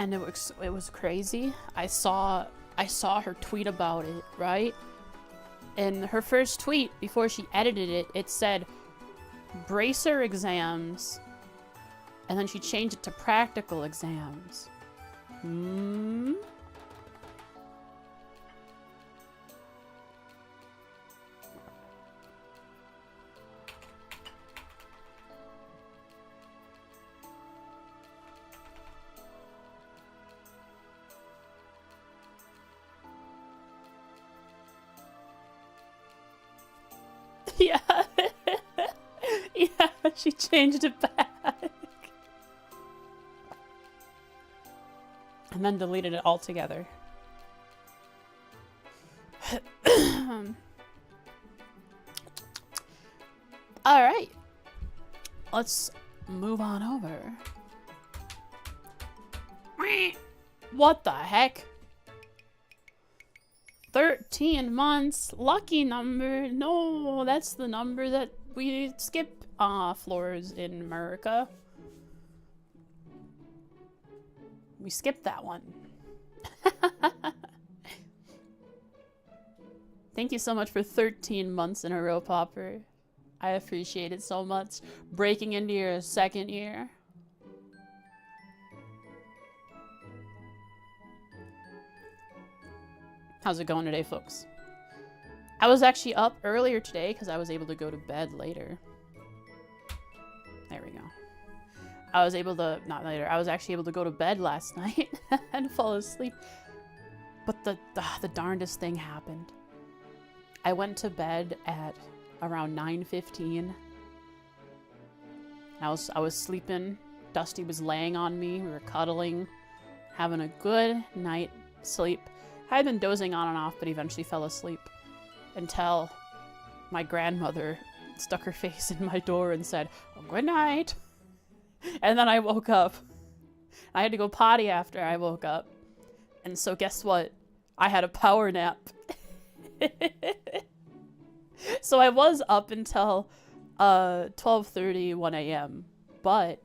And it was crazy. I saw her tweet about it, right? And her first tweet, before she edited it, it said bracer exams, and then she changed it to practical exams. Hmm? Yeah. Yeah, she changed it back. And then deleted it altogether. Alright. Let's move on over. What the heck? 13 months. Lucky number. No, that's the number that we skip floors in America. We skipped that one. Thank you so much for 13 months in a row, Popper. I appreciate it so much. Breaking into your second year. How's it going today, folks? I was actually up earlier today because I was able to go to bed later. There we go. I was able to, not later, I was actually able to go to bed last night and fall asleep. But the darndest thing happened. I went to bed at around 9:15. I was sleeping. Dusty was laying on me. We were cuddling, having a good night sleep. I had been dozing on and off, but eventually fell asleep until my grandmother stuck her face in my door and said, "Oh, good night." And then I woke up. I had to go potty after I woke up. And so guess what? I had a power nap. So I was up until 12:30, 1 a.m. But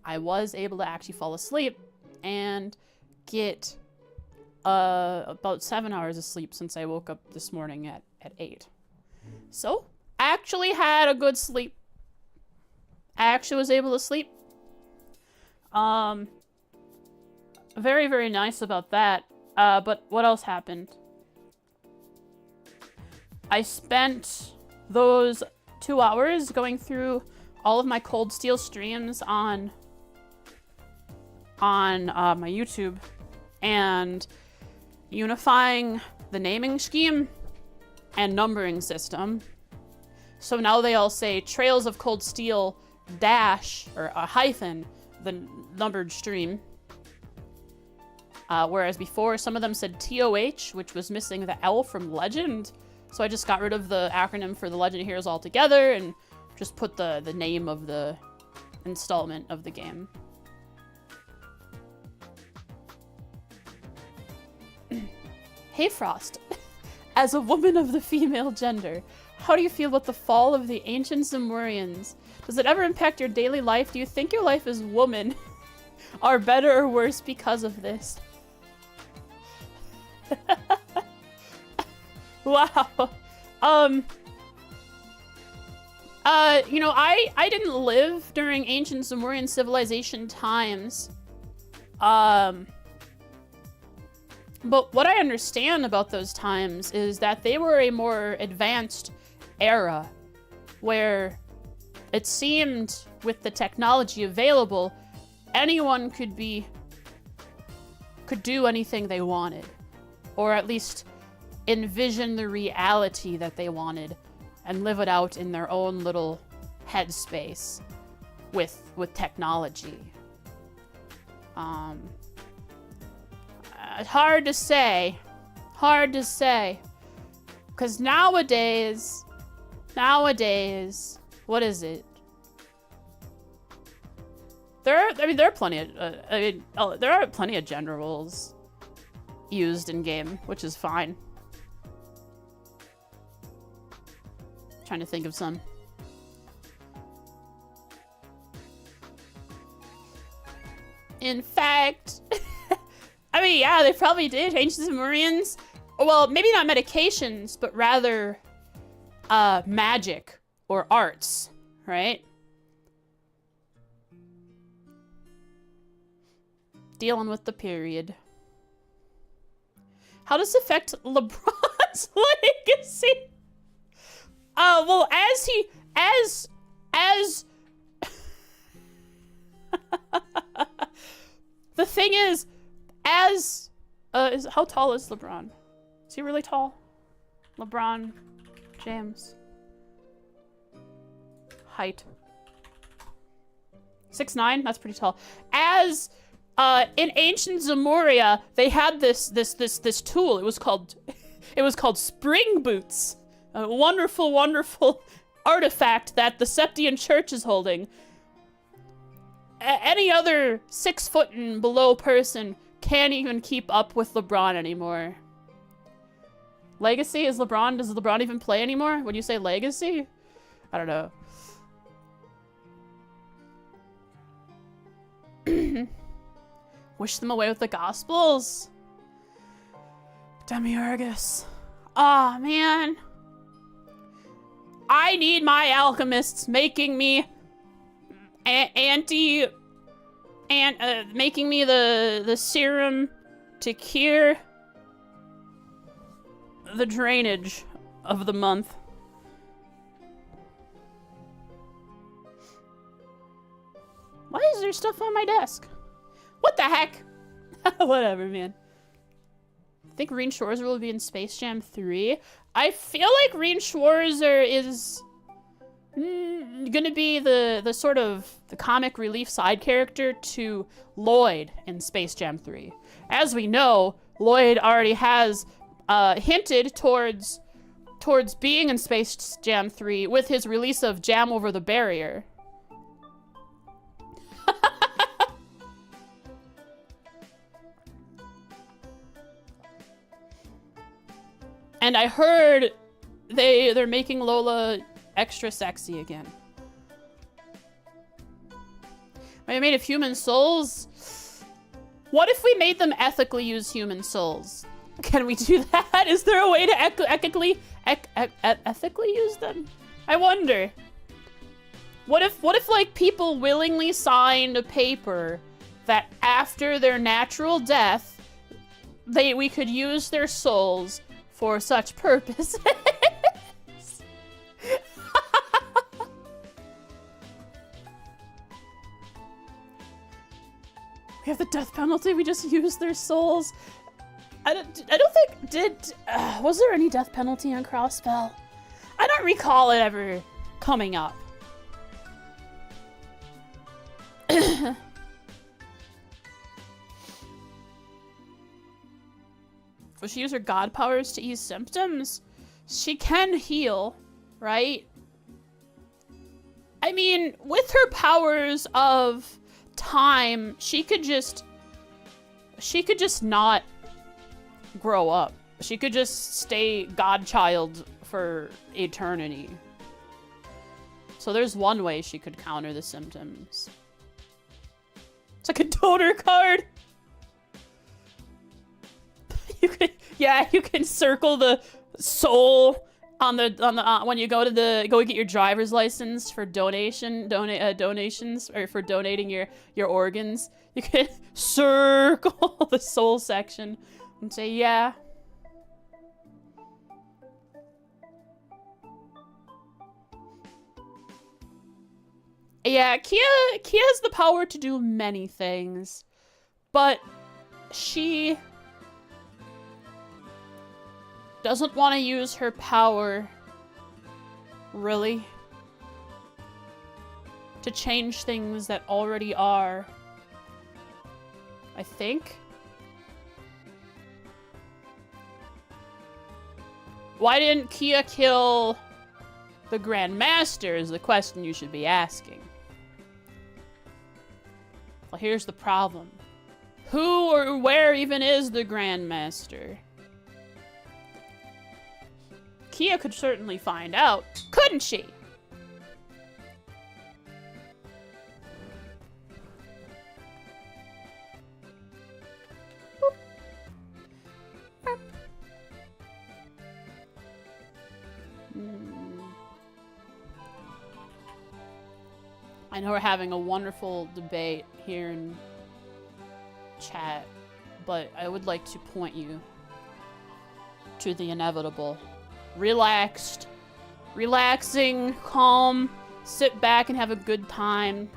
I was able to actually fall asleep and get about 7 hours of sleep since I woke up this morning at 8. So I actually had a good sleep. I actually was able to sleep. Very, very nice about that. But what else happened? I spent those 2 hours going through all of my Cold Steel streams on my YouTube and unifying the naming scheme and numbering system. So now they all say Trails of Cold Steel dash or a hyphen the numbered stream. Whereas before some of them said TOH, which was missing the L from Legend. So I just got rid of the acronym for the Legend of Heroes altogether and just put the name of the installment of the game. Hey Frost, as a woman of the female gender, how do you feel about the fall of the ancient Zemurians? Does it ever impact your daily life? Do you think your life as woman are better or worse because of this? Wow. You know, I didn't live during ancient Zemurian civilization times. But what I understand about those times is that they were a more advanced era where it seemed with the technology available, anyone could do anything they wanted, or at least envision the reality that they wanted and live it out in their own little headspace with technology. Hard to say, because nowadays, what is it? There are plenty of, there are plenty of generals used in game, which is fine. Trying to think of some. in fact, I mean, yeah, they probably did. Ancient Zamurians. Well, maybe not medications, but rather magic or arts, right? Dealing with the period. How does this affect LeBron's legacy? Well, as the thing is, how tall is LeBron? Is he really tall? LeBron James. Height. 6'9", that's pretty tall. As in ancient Zemuria, they had this tool. It was called spring boots. A wonderful, wonderful artifact that the Septian Church is holding. Any other 6 foot and below person can't even keep up with LeBron anymore. Legacy? Does LeBron even play anymore? Would you say legacy? I don't know. Wish them away with the Gospels. Demiurgus. Aw, man. I need my alchemists making me making me the serum to cure the drainage of the month. Why is there stuff on my desk? What the heck? Whatever, man. I think Reen Schwarzer will be in Space Jam 3. I feel like Reen Schwarzer is gonna be the sort of the comic relief side character to Lloyd in Space Jam 3. As we know, Lloyd already has hinted towards being in Space Jam 3 with his release of Jam Over the Barrier. And I heard they're making Lola extra sexy again. They made of human souls. What if we made them ethically use human souls? Can we do that? Is there a way to ethically use them? I wonder. What if like people willingly signed a paper that after their natural death, we could use their souls for such purposes? We have the death penalty. We just use their souls. I don't think was there any death penalty on Crossbell? I don't recall it ever coming up. Will she use her god powers to ease symptoms? She can heal, right? I mean, with her powers of time, she could just not grow up. She could just stay godchild for eternity. So there's one way she could counter the symptoms. It's like a donor card. You can circle the soul on the when you go get your driver's license for donations or for donating your organs. You can circle the soul section and say, yeah. Yeah, Kia has the power to do many things, but she doesn't want to use her power, really, to change things that already are. I think. Why didn't Kia kill the Grand Master is the question you should be asking. Well, here's the problem. Who or where even is the Grand Master? Kia could certainly find out, couldn't she? I know we're having a wonderful debate here in chat, but I would like to point you to the inevitable. Relaxed, relaxing, calm, sit back and have a good time.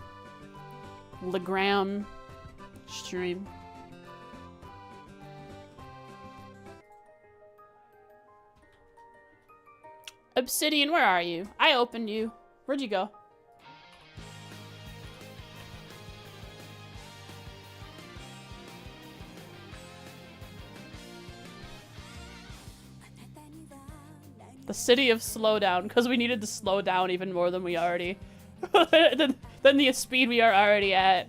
Legram stream. Obsidian, where are you? I opened you. Where'd you go? The city of slowdown, because we needed to slow down even more than we already... than the speed we are already at.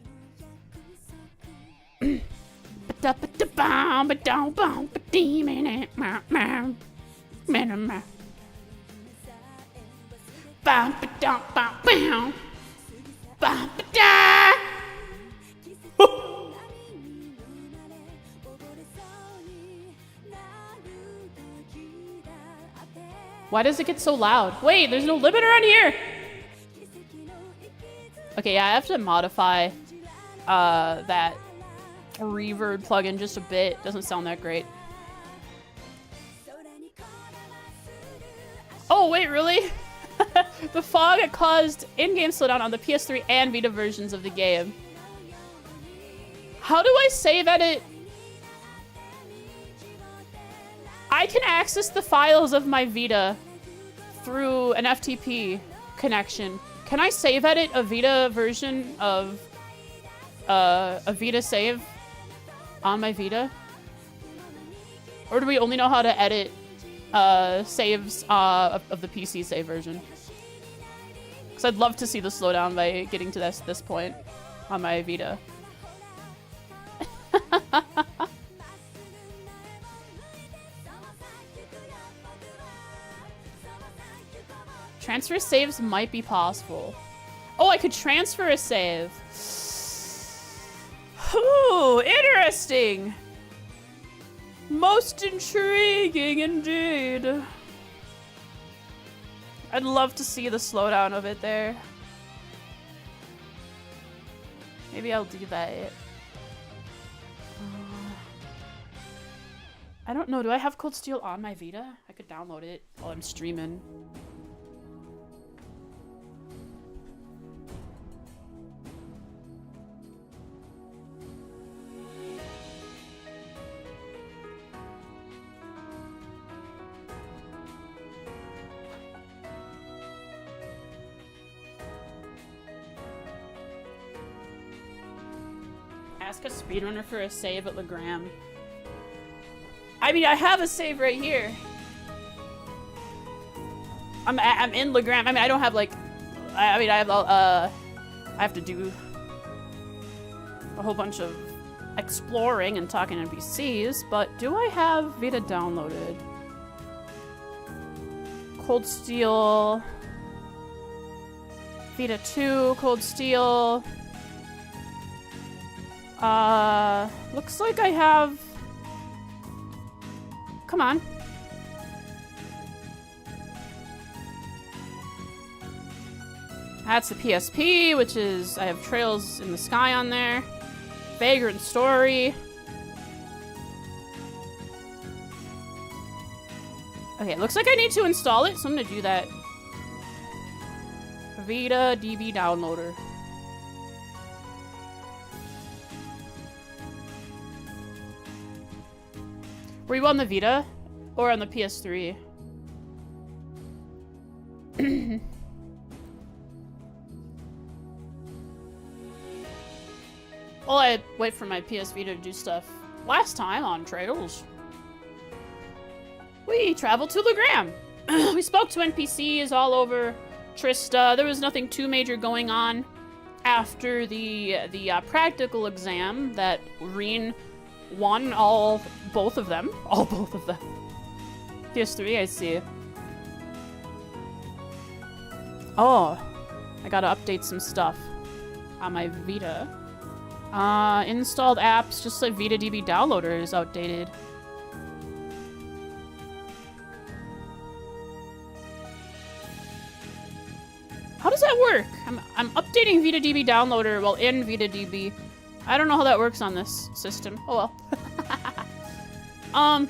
Why does it get so loud? Wait, there's no limiter on here! Okay, yeah, I have to modify that reverb plugin just a bit. Doesn't sound that great. Oh, wait, really? The fog caused in-game slowdown on the PS3 and Vita versions of the game. How do I save edit? I can access the files of my Vita through an FTP connection. Can I save edit a Vita version of a Vita save on my Vita? Or do we only know how to edit saves of the PC save version? Because I'd love to see the slowdown by getting to this point on my Vita. Transfer saves might be possible. Oh, I could transfer a save. Ooh, interesting. Most intriguing indeed. I'd love to see the slowdown of it there. Maybe I'll do that. I don't know. Do I have Cold Steel on my Vita? I could download it while I'm streaming. Ask a speedrunner for a save at Legram. I mean, I have a save right here. I'm in Legram. I mean, I don't have like, I have to do a whole bunch of exploring and talking to NPCs, but do I have Vita downloaded? Cold Steel, Vita 2, Cold Steel. Looks like I have... Come on. That's the PSP, which is... I have Trails in the Sky on there. Vagrant Story. Okay, looks like I need to install it, so I'm gonna do that. Vita DB Downloader. Were you on the Vita or on the PS3? Well, I wait for my PS Vita to do stuff. Last time on Trails, we traveled to Legram. We spoke to NPCs all over Trista. There was nothing too major going on after the practical exam that Reen won both of them. PS3, I see. Oh, I gotta update some stuff on my Vita. Installed apps, just like Vita DB Downloader is outdated. How does does that work? I'm updating VitaDB downloader while in VitaDB. I don't know how that works on this system. Oh well.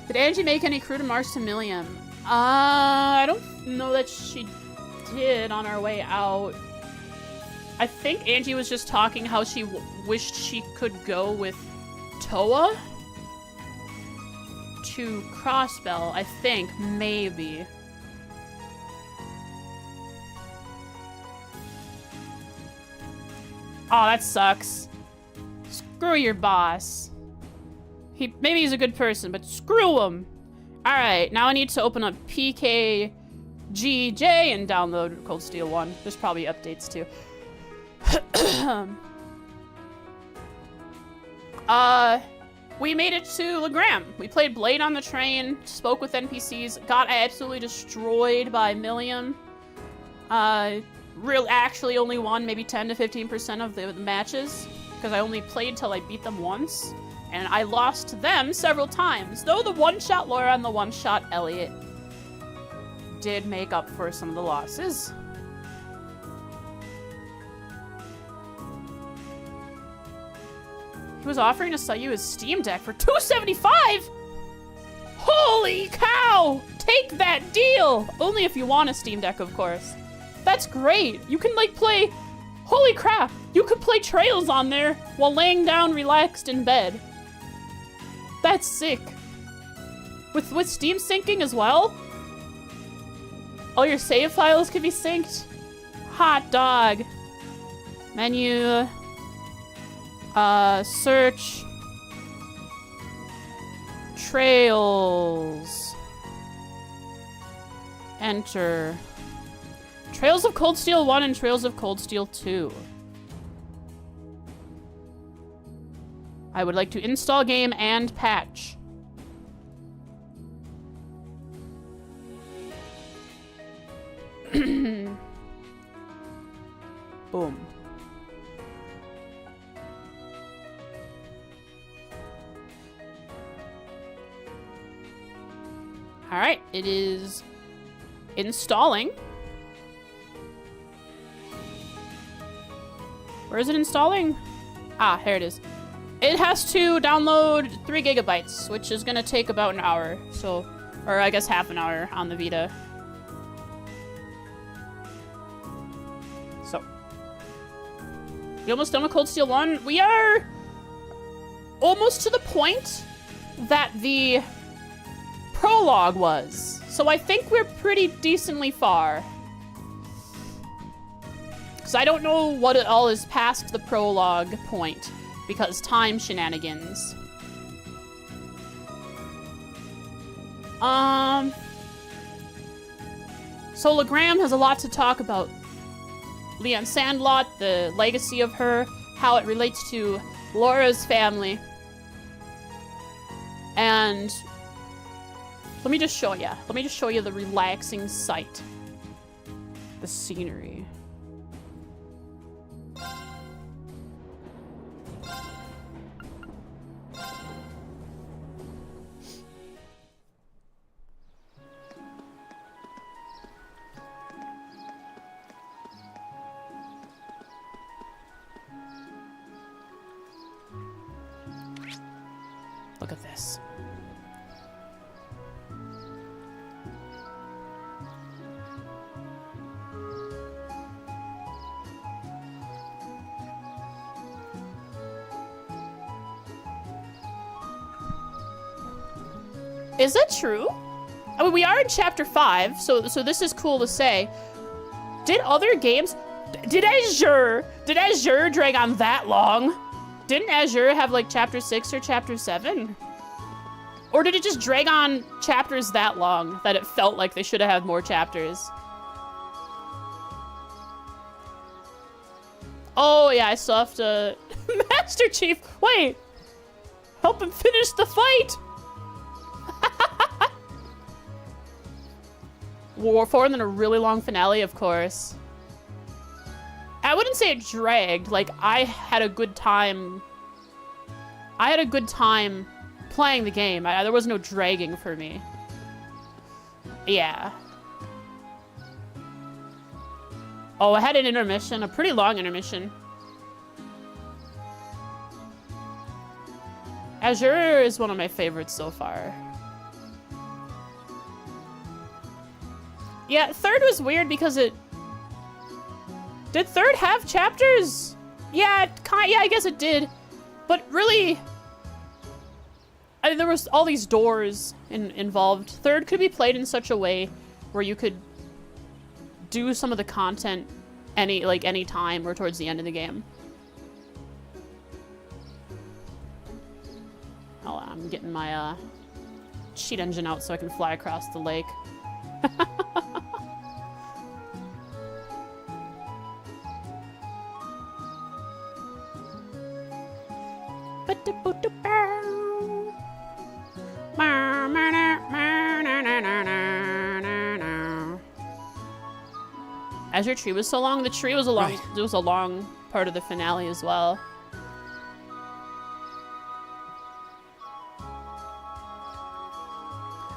Did Angie make any crew to Mars to Milliam? I don't know that she did on our way out. I think Angie was just talking how she wished she could go with Toa to Crossbell, I think, maybe. Oh, that sucks. Screw your boss. Maybe he's a good person, but screw him. All right, now I need to open up PKGJ and download Cold Steel 1. There's probably updates too. We made it to Legram. We played Blade on the train, spoke with NPCs, got absolutely destroyed by Milliam. Actually only won maybe 10 to 15% of the matches, because I only played till I beat them once, and I lost them several times. Though the one-shot Laura and the one-shot Elliot did make up for some of the losses. He was offering to sell you his Steam Deck for $275? Holy cow! Take that deal! Only if you want a Steam Deck, of course. That's great. You can, like, play... Holy crap! You could play Trails on there while laying down relaxed in bed. That's sick. With Steam syncing as well? All your save files could be synced? Hot dog. Menu... search Trails. Enter. Trails of Cold Steel 1 and Trails of Cold Steel 2. I would like to install game and patch. Boom. All right, it is installing. Where is it installing? Ah, here it is. It has to download 3 gigabytes, which is gonna take about an hour. So, or I guess half an hour on the Vita. So, we almost done with Cold Steel 1. We are almost to the point that the prologue was. So I think we're pretty decently far. Because I don't know what all is past the prologue point. Because time shenanigans. So Legram has a lot to talk about. Leon Sandlot, the legacy of her, how it relates to Laura's family. And let me just show you. Let me just show you the relaxing sight. The scenery. Look at this. Is that true? I mean, we are in chapter 5, so this is cool to say. Did other games... Did Azure drag on that long? Didn't Azure have, like, chapter 6 or chapter 7? Or did it just drag on chapters that long that it felt like they should have had more chapters? Oh, yeah, I still have to... Master Chief! Wait! Help him finish the fight! War 4 and then a really long finale, of course. I wouldn't say it dragged. Like, I had a good time. I had a good time playing the game. There was no dragging for me. Oh, I had an intermission, a pretty long intermission. Azure is one of my favorites so far. Yeah, third was weird because it... Did third have chapters? Yeah, yeah, I guess it did. But really... I mean, there was all these doors involved. Third could be played in such a way where you could do some of the content any time or towards the end of the game. Oh, I'm getting my cheat engine out so I can fly across the lake. Azure Tree was so long. The tree was a long. Right. It was a long part of the finale as well.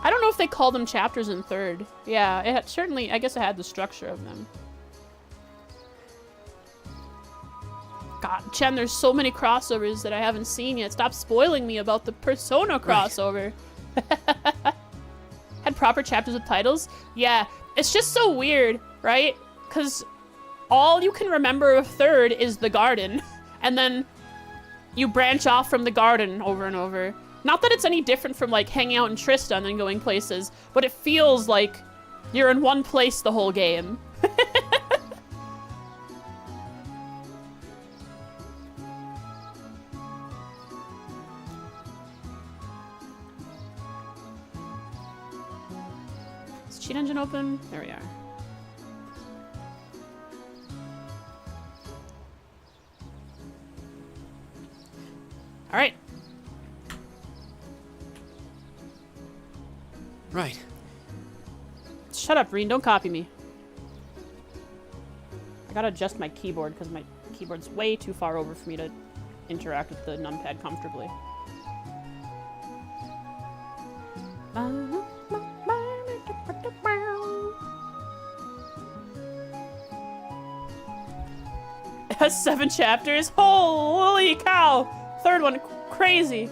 I don't know if they call them chapters in third. Yeah, it had, certainly. I guess it had the structure of them. God, Chen, there's so many crossovers that I haven't seen yet. Stop spoiling me about the Persona crossover. Right. Had proper chapters with titles? Yeah, it's just so weird, right? Because all you can remember of third is the garden, and then you branch off from the garden over and over. Not that it's any different from, like, hanging out in Tristan and going places, but it feels like you're in one place the whole game. Is cheat engine open? There we are. All right. Right. Shut up, Reen. Don't copy me. I gotta adjust my keyboard because my keyboard's way too far over for me to interact with the numpad comfortably. It has 7 chapters. Holy cow! Third one, crazy.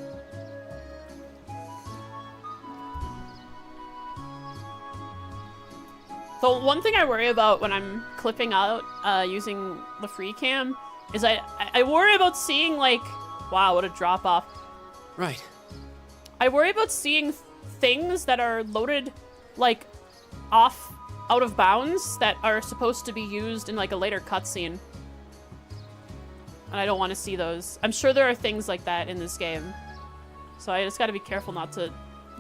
The one thing I worry about when I'm clipping out using the free cam is I worry about seeing, like, wow, what a drop off. Right. I worry about seeing things that are loaded, like, out of bounds that are supposed to be used in, like, a later cutscene. And I don't want to see those. I'm sure there are things like that in this game. So I just gotta be careful not to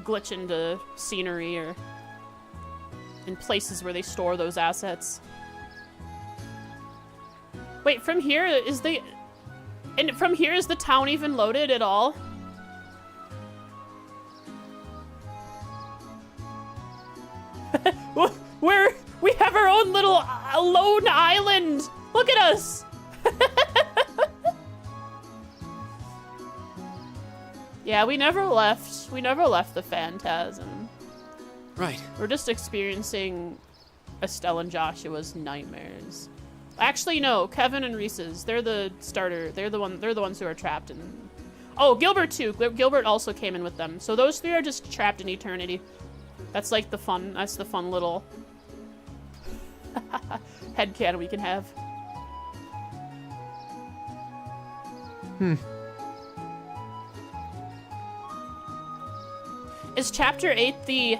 glitch into scenery or in places where they store those assets. Wait, from here is the... And from here is the town even loaded at all? We have our own little lone island! Look at us! Yeah, we never left. We never left the Phantasm. Right. We're just experiencing Estelle and Joshua's nightmares. Actually, no. Kevin and Reese's. They're the starter. They're the ones who are trapped in. Oh, Gilbert too. Gilbert also came in with them. So those 3 are just trapped in eternity. That's like the fun. That's the fun little headcanon we can have. Is Chapter 8 the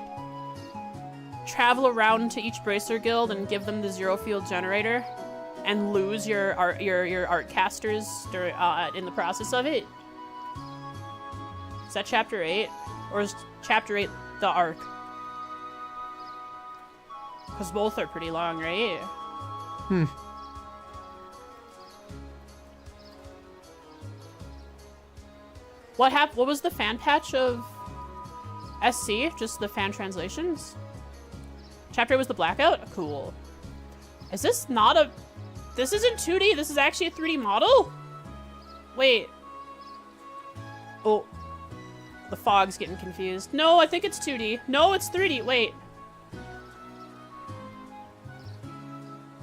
travel around to each Bracer Guild and give them the zero field generator and lose your art casters in the process of it? Is that Chapter 8? Or is Chapter 8 the arc? Because both are pretty long, right? What was the fan patch of SC? Just the fan translations? Chapter 8 was the blackout? Cool. Is this not a... This isn't 2D, this is actually a 3D model? Wait. Oh. The fog's getting confused. No, I think it's 2D. No, it's 3D. Wait.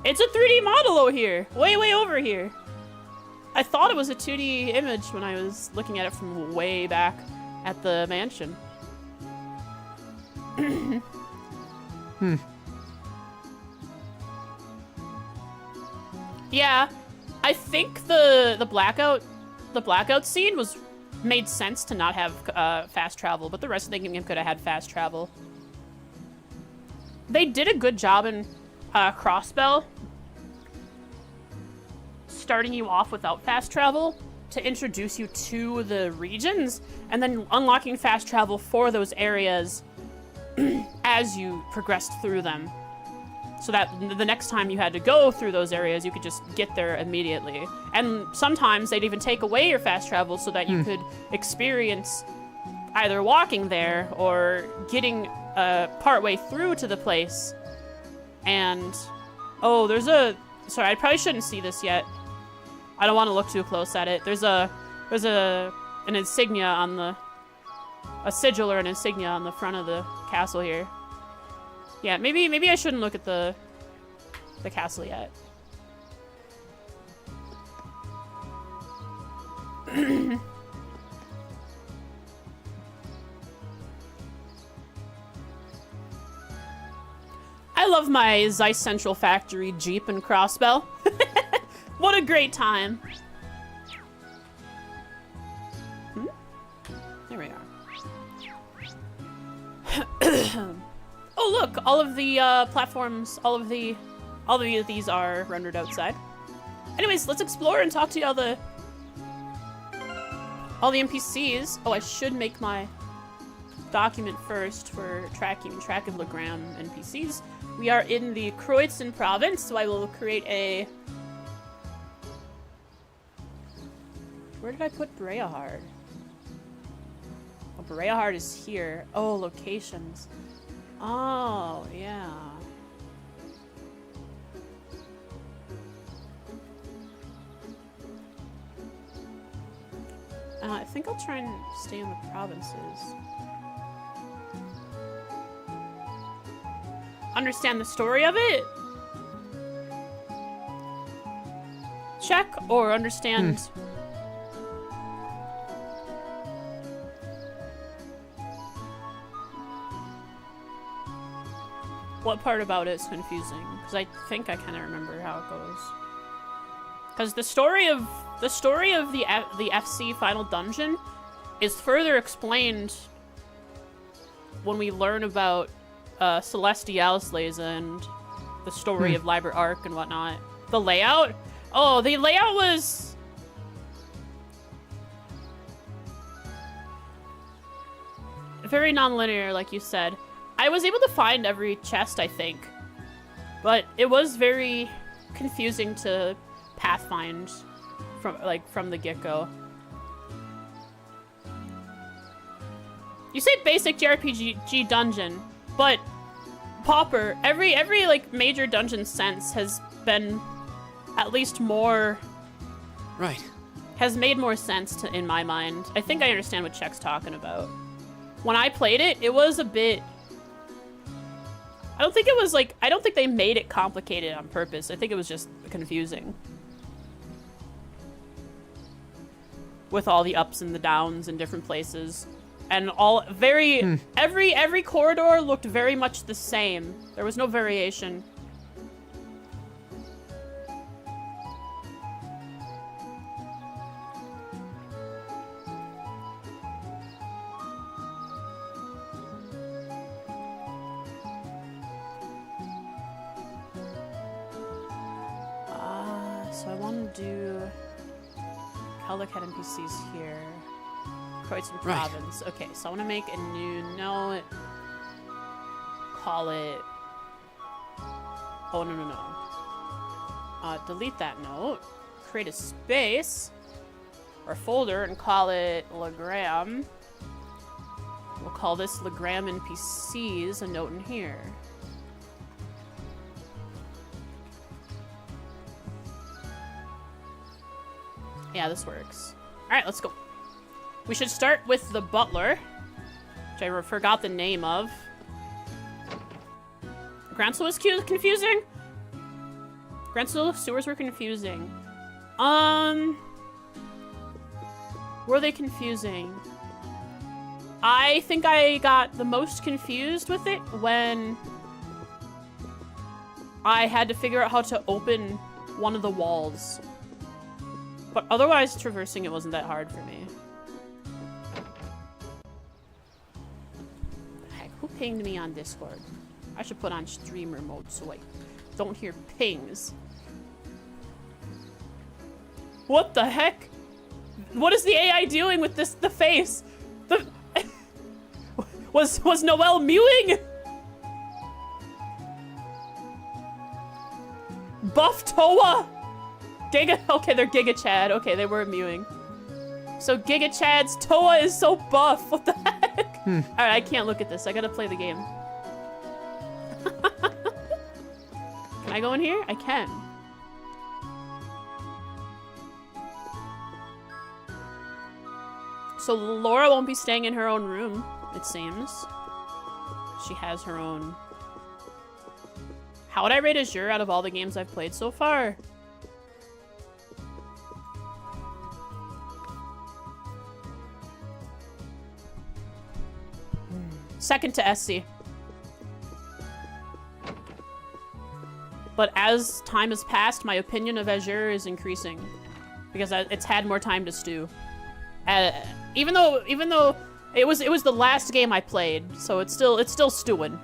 It's a 3D model over here. Way, way over here. I thought it was a 2D image when I was looking at it from way back at the mansion. Yeah, I think the blackout scene made sense to not have fast travel, but the rest of the game could have had fast travel. They did a good job in Crossbell, starting you off without fast travel to introduce you to the regions, and then unlocking fast travel for those areas as you progressed through them. So that the next time you had to go through those areas, you could just get there immediately. And sometimes they'd even take away your fast travel so that you could experience either walking there or getting partway through to the place. And, oh, there's a... Sorry, I probably shouldn't see this yet. I don't want to look too close at it. There's an insignia on the... A sigil or an insignia on the front of the castle here. Yeah, maybe I shouldn't look at the castle yet. I love my Zeiss Central Factory Jeep and Crossbell. What a great time. There we are. Oh look, all of the platforms, all of these are rendered outside. Anyways, let's explore and talk to all the NPCs. Oh, I should make my document first for keeping track of Legram NPCs. We are in the Croydon province, so I will create a... Where did I put Breahard? Oh, Breahard is here. Oh, locations. Oh, yeah. I think I'll try and stay in the provinces. Understand the story of it? Check or understand... What part about it is confusing? Because I think I kind of remember how it goes. Because the story of the FC final dungeon is further explained when we learn about Celestial's and the story of Liber Arc and whatnot. The layout? Oh, the layout was... very non-linear, like you said. I was able to find every chest, I think. But it was very confusing to pathfind from the get-go. You say basic JRPG dungeon, but Pauper, every like major dungeon sense has been at least more... Right. Has made more sense in my mind. I think I understand what Check's talking about. When I played it, it was a bit... I don't think they made it complicated on purpose. I think it was just confusing. With all the ups and the downs in different places. And every corridor looked very much the same. There was no variation. So I want to do Caldecott NPCs here. Croydon Province. Right. Okay, so I want to make a new note. Call it... Oh, no. Delete that note. Create a space or folder and call it Legram. We'll call this Legram NPCs, a note in here. Yeah, this works. Alright, let's go. We should start with the butler, which I forgot the name of. Gransel was confusing? Grantsville sewers were confusing. Were they confusing? I think I got the most confused with it when I had to figure out how to open one of the walls. But otherwise, traversing it wasn't that hard for me. Heck, who pinged me on Discord? I should put on streamer mode so I don't hear pings. What the heck? What is the AI doing with this? The face? The was Noelle mewing? Buff Toa? Giga. Okay, they're Giga Chad. Okay, they were mewing. So Giga Chad's Toa is so buff. What the heck? All right, I can't look at this. I gotta play the game. Can I go in here? I can. So Laura won't be staying in her own room, it seems. She has her own. How would I rate Azure out of all the games I've played so far? Second to SC. But as time has passed, my opinion of Azure is increasing because it's had more time to stew. Even though it was the last game I played, so it's still stewing.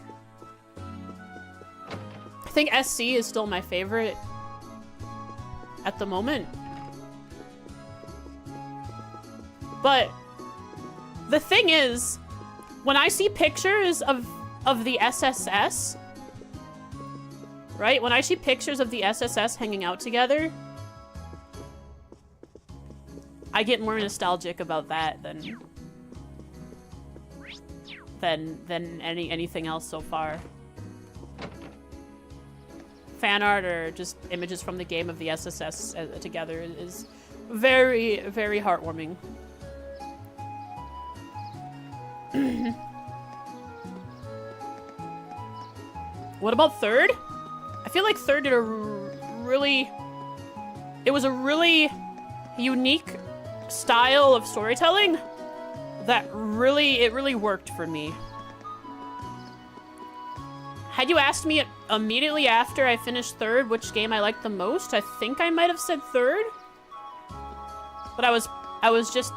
I think SC is still my favorite at the moment. But the thing is, when I see pictures of the SSS, right? When I see pictures of the SSS hanging out together, I get more nostalgic about that than anything else so far. Fan art or just images from the game of the SSS together is very, very heartwarming. What about third? I feel like third did a really... It was a really unique style of storytelling that really worked for me. Had you asked me immediately after I finished third which game I liked the most, I think I might have said third. But I was just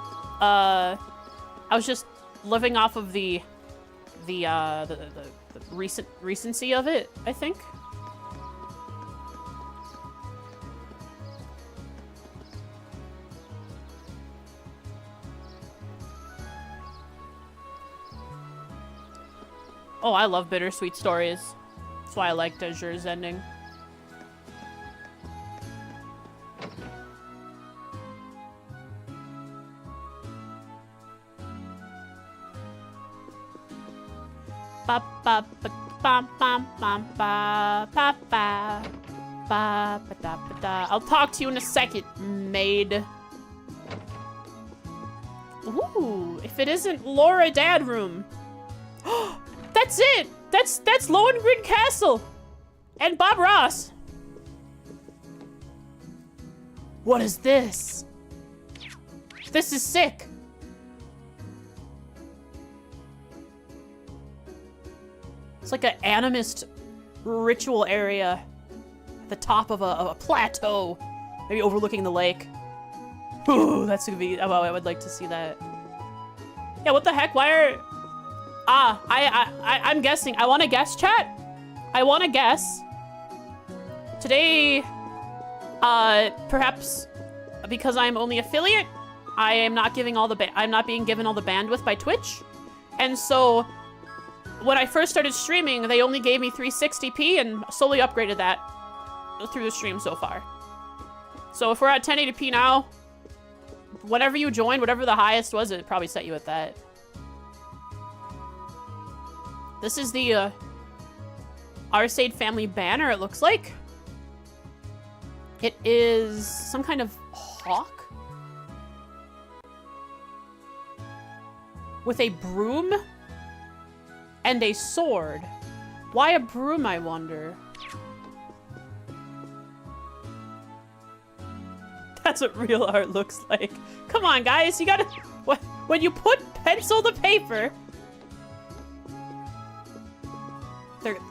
living off of the recency of it, I think. Oh, I love bittersweet stories. That's why I liked Azure's ending. Ba ba ba ba ba ba ba ba ba ba ba da ba da. I'll talk to you in a second, maid. Ooh, if it isn't Laura Dad Room. That's it! That's Lohengrin Castle! And Bob Ross! What is this? This is sick! It's like an animist ritual area at the top of a plateau, maybe overlooking the lake. Ooh, that's gonna be... Oh, I would like to see that. Yeah, what the heck? Why are... I'm guessing. I want to guess, chat. I want to guess. Today, perhaps because I'm only affiliate, I am not giving all the I'm not being given all the bandwidth by Twitch, and so when I first started streaming, they only gave me 360p and slowly upgraded that through the stream so far. So if we're at 1080p now, whenever you joined, whatever the highest was, it probably set you at that. This is the Arcade family banner, it looks like. It is some kind of hawk with a broom and a sword. Why a broom, I wonder? That's what real art looks like. Come on, guys, you gotta... When you put pencil to paper...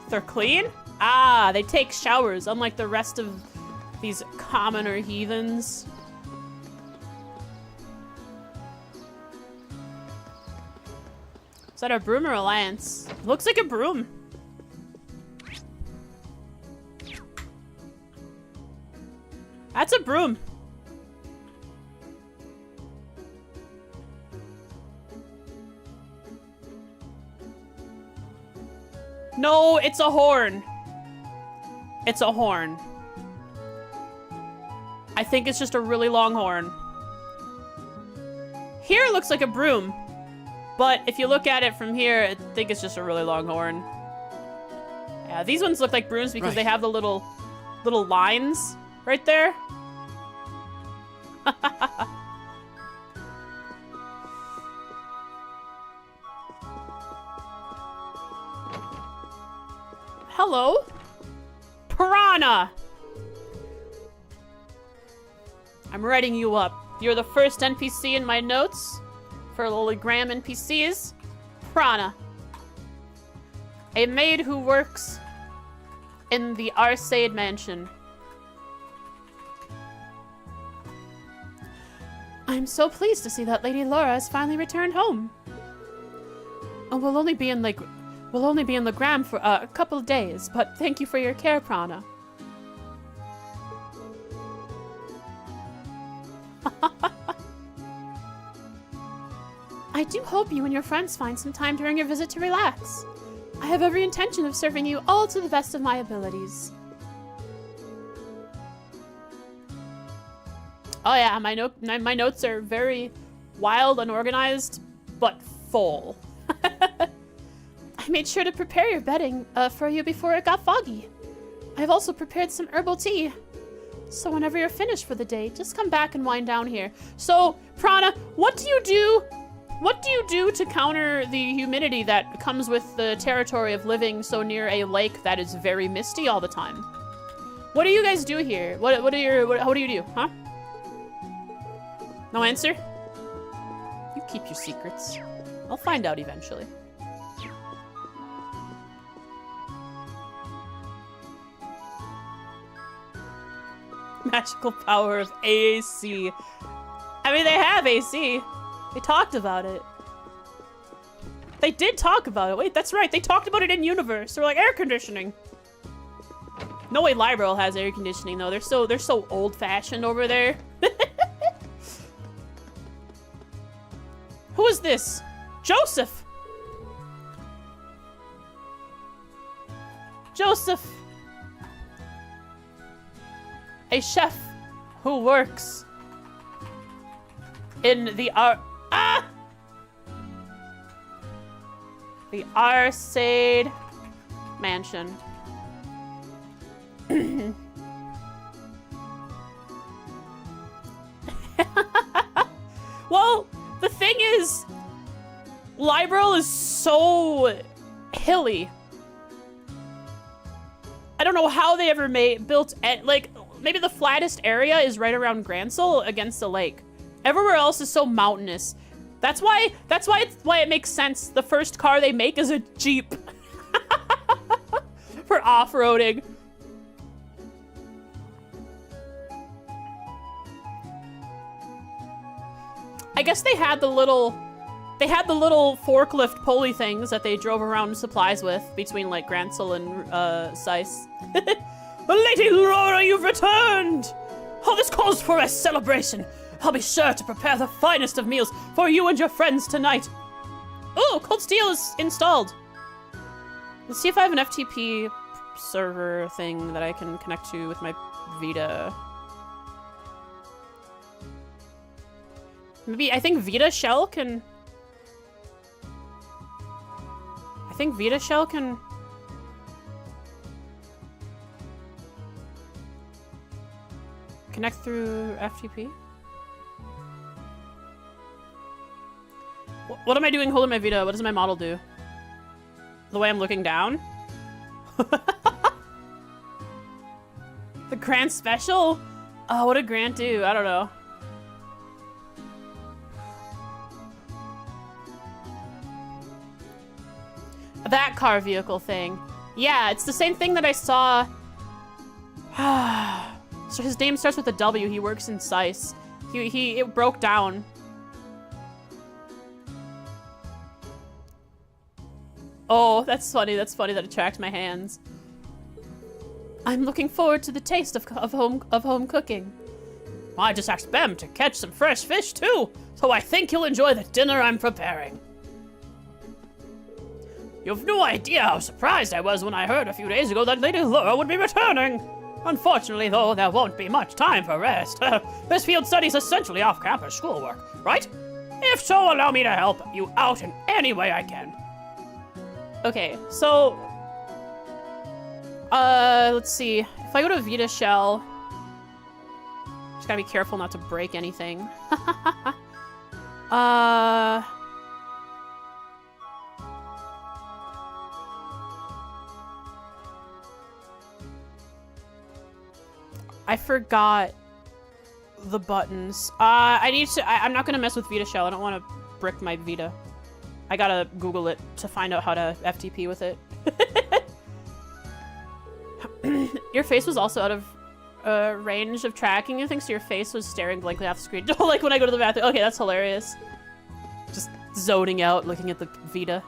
They're clean? Ah, they take showers, unlike the rest of these commoner heathens. Is that a broom or a lance? Looks like a broom. That's a broom. No, it's a horn. It's a horn. I think it's just a really long horn. Here it looks like a broom. But if you look at it from here, I think it's just a really long horn. Yeah, these ones look like brooms because they have the little lines right there. Hello? Piranha! I'm writing you up. You're the first NPC in my notes for Legram NPCs. Piranha. A maid who works in the Arcade Mansion. I'm so pleased to see that Lady Laura has finally returned home. Oh, we'll only be in Legram for a couple of days, but thank you for your care, Piranha. I do hope you and your friends find some time during your visit to relax. I have every intention of serving you all to the best of my abilities. Oh yeah, my notes are very wild, unorganized, but full. I made sure to prepare your bedding for you before it got foggy. I've also prepared some herbal tea. So whenever you're finished for the day, just come back and wind down here. So, Piranha, what do you do? What do you do to counter the humidity that comes with the territory of living so near a lake that is very misty all the time? What do you guys do here? What do you do, huh? No answer? You keep your secrets. I'll find out eventually. Magical power of AC. I mean, they have AC. They talked about it. They did talk about it. Wait, that's right. They talked about it in universe. They're like air conditioning. No way Librel has air conditioning though. They're so old-fashioned over there. Who is this? Joseph. Joseph. A chef who works in the the Arcade Mansion. Well, the thing is, Librel is so hilly. I don't know how they ever built like maybe the flattest area is right around Gransel against the lake. Everywhere else is so mountainous. That's why it makes sense. The first car they make is a Jeep for off-roading. I guess they had the little forklift pulley things that they drove around supplies with between like Gransel and Seiss. Lady Laura, you've returned! Oh, this calls for a celebration. I'll be sure to prepare the finest of meals for you and your friends tonight. Oh, Cold Steel is installed. Let's see if I have an FTP server thing that I can connect to with my Vita. Maybe, I think Vita Shell can... connect through FTP? What am I doing holding my Vita? What does my model do? The way I'm looking down? The Grand Special? Oh, what did Grant do? I don't know. That car vehicle thing. Yeah, it's the same thing that I saw. So his name starts with a W. He works in SICE. It broke down. Oh, that's funny. That's funny that it tracked my hands. I'm looking forward to the taste of home cooking. I just asked Bem to catch some fresh fish too, so I think you'll enjoy the dinner I'm preparing. You've no idea how surprised I was when I heard a few days ago that Lady Laura would be returning. Unfortunately, though, there won't be much time for rest. This field study's essentially off-campus schoolwork, right? If so, allow me to help you out in any way I can. Okay, so... let's see. If I go to Vita Shell... Just gotta be careful not to break anything. I forgot the buttons. I'm not gonna mess with Vita Shell. I don't want to brick my Vita. I gotta Google it to find out how to FTP with it. Your face was also out of range of tracking, I think, so your face was staring blankly off the screen. Like when I go to the bathroom. Okay, that's hilarious. Just zoning out, looking at the Vita.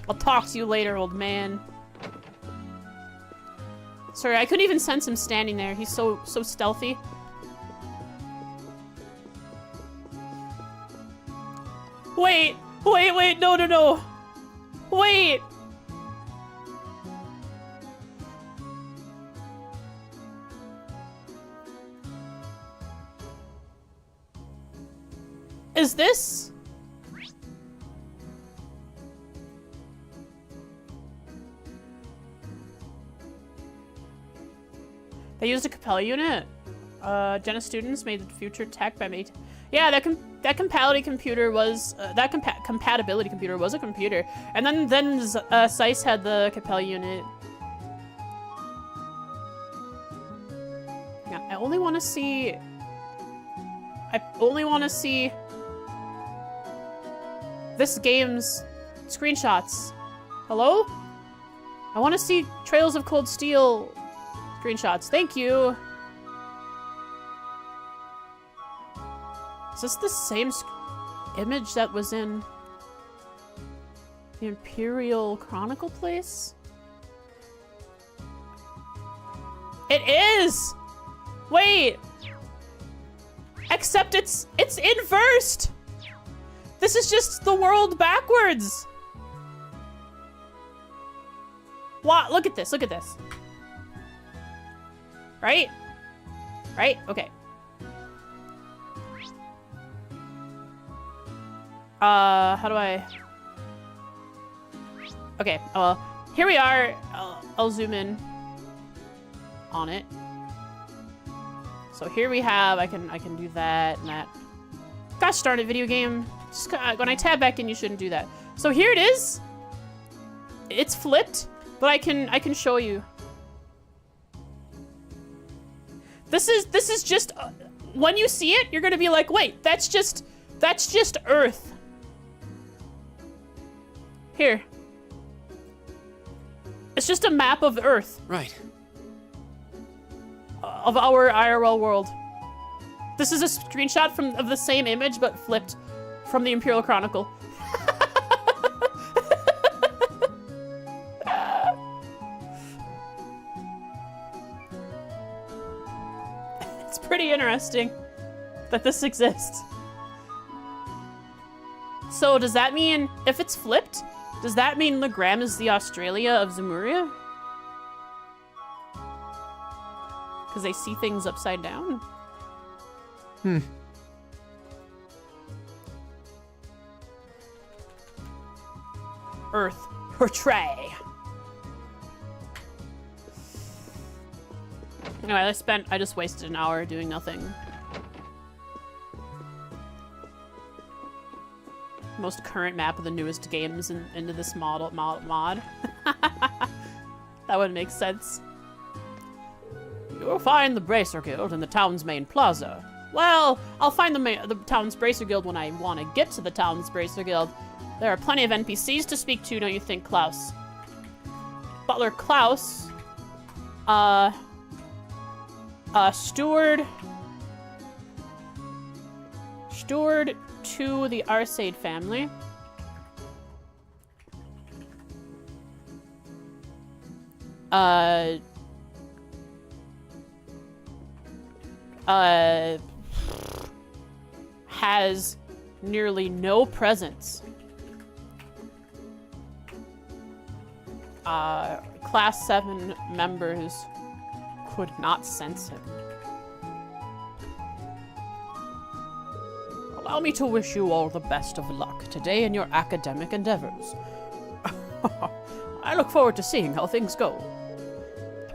I'll talk to you later, old man. Sorry, I couldn't even sense him standing there. He's so stealthy. Wait, no. Wait. Is this? They used a Capella unit. Jenna students made the future tech by me. Yeah, that compatibility computer was compatibility computer was a computer, and then SICE had the Capella unit. Yeah, I only want to see this game's screenshots. Hello? I want to see Trails of Cold Steel screenshots. Thank you. Is this the same image that was in the Imperial Chronicle place? It is! Wait! Except it's inversed! This is just the world backwards! What? Look at this, look at this. Right? Right? Okay. How do I... Okay, here we are. I'll zoom in on it. So here we have, I can do that and that. Gosh darn it, video game. Just, when I tab back in, you shouldn't do that. So here it is. It's flipped, but I can show you. This is just, when you see it, you're gonna be like, wait, that's just Earth. Here. It's just a map of Earth. Right. Of our IRL world. This is a screenshot of the same image, but flipped from the Imperial Chronicle. It's pretty interesting that this exists. So does that mean, if it's flipped, does that mean Legram is the Australia of Zemuria? Because they see things upside down? Earth. Portray. Anyway, I just wasted an hour doing nothing. Most current map of the newest games into this mod. That would make sense. You will find the Bracer Guild in the town's main plaza. Well, I'll find the town's Bracer Guild when I want to get to the town's Bracer Guild. There are plenty of NPCs to speak to, don't you think, Klaus? Butler Klaus, steward to the Arcade family. Has nearly no presence. Class 7 members could not sense him. Allow me to wish you all the best of luck today in your academic endeavors. I look forward to seeing how things go.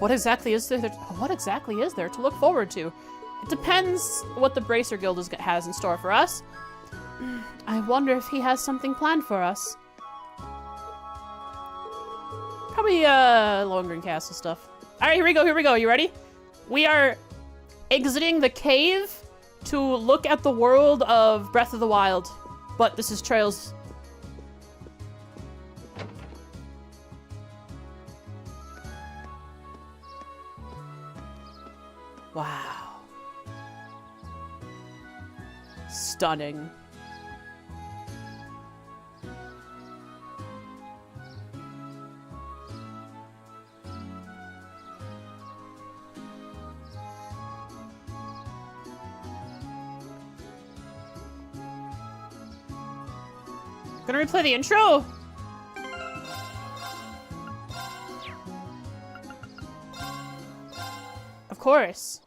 What exactly is there to look forward to? It depends what the Bracer Guild has in store for us. I wonder if he has something planned for us. Probably, Lohengrin Castle stuff. Alright, here we go. You ready? We are exiting the cave to look at the world of Breath of the Wild. But this is Trails. Wow. Stunning. Gonna replay the intro? Of course.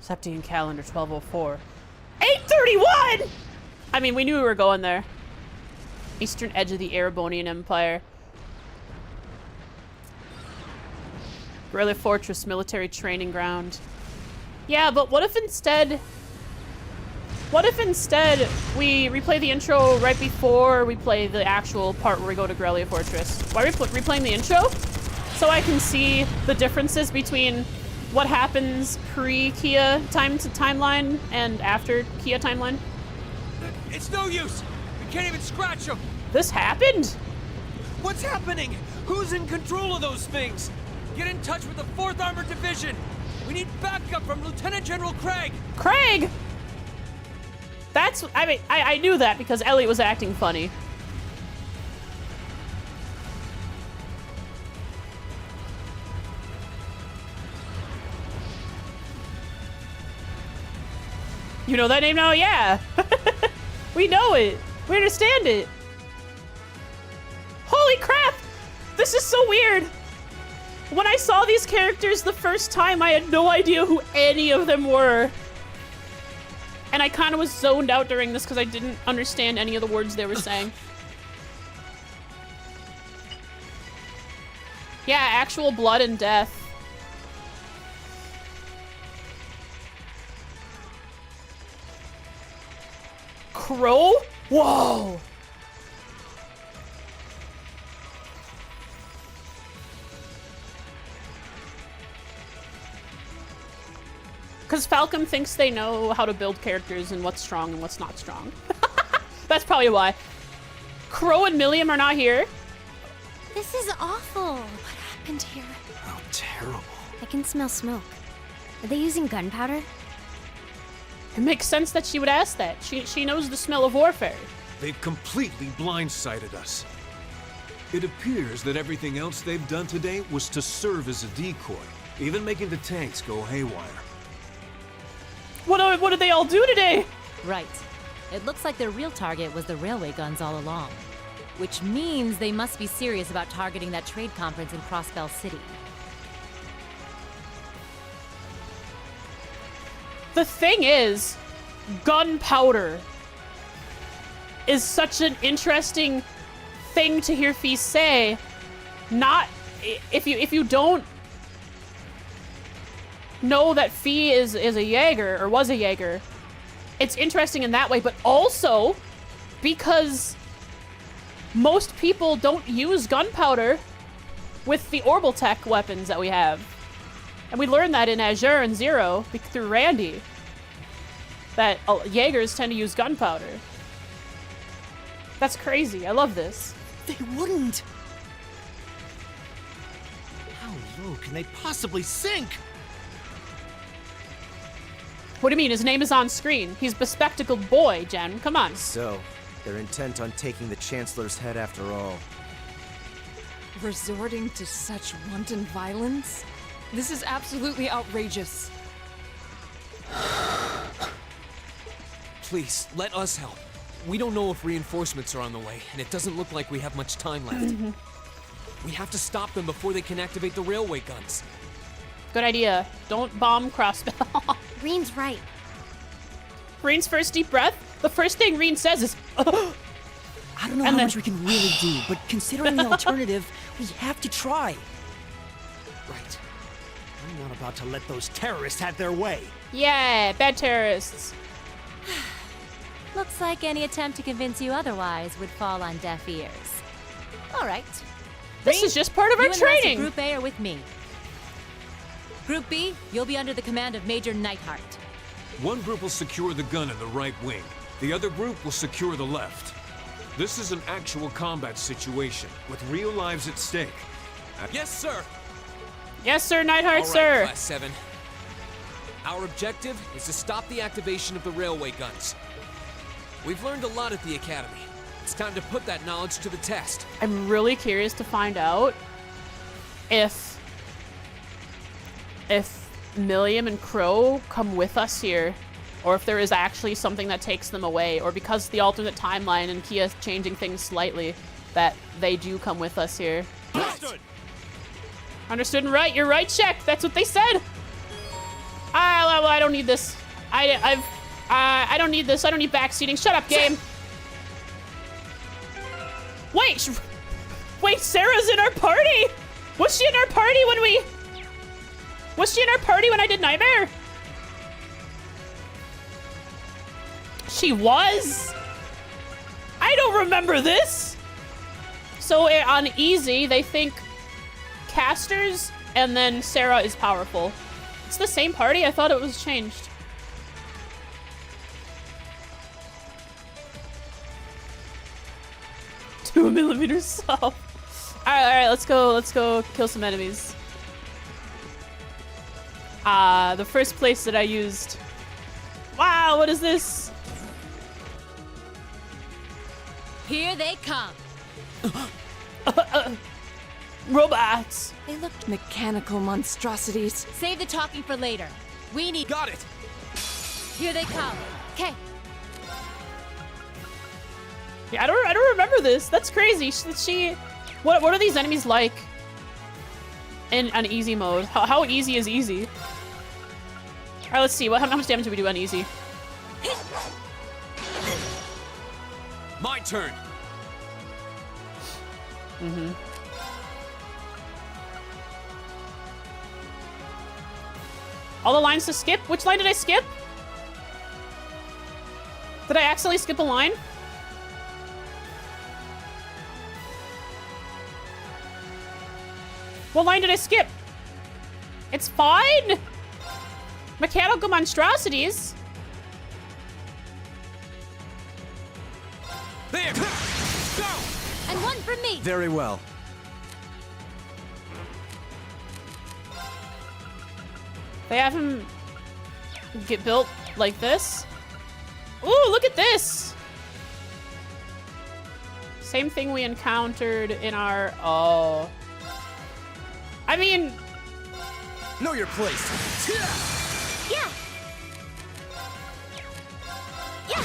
Septian calendar 1204. 831! I mean, we knew we were going there. Eastern edge of the Erebonian Empire. Guerrilla Fortress military training ground. Yeah, but what if instead we replay the intro right before we play the actual part where we go to Guerrilla Fortress? Why are we replaying the intro? So I can see the differences between what happens pre-Kia timeline and after Kia timeline. It's no use. We can't even scratch them. This happened? What's happening? Who's in control of those things? Get in touch with the 4th Armored Division. We need backup from Lieutenant General Craig. Craig! I knew that because Ellie was acting funny. You know that name now? Yeah. We know it. We understand it. Holy crap! This is so weird. When I saw these characters the first time, I had no idea who any of them were. And I kind of was zoned out during this because I didn't understand any of the words they were saying. Yeah, actual blood and death. Crow? Whoa! Because Falcom thinks they know how to build characters and what's strong and what's not strong. That's probably why. Crow and Milliam are not here. This is awful. What happened here? How terrible. I can smell smoke. Are they using gunpowder? It makes sense that she would ask that. She knows the smell of warfare. They've completely blindsided us. It appears that everything else they've done today was to serve as a decoy, even making the tanks go haywire. What did they all do today? Right. It looks like their real target was the railway guns all along. Which means they must be serious about targeting that trade conference in Crossbell City. The thing is, gunpowder is such an interesting thing to hear Fee say. Not if you don't know that Fee is a Jaeger, or was a Jaeger, it's interesting in that way, but also because most people don't use gunpowder with the Orbital Tech weapons that we have. And we learned that in Azure and Zero through Randy, that Jaegers tend to use gunpowder. That's crazy. I love this. They wouldn't. How low can they possibly sink? What do you mean? His name is on screen. He's bespectacled boy, Jen. Come on. So, they're intent on taking the Chancellor's head after all. Resorting to such wanton violence? This is absolutely outrageous. Please, let us help. We don't know if reinforcements are on the way, and it doesn't look like we have much time left. We have to stop them before they can activate the railway guns. Good idea. Don't bomb Crossbell. Green's right. Reen's first deep breath. The first thing Reen says is, I don't know And how then- much we can really do, but considering the alternative, we have to try. Right. I'm not about to let those terrorists have their way. yeah, bad terrorists. Looks like any attempt to convince you otherwise would fall on deaf ears. All right. This is just part of our You and the rest of training. Group A are with me. Group B, you'll be under the command of Major Neidhart. One group will secure the gun in the right wing. The other group will secure the left. This is an actual combat situation, with real lives at stake. Yes, sir. Yes, sir, Neidhart, All right, sir. Class 7. Our objective is to stop the activation of the railway guns. We've learned a lot at the Academy. It's time to put that knowledge to the test. I'm really curious to find out if Milliam and Crow come with us here, or if there is actually something that takes them away, or because the alternate timeline and Kia changing things slightly, that they do come with us here. Understood. Understood and right. You're right, check. That's what they said. I don't need this. I don't need this. I don't need backseating. Shut up, game. Wait, Sarah's in our party. Was she in our party when we? Was she in our party when I did Nightmare? She was? I don't remember this. So on easy, they think casters, and then Sarah is powerful. It's the same party? I thought it was changed. Two millimeters south. Alright, let's go kill some enemies. The first place that I used. Wow, what is this? Here they come. Robots. They looked mechanical monstrosities. Save the talking for later. We need. Got it. Here they come. Okay. Yeah, I don't remember this. That's crazy. What are these enemies like in on easy mode? How easy is easy? All right, let's see. How much damage do we do on easy? My turn. All the lines to skip? Which line did I skip? Did I accidentally skip a line? What line did I skip? It's fine! Mechanical monstrosities? There. Go. And one for me. Very well. They have him get built like this. Ooh, look at this! Same thing we encountered in our... Oh. I mean... Know your place. Yeah. Yeah.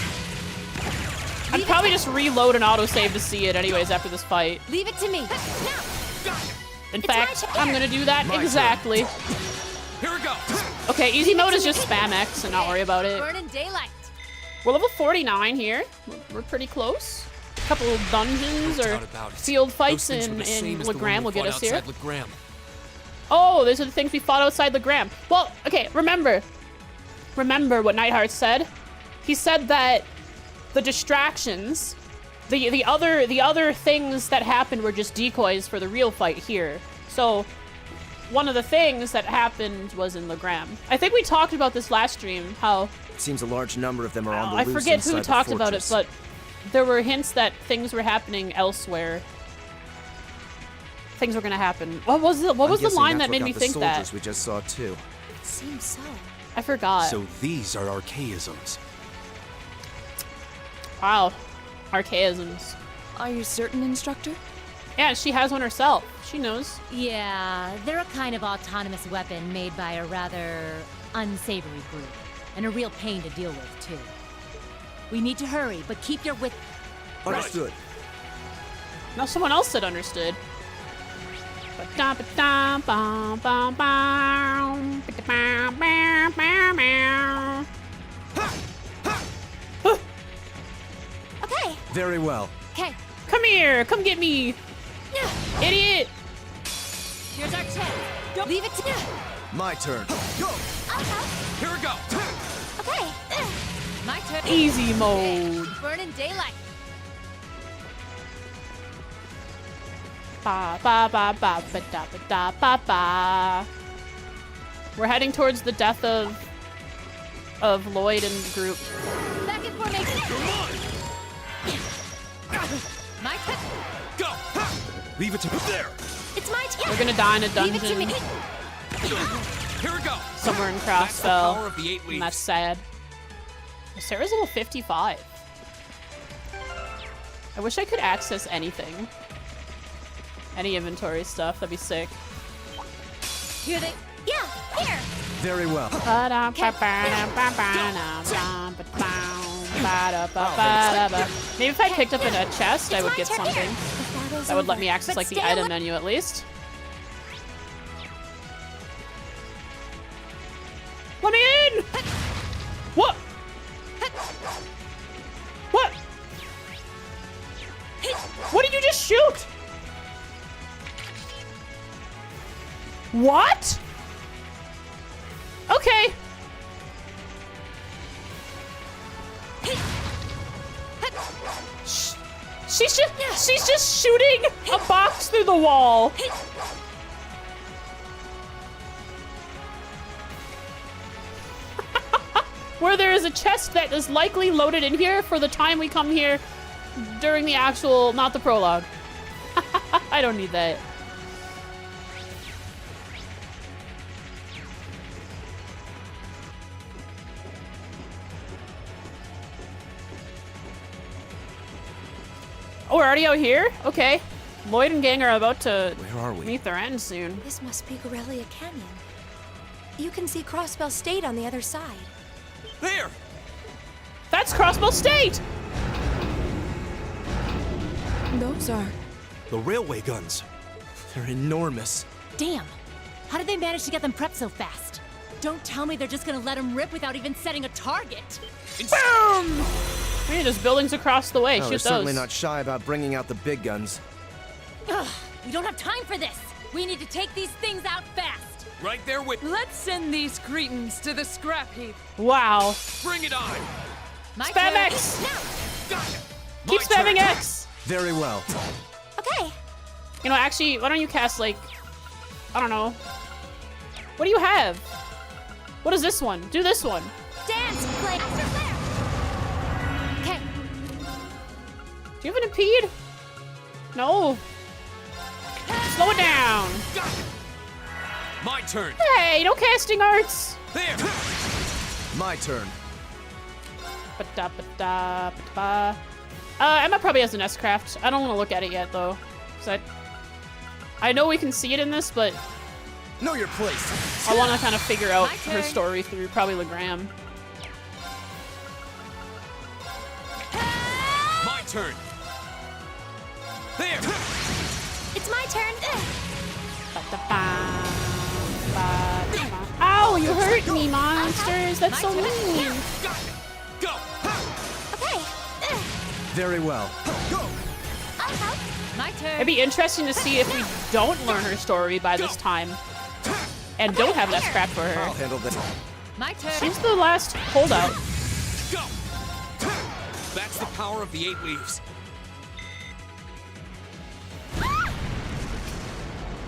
I'd probably just reload an autosave to see it anyways after this fight. Leave it to me. Now. In fact, I'm gonna do that exactly. Here we go. Okay, easy mode is just spam X and not worry about it. Burn in daylight. We're level 49 here. We're pretty close. A couple of dungeons No or doubt about it. field Those fights things were in the same as the one Legram we will get fought us here. outside Legram. Oh, those are the things we fought outside Legram. Well, okay, remember what Nightheart said. He said that the distractions, the other things that happened were just decoys for the real fight here. So one of the things that happened was in Legram. I think we talked about this last stream, how It seems a large number of them are on the I loose forget inside who the talked about it, fortress. but there were hints that things were happening elsewhere. Things were gonna happen. What was the I'm line guessing that made what me got think the that? soldiers we just saw too. Seems so. I forgot. So these are archaisms. Wow. Archaisms. Are you certain, Instructor? Yeah, she has one herself. She knows. Yeah, they're a kind of autonomous weapon made by a rather unsavory group. And a real pain to deal with, too. We need to hurry, but keep your wit. Understood. Now someone else said understood. Okay. Very well. Okay. Come here, come get me, idiot. Here's our chance. Don't leave it to me. My turn. Go! I'll help. Here we go. Okay. My turn. Easy mode. Burning daylight. Ba ba ba ba ba da ba da ba ba. We're heading towards the death of Lloyd and the group. Back in formation. My turn. Go. Leave it to there. It's my turn. We're gonna die in a Leave it to dungeon me. Here we go. somewhere in That's the power Crossfell, of the 8 and that's leaves. sad. Sarah's level 55. I wish I could access anything. Any inventory stuff, that'd be sick. Here they. Yeah, here. Very well. Maybe if I picked up in a chest, I would get something. The battle's That would let over, me access but like the stay item away- menu at least. Let me in! What? What? What did you just shoot? What? Okay. She's just shooting a box through the wall. Where there is a chest that is likely loaded in here for the time we come here during the actual, not the prologue. I don't need that. Oh, we're already out here? Okay. Lloyd and gang are about to Where are we? meet their end soon. This must be Gorelia Canyon. You can see Crossbell State on the other side. There! That's Crossbell State! Those are. The railway guns. They're enormous. Damn. How did they manage to get them prepped so fast? Don't tell me they're just gonna let them rip without even setting a target. Boom! Man, there's buildings across the way. Oh, Shoot they're those. certainly not shy about bringing out the big guns. Ugh, we don't have time for this. We need to take these things out fast. Right there with. Let's send these cretins to the scrap heap. Wow. Bring it on! My Spam turn. X! Got it! Keep My spamming turn. X! Very well. Okay. You know, actually, why don't you cast, like, I don't know. What do you have? What is this one? Do this one. Dance, play, Master Flare. Okay. Do you have an impede? No. Slow it down. Got it! My turn! Hey, no casting arts. There! My turn. Ba-da-ba-da-ba-da. Emma probably has an S-Craft. I don't want to look at it yet, though. 'Cause I know we can see it in this, but Know your place. I want to kind of figure out My her turn. story through probably Legram. My turn! There! It's my turn. Ba-da-ba, ba-da-ba. Ow, you hurt me, monsters. That's so mean. Got it! Go! Okay. Very well. Go! I'll help. My turn. It'd be interesting to see if we don't learn her story by this time. and don't have an S-craft for I'll her. handle this. My turn. She's the last holdout. Go! That's the power of the 8 leaves.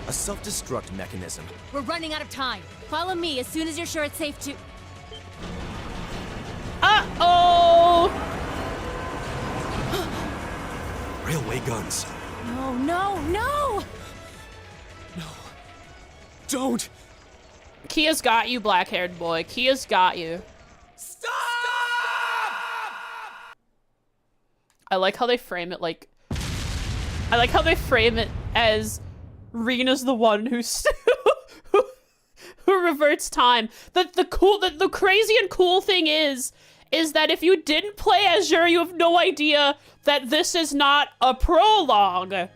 A self-destruct mechanism. We're running out of time. Follow me as soon as you're sure it's safe to. Uh-oh! Railway guns. No, no, no! Don't! Kia's got you, black-haired boy. Kia's got you. Stop! I like how they frame it like... I like how they frame it as Rena's the one who's... who reverts time. The crazy and cool thing is that if you didn't play as Azure, you have no idea that this is not a prologue.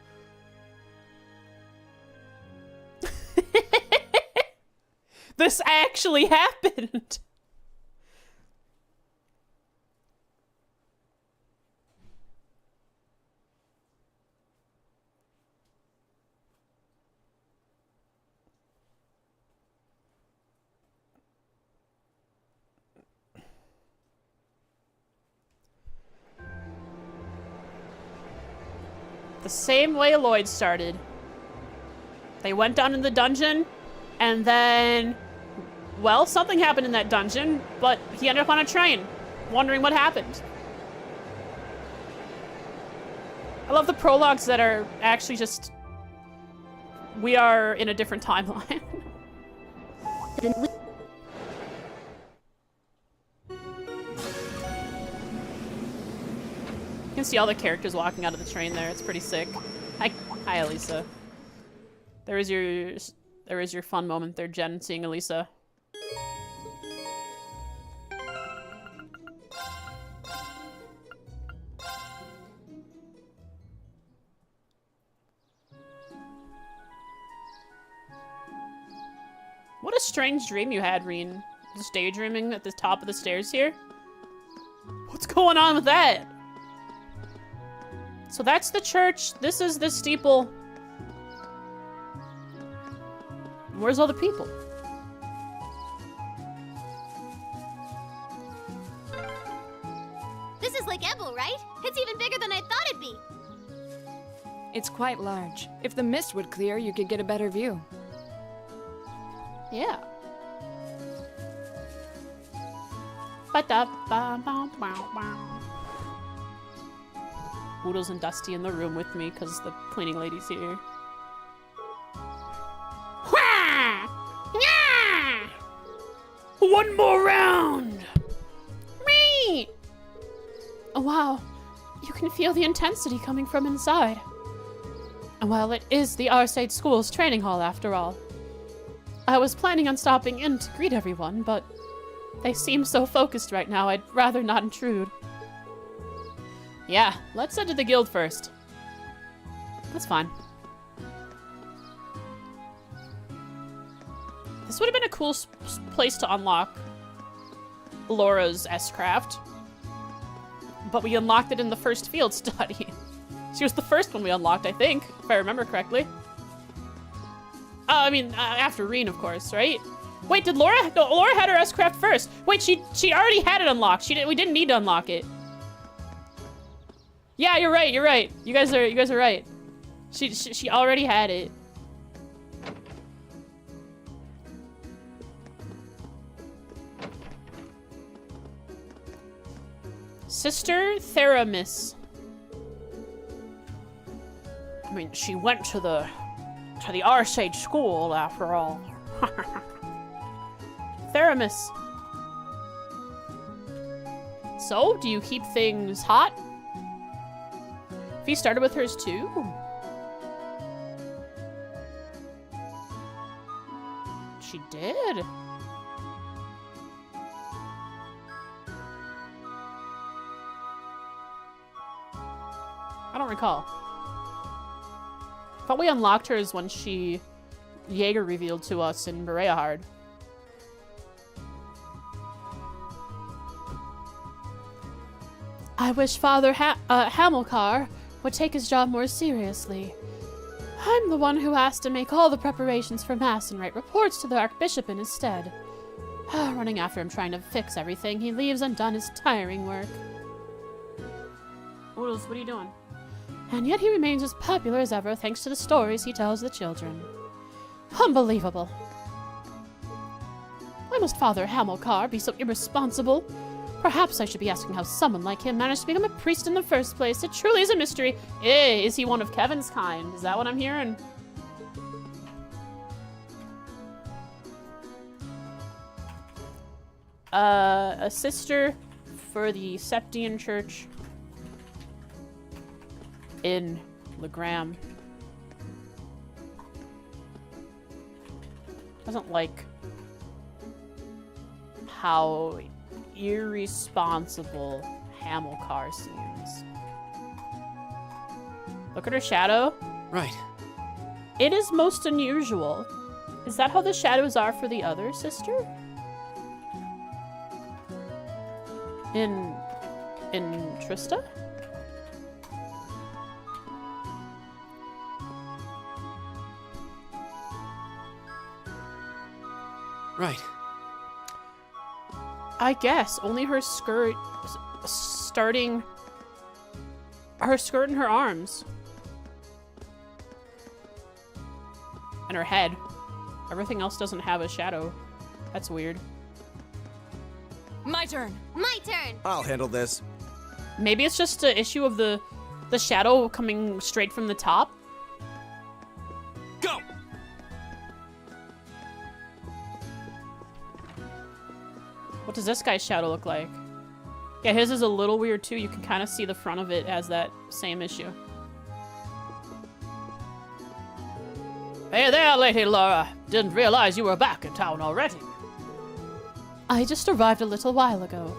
This actually happened. The same way Lloyd started. They went down in the dungeon, and then, well, something happened in that dungeon, but he ended up on a train, wondering what happened. I love the prologues that are actually just, we are in a different timeline. You can see all the characters walking out of the train there. It's pretty sick. Hi, Elisa. There is your fun moment there, Jen, seeing Elisa. What a strange dream you had, Reen. Just daydreaming at the top of the stairs here? What's going on with that? So that's the church. This is the steeple. Where's all the people? This is Lake Ebel, right? It's even bigger than I thought it'd be. It's quite large. If the mist would clear, you could get a better view. Yeah. Oodles and Dusty in the room with me because the cleaning lady's here. One more round! Me! Oh, wow. You can feel the intensity coming from inside. And while it is the Arcade School's training hall after all, I was planning on stopping in to greet everyone, but they seem so focused right now, I'd rather not intrude. Yeah, let's head to the guild first. That's fine. This would have been a cool place to unlock Laura's S-craft. But we unlocked it in the first field study. She was the first one we unlocked, I think, if I remember correctly. I mean, after Reen, of course, right? Wait, did Laura? No, Laura had her S-craft first. Wait, she already had it unlocked. We didn't need to unlock it. Yeah, you're right. You're right. You guys are right. She already had it. Sister Theramis. I mean, she went to the Arcade School after all. Theramis. So, do you keep things hot? Have you started with hers too? She did. I don't recall. I thought we unlocked hers when she Jaeger revealed to us in Bereahard. I wish Father Hamilcar would take his job more seriously. I'm the one who has to make all the preparations for Mass and write reports to the Archbishop in his stead. Running after him trying to fix everything, he leaves undone his tiring work. Oodles, what are you doing? And yet he remains as popular as ever thanks to the stories he tells the children. Unbelievable. Why must Father Hamilcar be so irresponsible? Perhaps I should be asking how someone like him managed to become a priest in the first place. It truly is a mystery. Is he one of Kevin's kind? Is that what I'm hearing? A sister for the Septian Church in Legram. Doesn't like how irresponsible Hamilcar seems. Look at her shadow. Right. It is most unusual. Is that how the shadows are for the other sister? In Trista? Right. I guess only her skirt starting her skirt and her arms and her head. Everything else doesn't have a shadow. That's weird. My turn. My turn. I'll handle this. Maybe it's just an issue of the shadow coming straight from the top. Go! What does this guy's shadow look like? Yeah, his is a little weird too. You can kind of see the front of it as that same issue. Hey there, Lady Laura. Didn't realize you were back in town already. I just arrived a little while ago.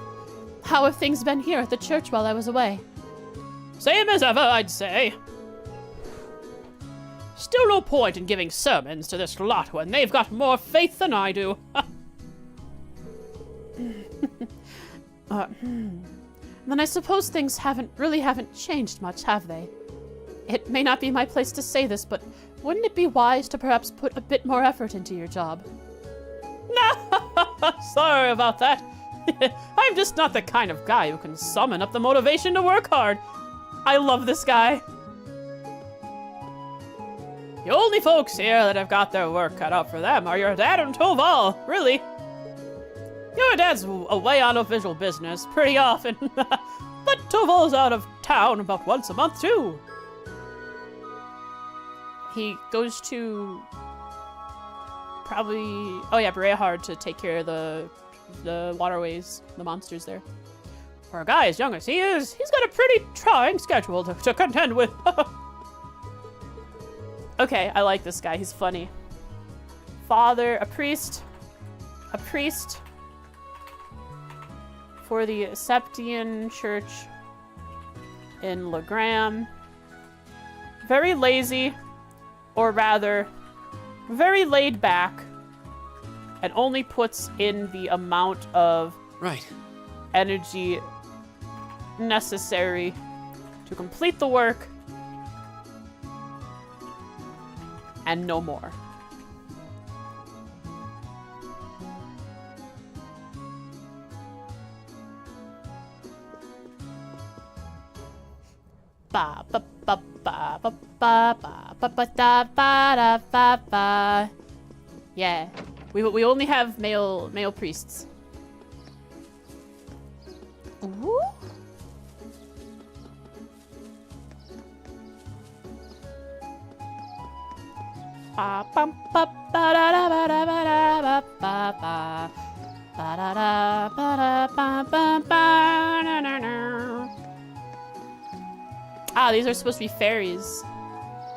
How have things been here at the church while I was away? Same as ever, I'd say. Still no point in giving sermons to this lot when they've got more faith than I do. Then I suppose things haven't changed much, have they? It may not be my place to say this, but wouldn't it be wise to perhaps put a bit more effort into your job? Sorry about that. I'm just not the kind of guy who can summon up the motivation to work hard. I love this guy. The only folks here that have got their work cut out for them are your dad and Toval, really. Your dad's away on official business pretty often, but Toval's out of town about once a month too. He goes to probably, oh yeah, Brehard to take care of the waterways, the monsters there. For a guy as young as he is, he's got a pretty trying schedule to contend with. Okay, I like this guy. He's funny. Father, a priest for the Septian Church in Legram. Very lazy, or rather, very laid back, and only puts in the amount of energy necessary to complete the work and no more. Ba ba ba ba ba ba ba ba ba da ba da ba ba. Yeah, we only have male priests. Ooh. Ba ba ba ba da da ba da ba da ba ba ba ba da da ba da ba ba ba na na na. Ah, these are supposed to be fairies.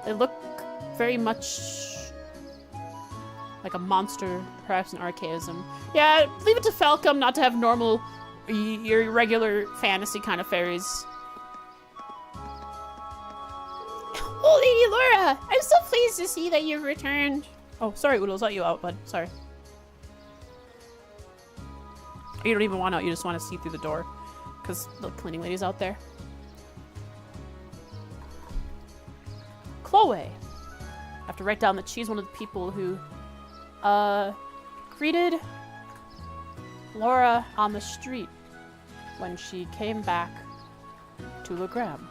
They look very much like a monster, perhaps an archaism. Yeah, leave it to Falcom not to have normal, your regular fantasy kind of fairies. Oh, Lady Laura! I'm so pleased to see that you've returned. Oh, sorry, Oodles, let you out, bud. Sorry. You don't even want out, you just want to see through the door. Because the cleaning lady's out there. Chloe. have to write down that she's one of the people who greeted Laura on the street when she came back to Legram.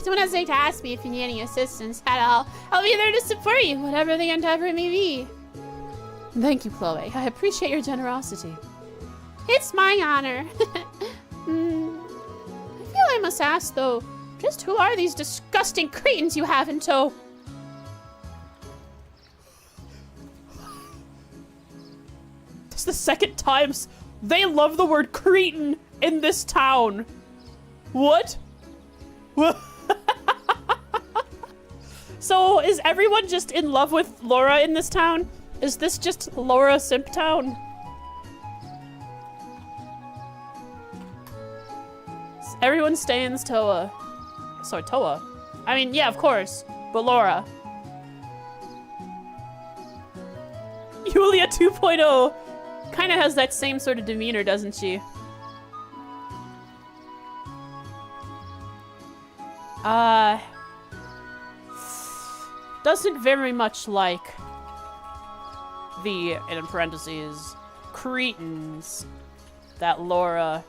Don't hesitate to ask me if you need any assistance at all. I'll be there to support you, whatever the endeavor may be. Thank you, Chloe. I appreciate your generosity. It's my honor. I feel I must ask, though, just who are these disgusting cretins you have in tow? It's the second time they love the word cretin in this town. What? What? So is everyone just in love with Laura in this town? Is this just Laura Simp Town? Everyone stains Toa. Sorry, Toa. I mean, yeah, of course, but Laura. Yulia 2.0 kind of has that same sort of demeanor, doesn't she? Doesn't very much like the, in parentheses, cretins that Laura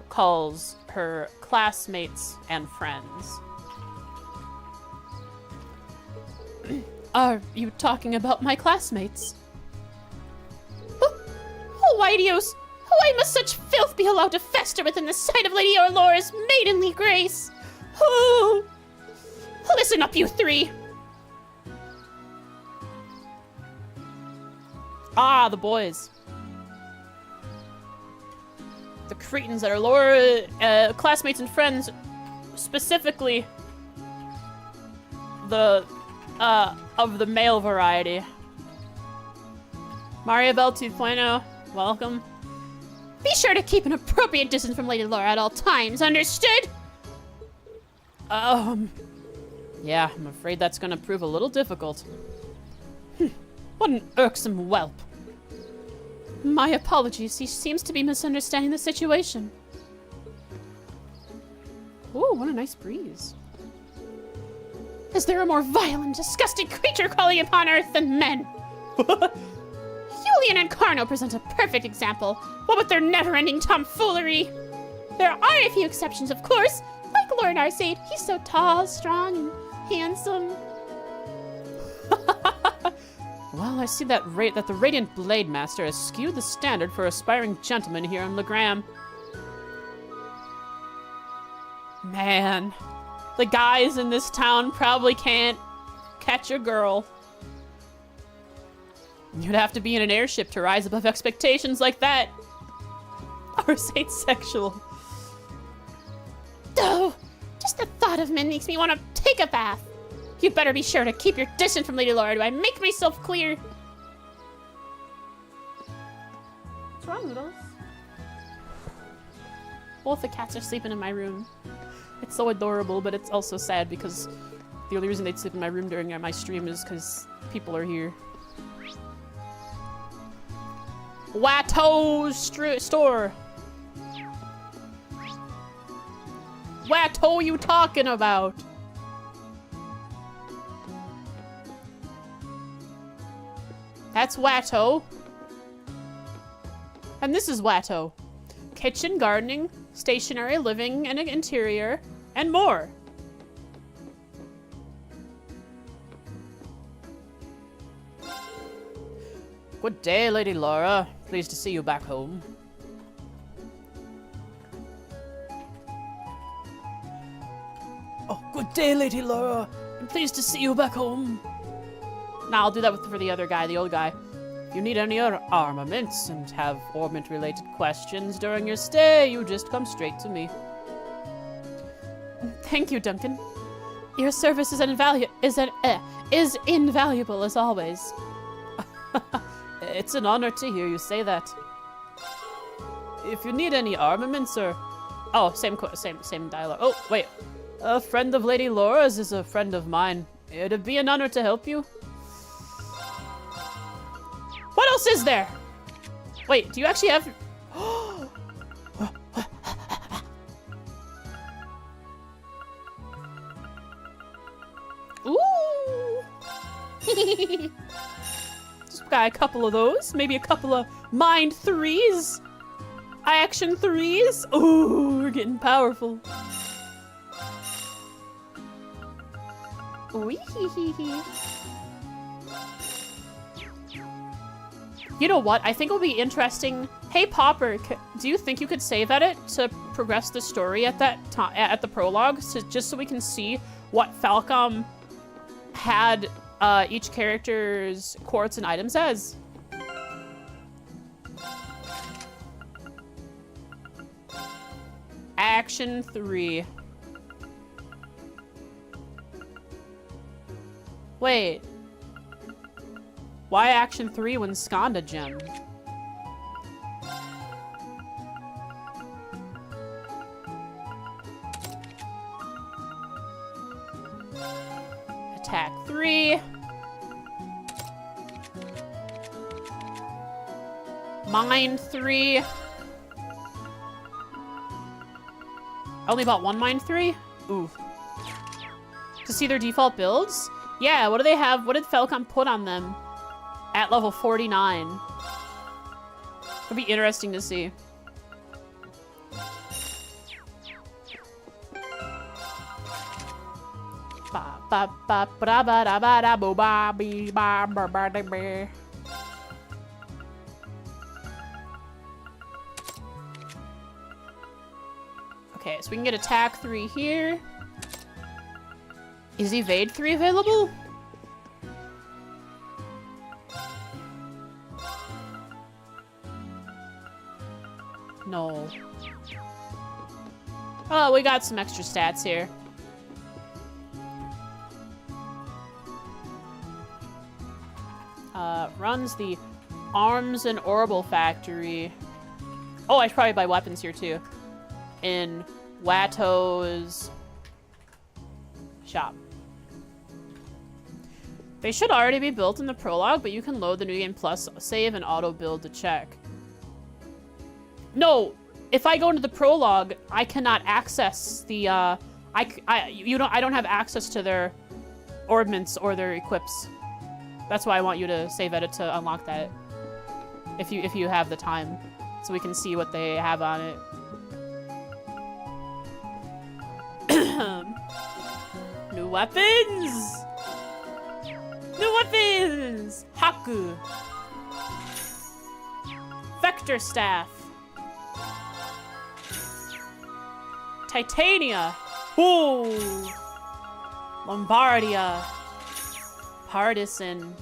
calls her classmates and friends. Are you talking about my classmates? Oh, Whiteios! Why must such filth be allowed to fester within the sight of Lady Orlora's maidenly grace? Oh! Listen up, you three! Ah, the boys. The cretins that are Laura, classmates and friends, specifically the, of the male variety. Mariabelle 2.0, welcome. Be sure to keep an appropriate distance from Lady Laura at all times, understood? Yeah, I'm afraid that's gonna prove a little difficult. What an irksome whelp. My apologies, he seems to be misunderstanding the situation. Ooh, what a nice breeze. Is there a more vile and disgusting creature crawling upon Earth than men? Julian and Carno present a perfect example, what with their never-ending tomfoolery. There are a few exceptions, of course, like Lord Arcade. He's so tall, strong, and handsome. Well, I see that the Radiant Blade Master has skewed the standard for aspiring gentlemen here in Legram. Man, the guys in this town probably can't catch a girl. You'd have to be in an airship to rise above expectations like that. Arcade sexual. Oh, just the thought of men makes me want to take a bath. You better be sure to keep your distance from Lady Laura. Do I make myself clear? What's wrong, Noodles? Both the cats are sleeping in my room. It's so adorable, but it's also sad because the only reason they'd sleep in my room during my stream is because people are here. Watto's store. Watto you talking about? That's Watto. And this is Watto. Kitchen, gardening, stationary, living, and interior, and more. Good day, Lady Laura. Pleased to see you back home. Oh, good day, Lady Laura. I'm pleased to see you back home. Now, I'll do that for the other guy, the old guy. If you need any other armaments and have ornament-related questions during your stay, you just come straight to me. Thank you, Duncan. Your service is invaluable as always. It's an honor to hear you say that. If you need any armaments or... Oh, same dialogue. Oh, wait. A friend of Lady Laura's is a friend of mine. It'd be an honor to help you. What else is there? Wait, do you actually have... Ooh! Just got a couple of those. Maybe a couple of mind 3s. Action 3s. Ooh, we're getting powerful. Wee hee hee hee. You know what? I think it'll be interesting. Hey Popper, do you think you could save edit to progress the story at that time at the prologue, just so we can see what Falcom had each character's quartz and items as? Action 3. Wait. Why Action 3 when Skanda gem? Attack 3. Mind 3. I only bought one Mind 3? Ooh. To see their default builds? Yeah, what do they have? What did Falcom put on them at level 49? It'll be interesting to see. Okay, so we can get attack 3 here. Is evade 3 available? No. Oh, we got some extra stats here. Runs the Arms and Orbital Factory. Oh, I should probably buy weapons here too. In Watto's shop. They should already be built in the prologue, but you can load the New Game Plus save and auto build to check. No, if I go into the prologue, I cannot access the I don't have access to their ordnance or their equips. That's why I want you to save edit to unlock that. If you have the time, so we can see what they have on it. New weapons! New weapons! Haku. Vector Staff. Titania. Ooh. Lombardia. Partisan.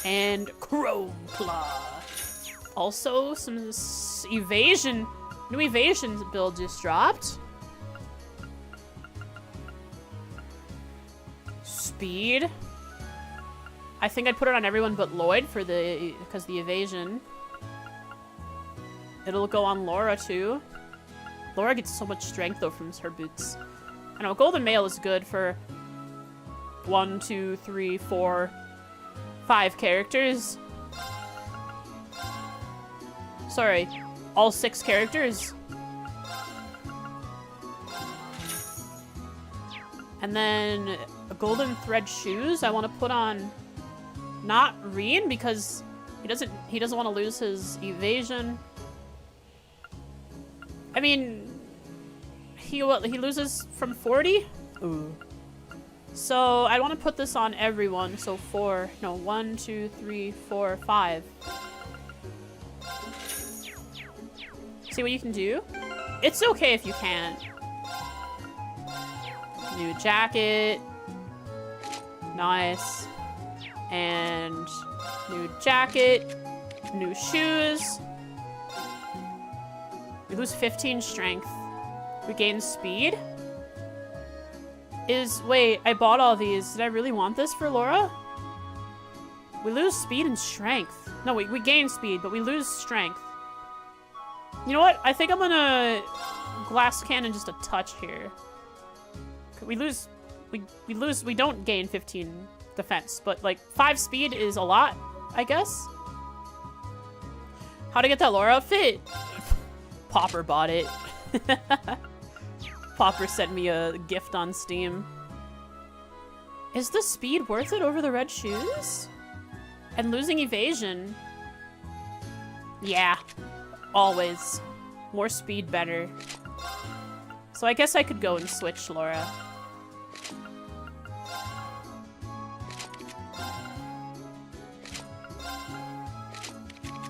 And Chrome Claw. Also, some evasion. New evasion build just dropped. Speed. I think I'd put it on everyone but Lloyd for because the evasion. It'll go on Laura too. Laura gets so much strength though from her boots. I know Golden Mail is good for 1, 2, 3, 4, 5 characters. Sorry, all 6 characters. And then a golden thread shoes I want to put on not Reen because he doesn't want to lose his evasion. I mean, he loses from 40? Ooh. So I want to put this on everyone. So 1, 2, 3, 4, 5. See what you can do? It's okay if you can't. New jacket. Nice. And new jacket. New shoes. We lose 15 strength. We gain speed. Wait, I bought all these. Did I really want this for Laura? We lose speed and strength. No, we gain speed, but we lose strength. You know what? I think I'm gonna glass cannon just a touch here. We don't gain 15 defense, but like 5 speed is a lot, I guess. How to get that Laura outfit? Popper bought it. Popper sent me a gift on Steam. Is the speed worth it over the red shoes? And losing evasion? Yeah, always. More speed, better. So I guess I could go and switch Laura.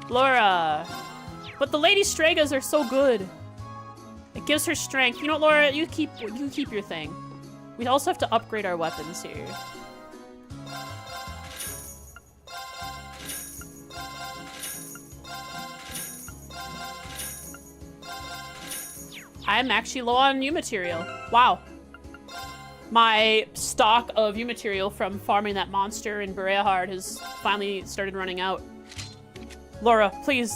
Laura! But the Lady Stregas are so good. It gives her strength. You know what, Laura? You keep your thing. We also have to upgrade our weapons here. I'm actually low on U material. Wow. My stock of U material from farming that monster in Bereahard has finally started running out. Laura, please.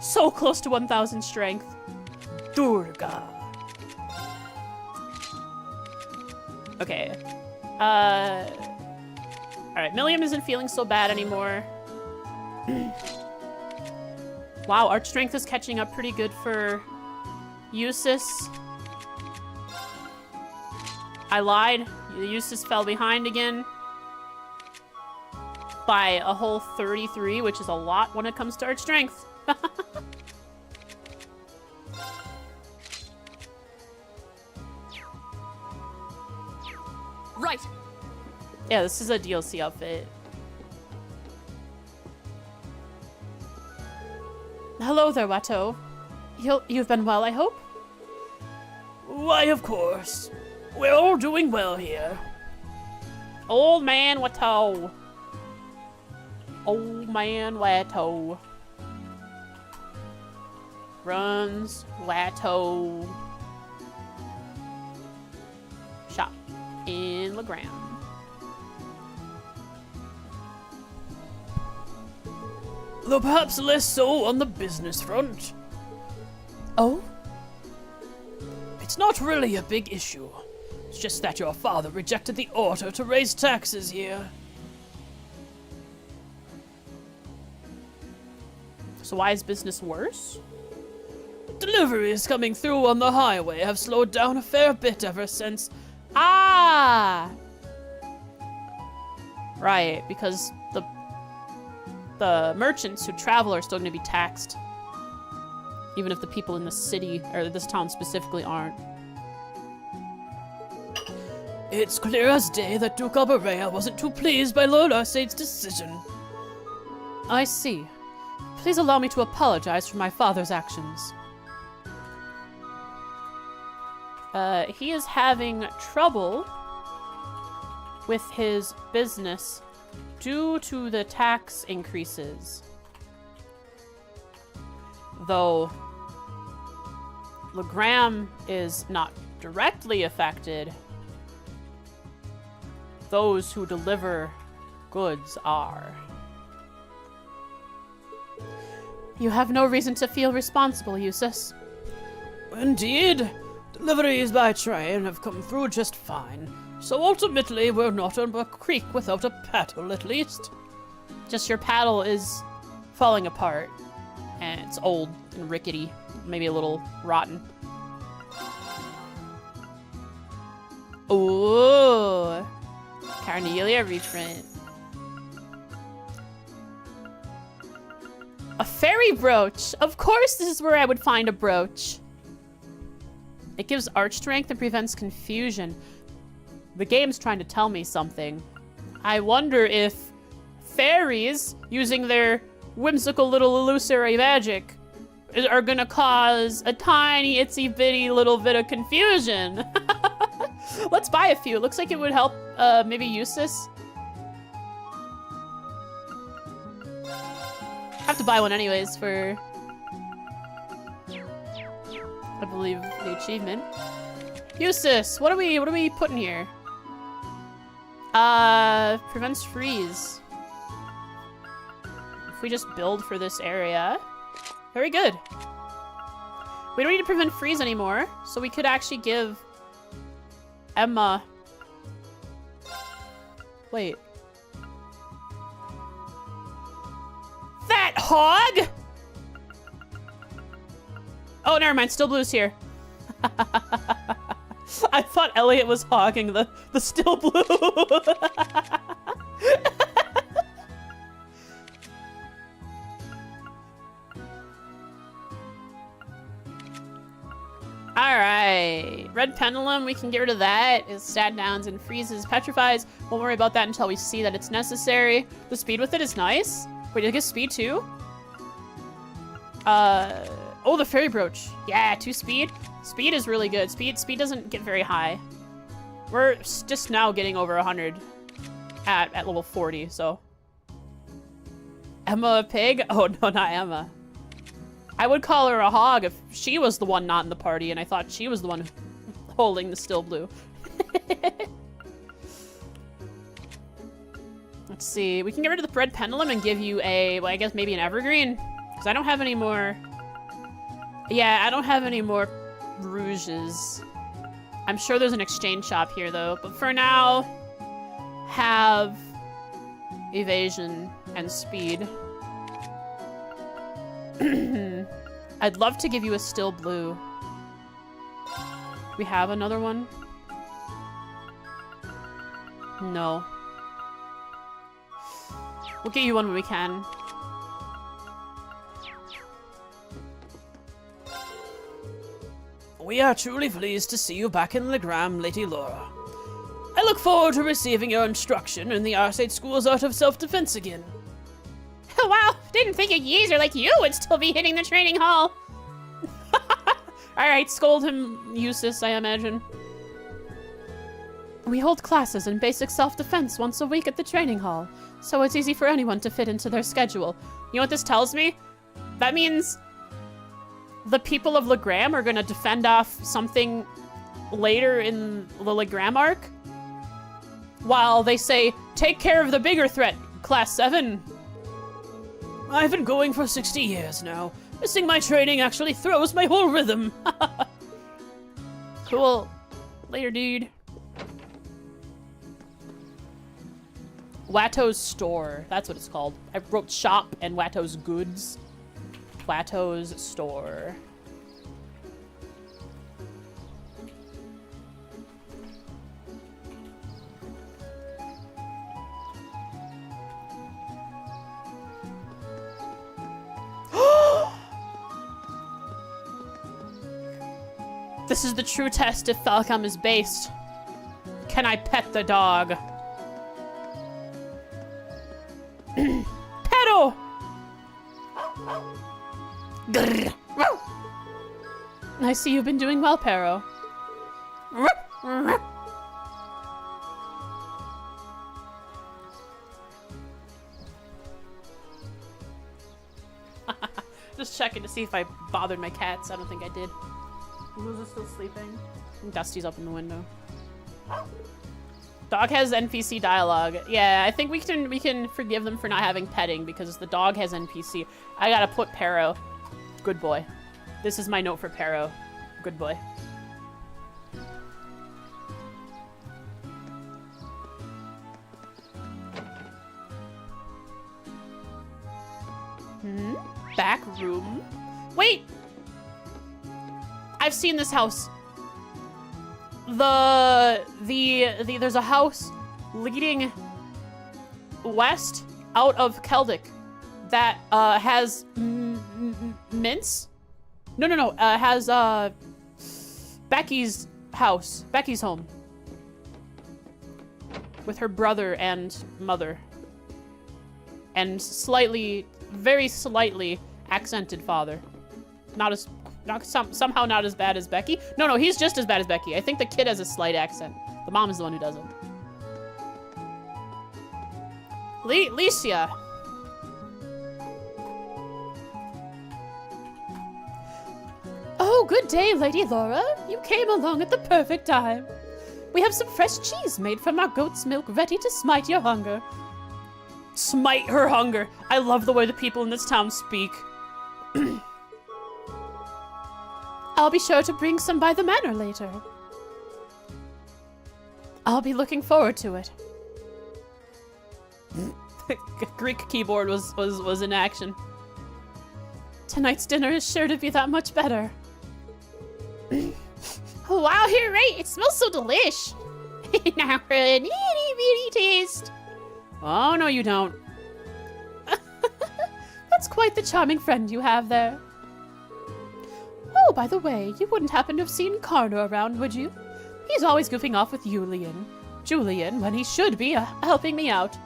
So close to 1,000 strength. Durga. Okay. Alright, Milliam isn't feeling so bad anymore. Wow, Arch Strength is catching up pretty good for Eustace. I lied. Eustace fell behind again. By a whole 33, which is a lot when it comes to Arch Strength. Right. Yeah, this is a DLC outfit. Hello there, Watto. You've been well, I hope? Why, of course. We're all doing well here. Old man Watto. Old man Watto. Runs Watto. Shop in Legram. Though perhaps less so on the business front. Oh? It's not really a big issue. It's just that your father rejected the order to raise taxes here. So why is business worse? Deliveries coming through on the highway have slowed down a fair bit ever since. Ah! Right, because the merchants who travel are still going to be taxed. Even if the people in the city, or this town specifically, aren't. It's clear as day that Duke Alberea wasn't too pleased by Lord Arsade's decision. I see. Please allow me to apologize for my father's actions. He is having trouble with his business due to the tax increases. Though Legram is not directly affected, those who deliver goods are. You have no reason to feel responsible, Eustace. Indeed. Deliveries by train have come through just fine. So ultimately, we're not on a creek without a paddle, at least. Just your paddle is falling apart. And it's old and rickety. Maybe a little rotten. Ooh. Carnelia reprint. A fairy brooch! Of course this is where I would find a brooch. It gives arch strength and prevents confusion. The game's trying to tell me something. I wonder if fairies, using their whimsical little illusory magic, are gonna cause a tiny itsy bitty little bit of confusion. Let's buy a few. Looks like it would help maybe Eustace. Have to buy one anyways for, I believe, the achievement. Eustace, what are we putting here? Prevents freeze. If we just build for this area. Very good. We don't need to prevent freeze anymore, so we could actually give Emma... Wait. That hog! Oh, never mind. Still blue's here. I thought Elliot was hogging the still blue. Alright. Red Pendulum, we can get rid of that. It stat downs and freezes, petrifies. Won't worry about that until we see that it's necessary. The speed with it is nice. Wait, did it get speed too? Oh, the fairy brooch. Yeah, 2 speed. Speed is really good. Speed doesn't get very high. We're just now getting over 100 at level 40, so. Emma a pig? Oh, no, not Emma. I would call her a hog if she was the one not in the party and I thought she was the one holding the still blue. Let's see. We can get rid of the red pendulum and give you a, well, I guess maybe an evergreen. Because I don't have any more. Yeah, I don't have any more rouges. I'm sure there's an exchange shop here though. But for now, have evasion and speed. I'd love to give you a still blue. We have another one? No. We'll get you one when we can. We are truly pleased to see you back in Legram, Lady Laura. I look forward to receiving your instruction in the Arcade School's Art of Self-Defense again. Oh, wow. Didn't think a geezer like you would still be hitting the training hall. Alright, scold him, Eustace, I imagine. We hold classes in basic self-defense once a week at the training hall, so it's easy for anyone to fit into their schedule. You know what this tells me? That means the people of Legram are gonna defend off something later in the Legram arc, while they say, take care of the bigger threat, Class 7. I've been going for 60 years now. Missing my training actually throws my whole rhythm. Cool. Later, dude. Watto's store. That's what it's called. I wrote shop and Watto's goods. Watto's store. This is the true test if Falcom is based. Can I pet the dog? Pedo! Grrr. I see you've been doing well, Pero. Just checking to see if I bothered my cats. I don't think I did. Luza's still sleeping. And Dusty's up in the window. Dog has NPC dialogue. Yeah, I think we can forgive them for not having petting because the dog has NPC. I gotta put Pero. Good boy. This is my note for Pero. Good boy. Back room. Wait! I've seen this house. There's a house leading west out of Keldic that has mints. No. Has Becky's house, Becky's home, with her brother and mother, and very slightly accented father. Somehow not as bad as Becky. No, he's just as bad as Becky. I think the kid has a slight accent. The mom is the one who doesn't. Licia. Oh, good day, Lady Laura. You came along at the perfect time. We have some fresh cheese made from our goat's milk ready to smite your hunger. Smite her hunger. I love the way the people in this town speak. I'll be sure to bring some by the manor later. I'll be looking forward to it. Greek keyboard was in action. Tonight's dinner is sure to be that much better. Oh, Oh, wow, you're right. It smells so delish. Now for an itty bitty taste. Oh, no, you don't. That's quite the charming friend you have there. Oh, by the way, you wouldn't happen to have seen Carno around, would you? He's always goofing off with Julian, when he should be helping me out.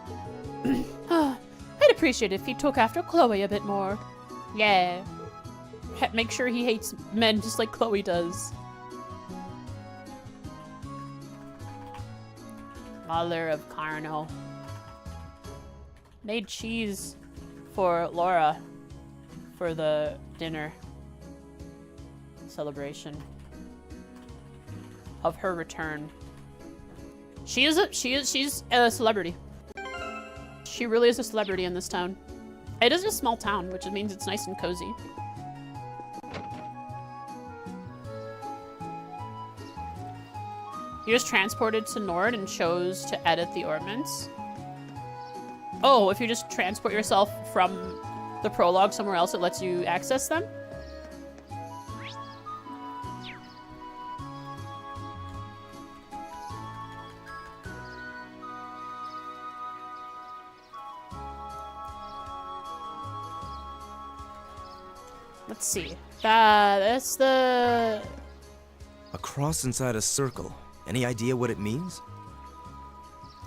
I'd appreciate it if he took after Chloe a bit more. Yeah. Make sure he hates men just like Chloe does. Mother of Carno. Made cheese for Laura for the dinner celebration of her return. She's a celebrity. She really is a celebrity in this town. It is a small town, which means it's nice and cozy. You just transported to Nord and chose to edit the ornaments. Oh, if you just transport yourself from the prologue somewhere else, it lets you access them? Let's see. That's the... A cross inside a circle. Any idea what it means?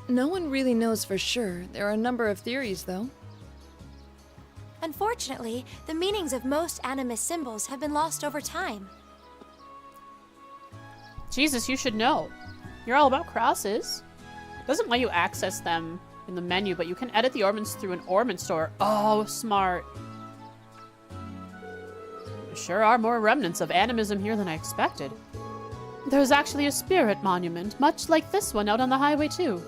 No one really knows for sure. There are a number of theories, though. Unfortunately, the meanings of most animist symbols have been lost over time. Jesus, you should know. You're all about crosses. It doesn't let you access them in the menu, but you can edit the ornaments through an ornament store. Oh, smart. There sure are more remnants of animism here than I expected. There's actually a spirit monument, much like this one out on the highway, too.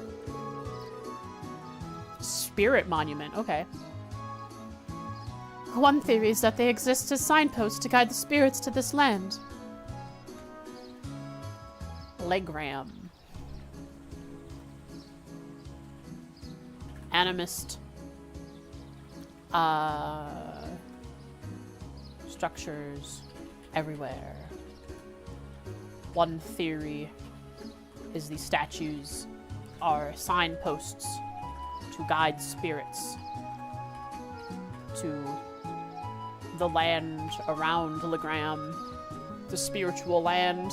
Spirit monument, okay. One theory is that they exist as signposts to guide the spirits to this land. Legram. Animist. Structures everywhere. One theory is the statues are signposts to guide spirits to the land around Legram, the spiritual land.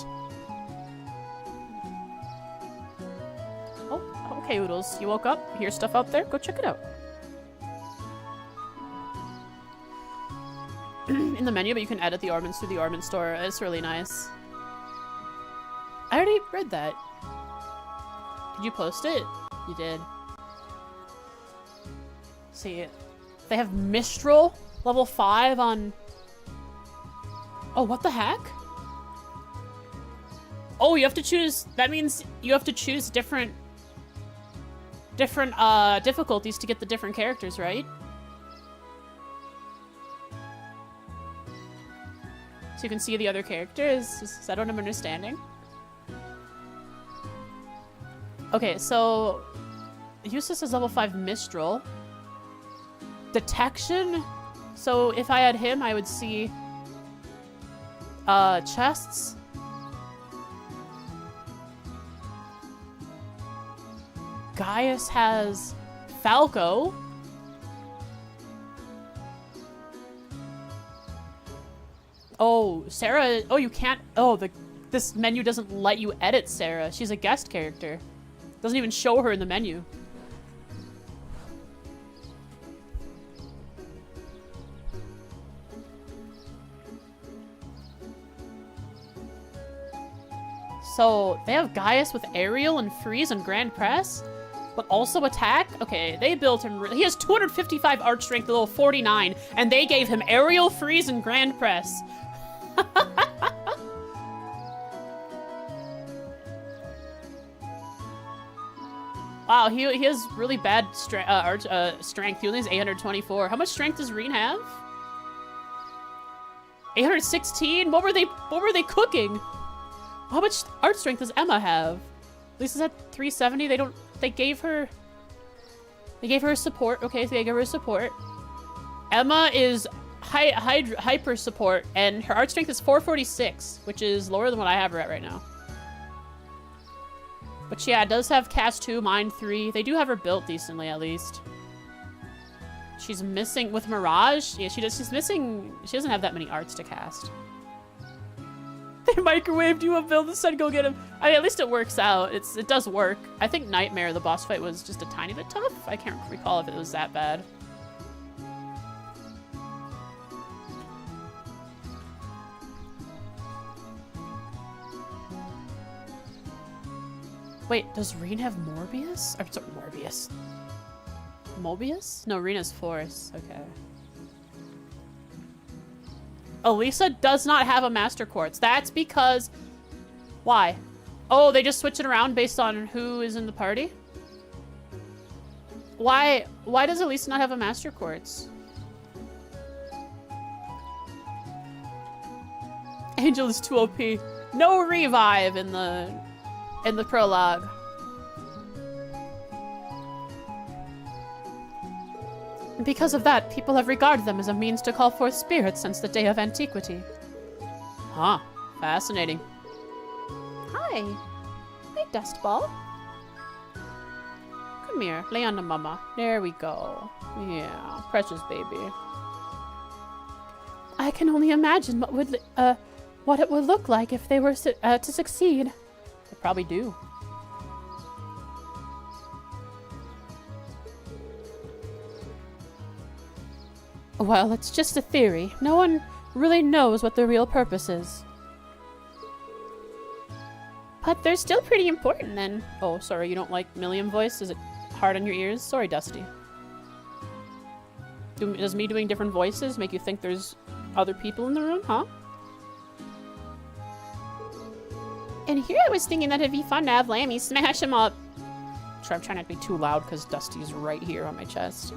Oh, okay, Oodles. You woke up, here's stuff out there, go check it out. In the menu, but you can edit the ornaments through the ornament store. It's really nice. I already read that. Did you post it? You did. See, they have Mistral level 5 on... Oh, what the heck? Oh, you have to choose... That means you have to choose different difficulties to get the different characters, right? So you can see the other characters. Is that what I'm understanding? Okay, so Eustace is level 5 Mistral. Detection? So if I had him, I would see chests. Gaius has Falco. Oh, Sarah. Oh, you can't. Oh, this menu doesn't let you edit Sarah. She's a guest character. Doesn't even show her in the menu. So, they have Gaius with Aerial and Freeze and Grand Press, but also Attack? Okay, they built him... He has 255 Art Strength, level 49, and they gave him Aerial, Freeze, and Grand Press. Wow, he has really bad strength. He only has 824. How much strength does Reen have? 816? What were they cooking? How much art strength does Emma have? Lisa's at 370. They gave her support. Okay, so they gave her support. Emma is hyper support, and her art strength is 446, which is lower than what I have her at right now. But yeah, it does have cast 2, mine 3. They do have her built decently, at least. She's missing with Mirage. Yeah, she's missing. She doesn't have that many arts to cast. They microwaved you a build and said go get him. I mean, at least it works out. It does work. I think Nightmare, the boss fight, was just a tiny bit tough. I can't recall if it was that bad. Wait, does Reen have Morbius? I'm sorry, Morbius. Mobius? No, Reen has Force. Okay. Elisa does not have a Master Quartz. That's because... Why? Oh, they just switch it around based on who is in the party? Why does Elisa not have a Master Quartz? Angel is too OP. No revive in the prologue. Because of that, people have regarded them as a means to call forth spirits since the day of antiquity. Huh. Fascinating. Hi. Hi, Dustball. Come here. Lay on the mama. There we go. Yeah. Precious baby. I can only imagine what it would look like if they were to succeed. They probably do. Well, it's just a theory. No one really knows what the real purpose is. But they're still pretty important then. Oh, sorry, you don't like Milliam voice? Is it hard on your ears? Sorry, Dusty. Does me doing different voices make you think there's other people in the room, huh? And here I was thinking that it'd be fun to have Lammy smash him up. I'm trying not to be too loud because Dusty's right here on my chest.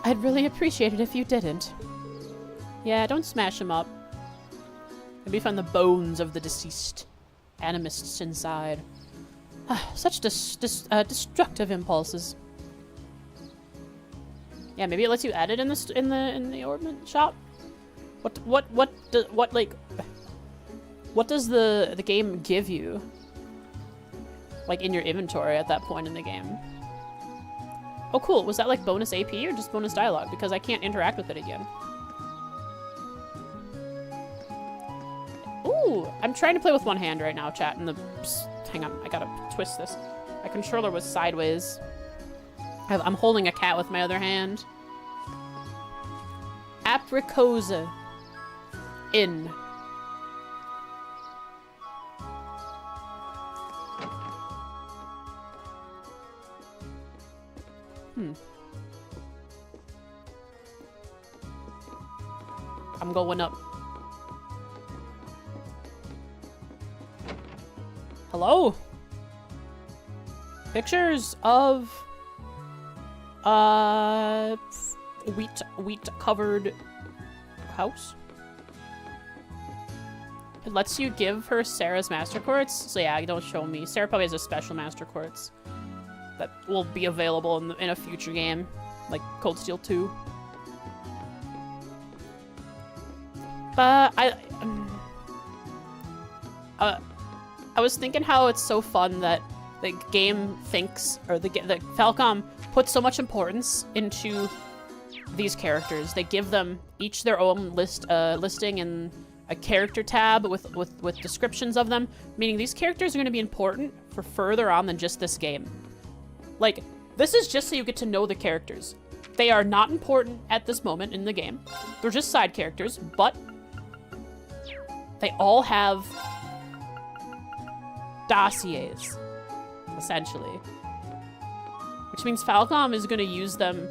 I'd really appreciate it if you didn't. Yeah, don't smash him up. Maybe find the bones of the deceased animists inside. Such destructive impulses. Yeah, maybe it lets you edit in the ornament shop. What does the game give you? Like in your inventory at that point in the game? Oh, cool. Was that like bonus AP or just bonus dialogue? Because I can't interact with it again. Ooh, I'm trying to play with one hand right now, chat. Hang on, I gotta twist this. My controller was sideways. I'm holding a cat with my other hand. Apricosa. In. I'm going up. Hello? Pictures of wheat covered house. It lets you give her Sarah's Master Quartz. So yeah, don't show me. Sarah probably has a special Master Quartz that will be available in a future game, like Cold Steel 2. But I was thinking how it's so fun that the game thinks, or the Falcom puts so much importance into these characters. They give them each their own listing in a character tab with descriptions of them, meaning these characters are going to be important for further on than just this game. Like, this is just so you get to know the characters. They are not important at this moment in the game. They're just side characters, but they all have dossiers, essentially. Which means Falcom is going to use them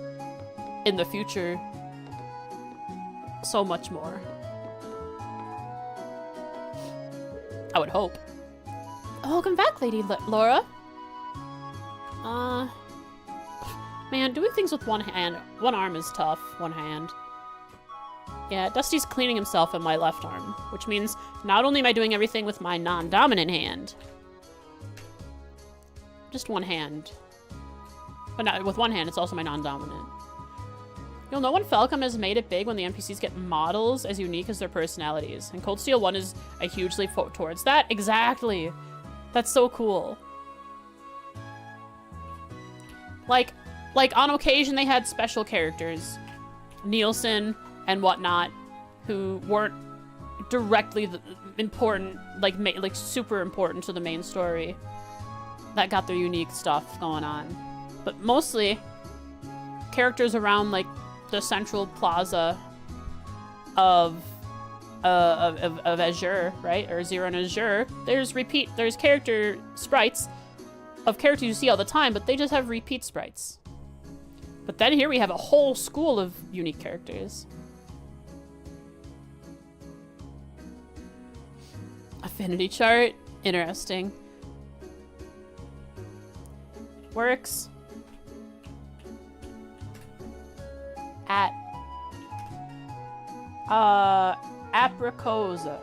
in the future so much more. I would hope. Welcome back, Lady Laura. Man, doing things with one arm is tough. One hand. Yeah, Dusty's cleaning himself in my left arm, which means not only am I doing everything with my non-dominant hand, just one hand. But not with one hand, it's also my non-dominant. You'll know when Falcom has made it big when the NPCs get models as unique as their personalities. And Cold Steel 1 is a hugely towards that. Exactly. That's so cool. Like on occasion they had special characters, Nielsen and whatnot, who weren't directly important, like super important to the main story, that got their unique stuff going on. But mostly characters around like the central plaza of Azure, right? Or Zero and Azure. There's character sprites of characters you see all the time, but they just have repeat sprites. But then here we have a whole school of unique characters. Affinity chart, interesting. Works at Apricosa.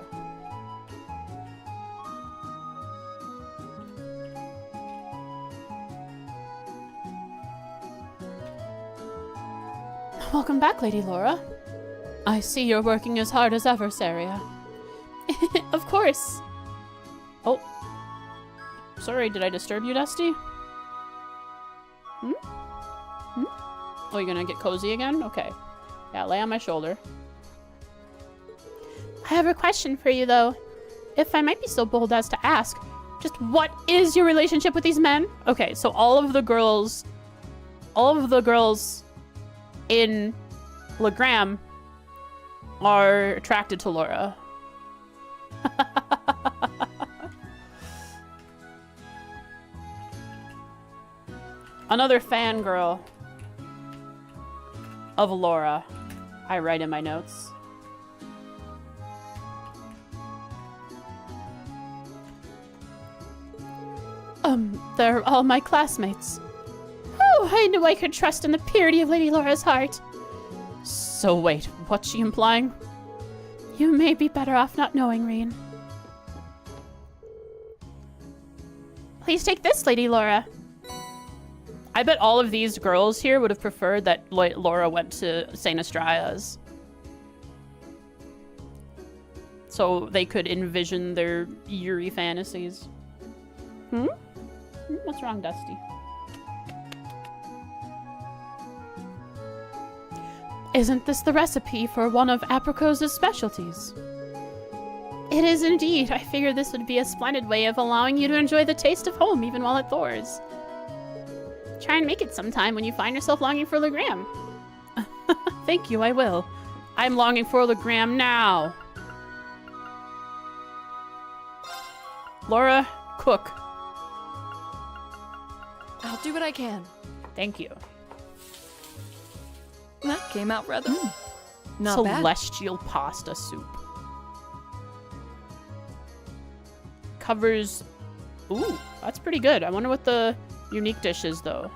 Welcome back, Lady Laura. I see you're working as hard as ever, Saria. Of course. Oh. Sorry, did I disturb you, Dusty? Oh, you're gonna get cozy again? Okay. Yeah, lay on my shoulder. I have a question for you, though. If I might be so bold as to ask, just what is your relationship with these men? Okay, so all of the girls in Legram are attracted to Laura. Another fangirl of Laura, I write in my notes. They're all my classmates. Oh, I knew I could trust in the purity of Lady Laura's heart. So wait, what's she implying? You may be better off not knowing, Reen. Please take this, Lady Laura. I bet all of these girls here would have preferred that Laura went to St. Estraya's, so they could envision their eerie fantasies. What's wrong, Dusty? Isn't this the recipe for one of Apricosa's specialties? It is indeed. I figured this would be a splendid way of allowing you to enjoy the taste of home even while at Thor's. Try and make it sometime when you find yourself longing for Legram. Thank you, I will. I'm longing for Legram now. Laura, cook. I'll do what I can. Thank you. That came out rather not bad. Celestial pasta soup. Covers... Ooh, that's pretty good. I wonder what the unique dish is, though.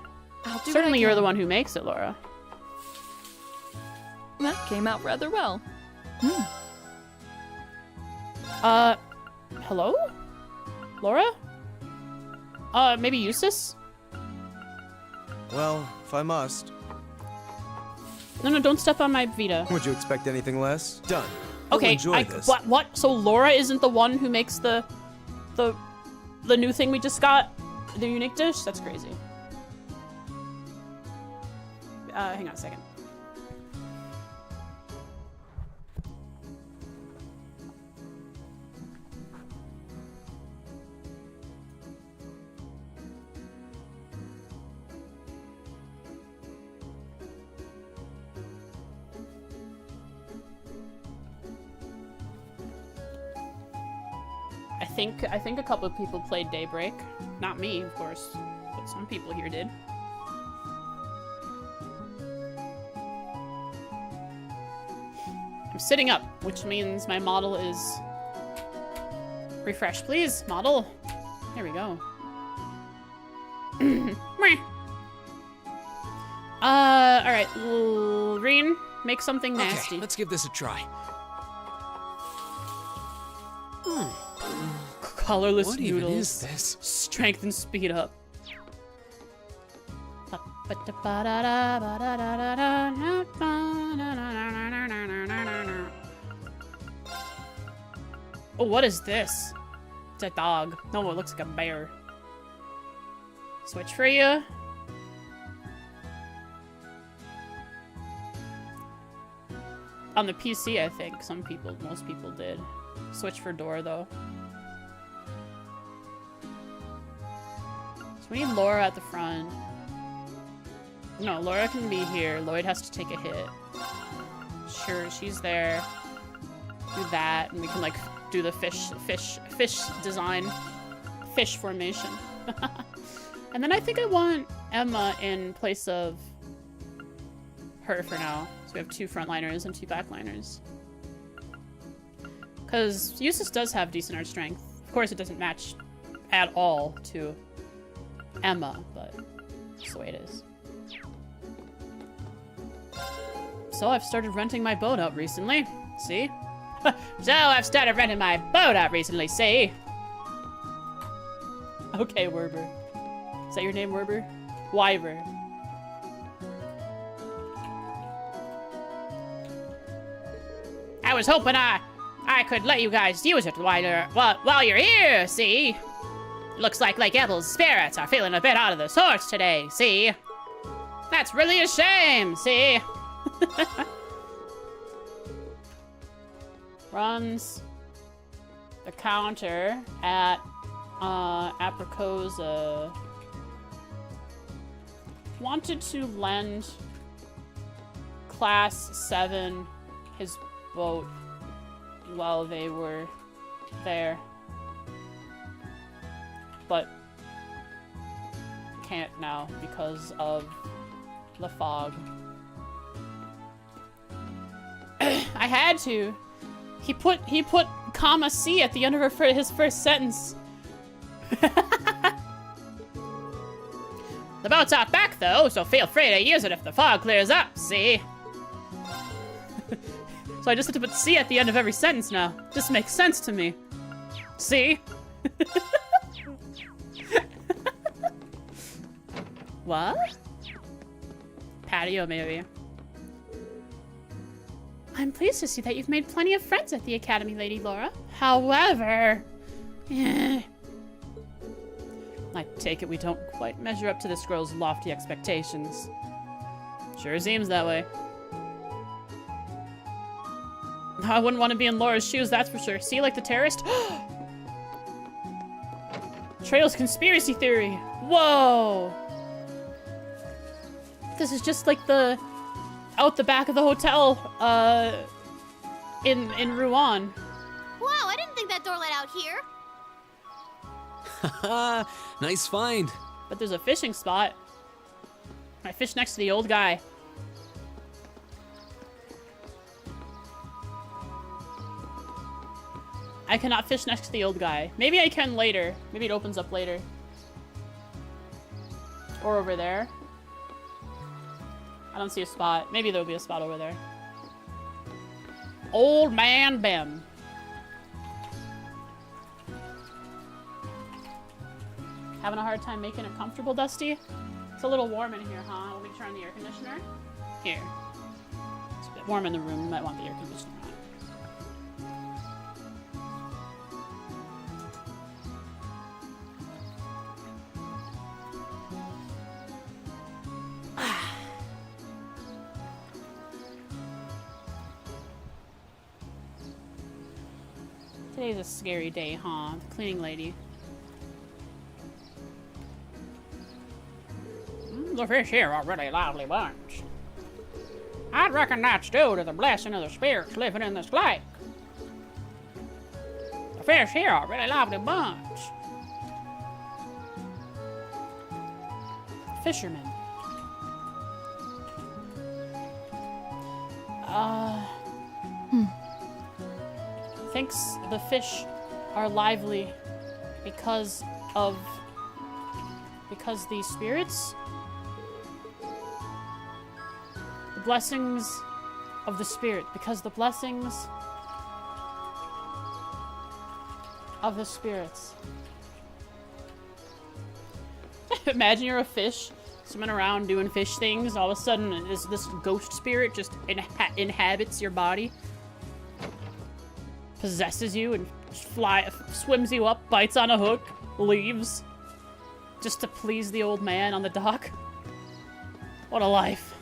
Certainly you're the one who makes it, Laura. That came out rather well. Hello? Laura? Maybe Eustace? Well, if I must. No, don't step on my Vita. Would you expect anything less? Done. Okay, enjoy this. What? So Laura isn't the one who makes the new thing we just got? The unique dish? That's crazy. Hang on a second. I think a couple of people played Daybreak. Not me, of course, but some people here did. I'm sitting up, which means my model is... Refresh, please, model. There we go. Alright, Reen, make something nasty. Okay, let's give this a try. Colorless what noodles. Even is this? Strength and speed up. Oh, what is this? It's a dog. No, it looks like a bear. Switch for you. On the PC, I think most people did. Switch for door, though. So we need Laura at the front. No, Laura can be here. Lloyd has to take a hit. Sure, she's there. Do that, and we can, like, do the fish design. Fish formation. And then I think I want Emma in place of her for now. So we have 2 frontliners and 2 backliners. Because Eustace does have decent art strength. Of course, it doesn't match at all to Emma, but that's the way it is. So I've started renting my boat out recently. See? So I've started renting my boat out recently, see? Okay, Werber. Is that your name, Werber? Wyver. I was hoping I could let you guys use it while you're here, see? Looks like Lake Ethel's spirits are feeling a bit out of the sorts today, see? That's really a shame, see? Runs the counter at Apricosa. Wanted to lend Class 7 his boat while they were there. But can't now because of the fog. I had to. He put comma C at the end of his first sentence. The boat's out back though, so feel free to use it if the fog clears up, see? So I just have to put C at the end of every sentence now. Just makes sense to me. See? What? Patio, maybe. I'm pleased to see that you've made plenty of friends at the Academy, Lady Laura. However... I take it we don't quite measure up to this girl's lofty expectations. Sure seems that way. I wouldn't want to be in Laura's shoes, that's for sure. See, like the terrorist? Trail's conspiracy theory. Whoa! This is just like the... out the back of the hotel, in Rouen. Wow, I didn't think that door led out here. Haha, nice find. But there's a fishing spot. I fish next to the old guy. I cannot fish next to the old guy. Maybe I can later. Maybe it opens up later. Or over there. I don't see a spot. Maybe there'll be a spot over there. Old Man Ben. Having a hard time making it comfortable, Dusty? It's a little warm in here, huh? Want me to turn on the air conditioner? Here. It's a bit warm in the room. You might want the air conditioner on. Today's a scary day, huh? The cleaning lady. The fish here are really lively bunch. I'd reckon that's due to the blessing of the spirits living in this lake. The fish here are really lively bunch. Fishermen. Thinks the fish are lively because the spirits? The blessings of the spirit. Because the blessings of the spirits. Imagine you're a fish swimming around doing fish things. All of a sudden, this ghost spirit just inhabits your body, possesses you, and swims you up, bites on a hook, leaves, just to please the old man on the dock. What a life.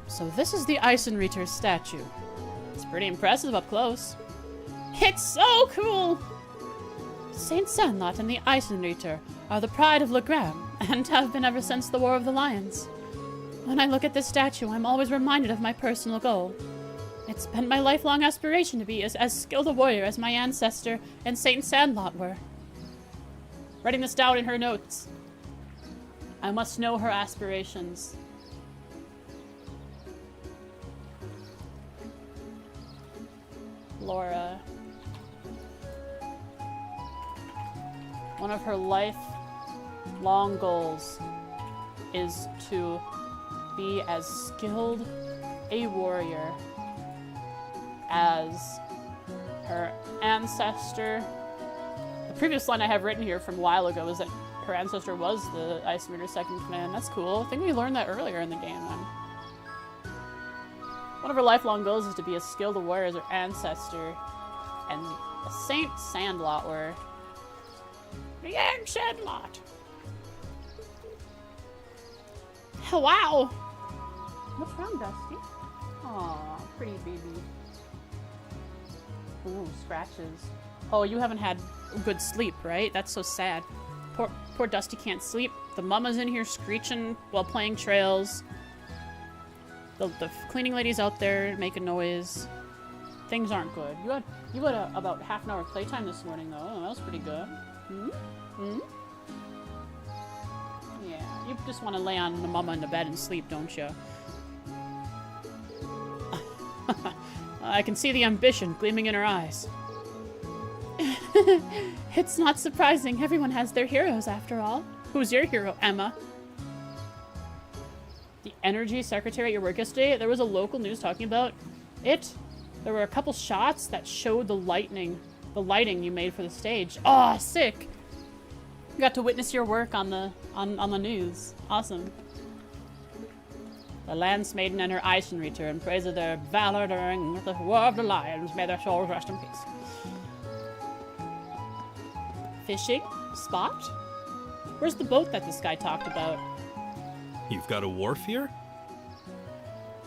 So this is the Eisenreiter statue. It's pretty impressive up close. It's so cool! Saint Sandlot and the Eisenreiter are the pride of Legram, and have been ever since the War of the Lions. When I look at this statue, I'm always reminded of my personal goal. It's been my lifelong aspiration to be as skilled a warrior as my ancestor and Saint Sandlot were. Writing this down in her notes. I must know her aspirations. Laura. One of her lifelong goals is to be as skilled a warrior as her ancestor. The previous line I have written here from a while ago is that her ancestor was the Eisenreiter's second command. That's cool. I think we learned that earlier in the game then. One of her lifelong goals is to be as skilled a warrior as her ancestor and Saint Sandlot were. The Saint Sandlot! Oh, wow! What's wrong, Dusty? Aw, pretty baby. Ooh, scratches. Oh, you haven't had good sleep, right? That's so sad. Poor Dusty can't sleep. The mama's in here screeching while playing trails. The cleaning lady's out there making noise. Things aren't good. You had about half an hour playtime this morning, though. Oh, that was pretty good. Yeah, you just want to lay on the mama in the bed and sleep, don't you? I can see the ambition gleaming in her eyes. It's not surprising. Everyone has their heroes, after all. Who's your hero, Emma? The energy secretary at your work yesterday, there was a local news talking about it. There were a couple shots that showed the lighting you made for the stage. Oh, sick! You got to witness your work on the news. Awesome. The Lance Maiden and her Eisenreiter in praise of their valor during the War of the Lions. May their souls rest in peace. Fishing? Spot? Where's the boat that this guy talked about? You've got a wharf here?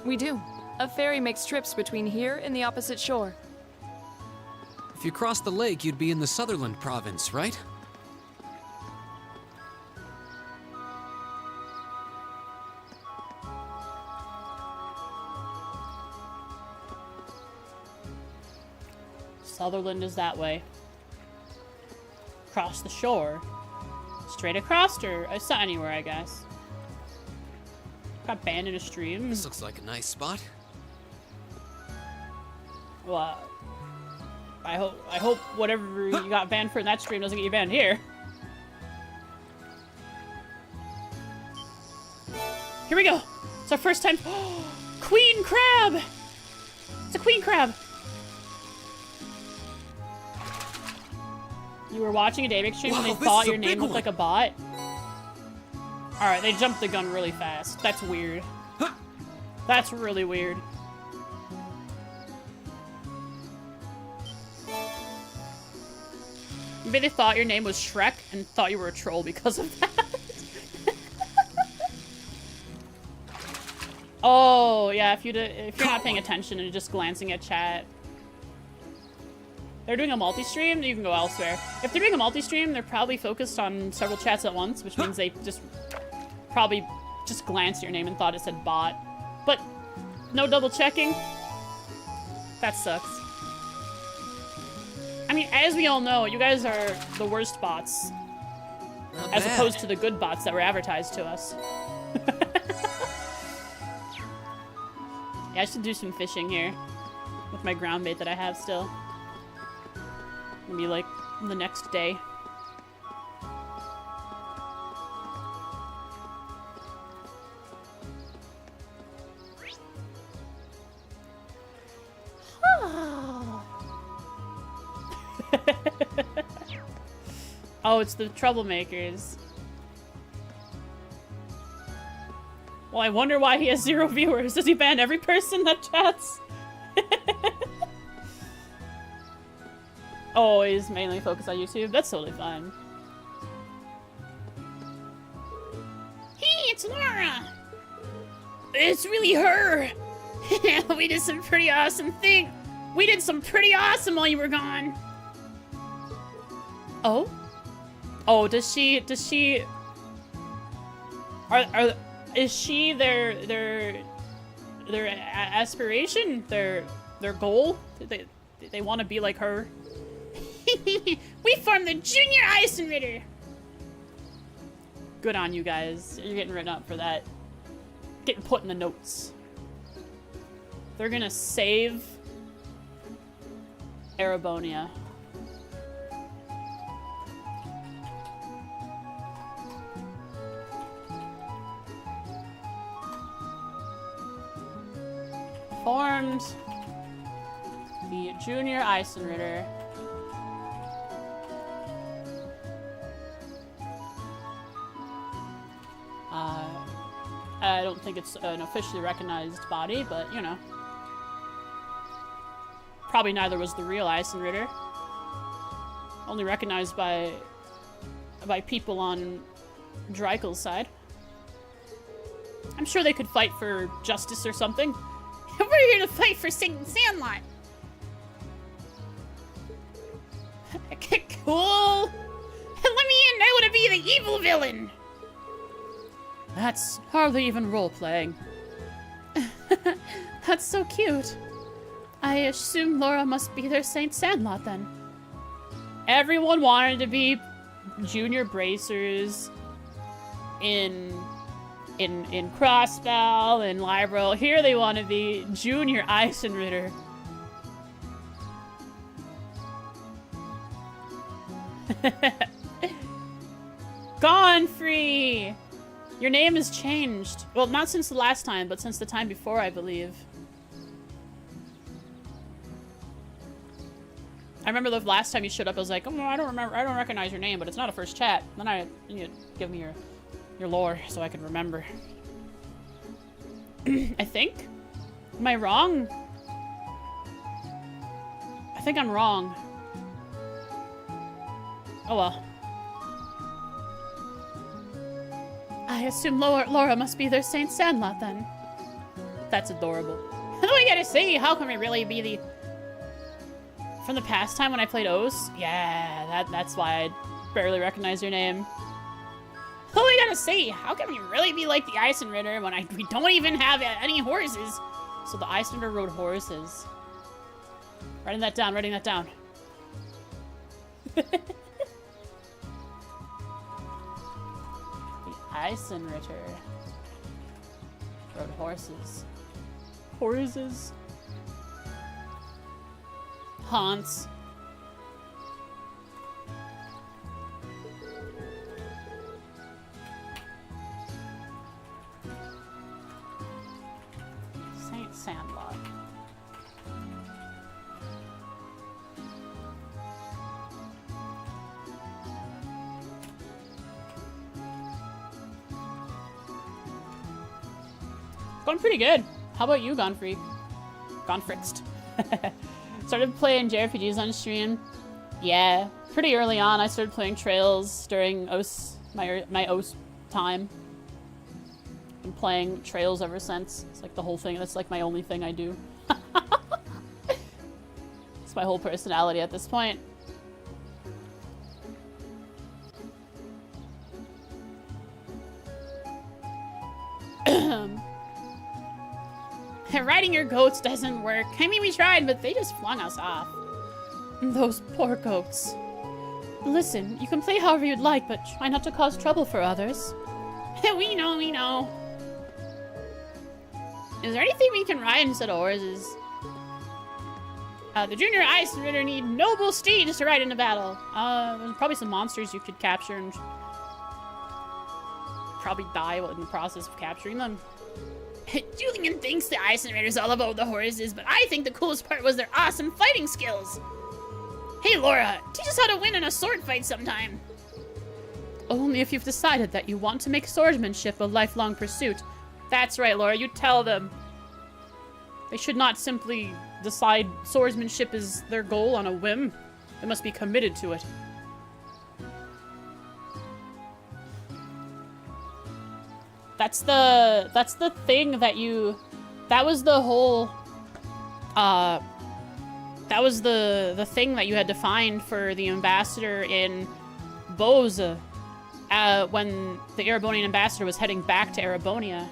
We do. A ferry makes trips between here and the opposite shore. If you crossed the lake, you'd be in the Sutherland province, right? Sutherland is that way. Across the shore. Straight across, or anywhere, I guess. Got banned in a stream. This looks like a nice spot. Well, I hope whatever you got banned for in that stream doesn't get you banned here. Here we go. It's our first time. Queen crab. It's a queen crab. You were watching a David stream and they thought your name looked like a bot. Alright, they jumped the gun really fast. That's weird. That's really weird. Maybe they thought your name was Shrek and thought you were a troll because of that. Oh, yeah, if you're not paying attention and just glancing at chat. They're doing a multi-stream, you can go elsewhere. If they're doing a multi-stream, they're probably focused on several chats at once, which means they probably just glanced at your name and thought it said bot. But no double checking. That sucks. I mean, as we all know, you guys are the worst bots. As opposed to the good bots that were advertised to us. Yeah, I should do some fishing here. With my ground bait that I have still. Maybe like the next day. Oh, it's the troublemakers. Well, I wonder why he has 0 viewers. Does he ban every person that chats? Oh, he's mainly focused on YouTube. That's totally fine. Hey, it's Laura! It's really her! We did some pretty awesome thing. We did some pretty awesome while you were gone. Oh? Oh, is she their aspiration? Their goal? They want to be like her? We formed the Junior Eisenritter. Good on you guys. You're getting written up for that. Getting put in the notes. They're gonna save Erebonia. Formed the Junior Eisenritter. I don't think it's an officially recognized body, but you know. Probably neither was the real Eisenritter. Only recognized by people on Dreikel's side. I'm sure they could fight for justice or something. We're here to fight for Sandlot. Cool. Let me in. I want to be the evil villain. That's hardly even role-playing. That's so cute. I assume Laura must be their Saint Sandlot then. Everyone wanted to be junior bracers in Crossbell and Libro. Here they want to be junior Eisenritter. Gone free! Your name has changed. Well, not since the last time, but since the time before, I believe. I remember the last time you showed up, I was like, oh, I don't recognize your name, but it's not a first chat. Then you give me your lore so I can remember. I think? Am I wrong? I think I'm wrong. Oh well. I assume Laura must be their Saint Sandlot then. That's adorable. We gotta see, how can we really be the... From the past time when I played Os? Yeah, that's why I barely recognize your name. We gotta see, how can we really be like the Eisenritter when we don't even have any horses? So the Eisenritter rode horses. Writing that down, writing that down. The Eisenritter rode horses. Horses. Haunts. Saint Sandlot. Going pretty good. How about you, Gonfreak? Gonfrixt. Started playing JRPGs on stream. Yeah, pretty early on I started playing Trails during my OS time. Been playing Trails ever since. It's like the whole thing. That's like my only thing I do. It's my whole personality at this point. Riding your goats doesn't work. I mean, we tried, but they just flung us off. Those poor goats. Listen, you can play however you'd like, but try not to cause trouble for others. We know, we know. Is there anything we can ride instead of horses? The Junior Eisenritter need noble steeds to ride into battle. There's probably some monsters you could capture and probably die in the process of capturing them. Julian thinks the Eisenritter's all about the horses, but I think the coolest part was their awesome fighting skills. Hey, Laura, teach us how to win in a sword fight sometime. only if you've decided that you want to make swordsmanship a lifelong pursuit. That's right, Laura, you tell them. They should not simply decide swordsmanship is their goal on a whim. They must be committed to it. That's the thing that you... That was the whole... that was the thing that you had to find for the ambassador in Bose, when the Erebonian ambassador was heading back to Erebonia.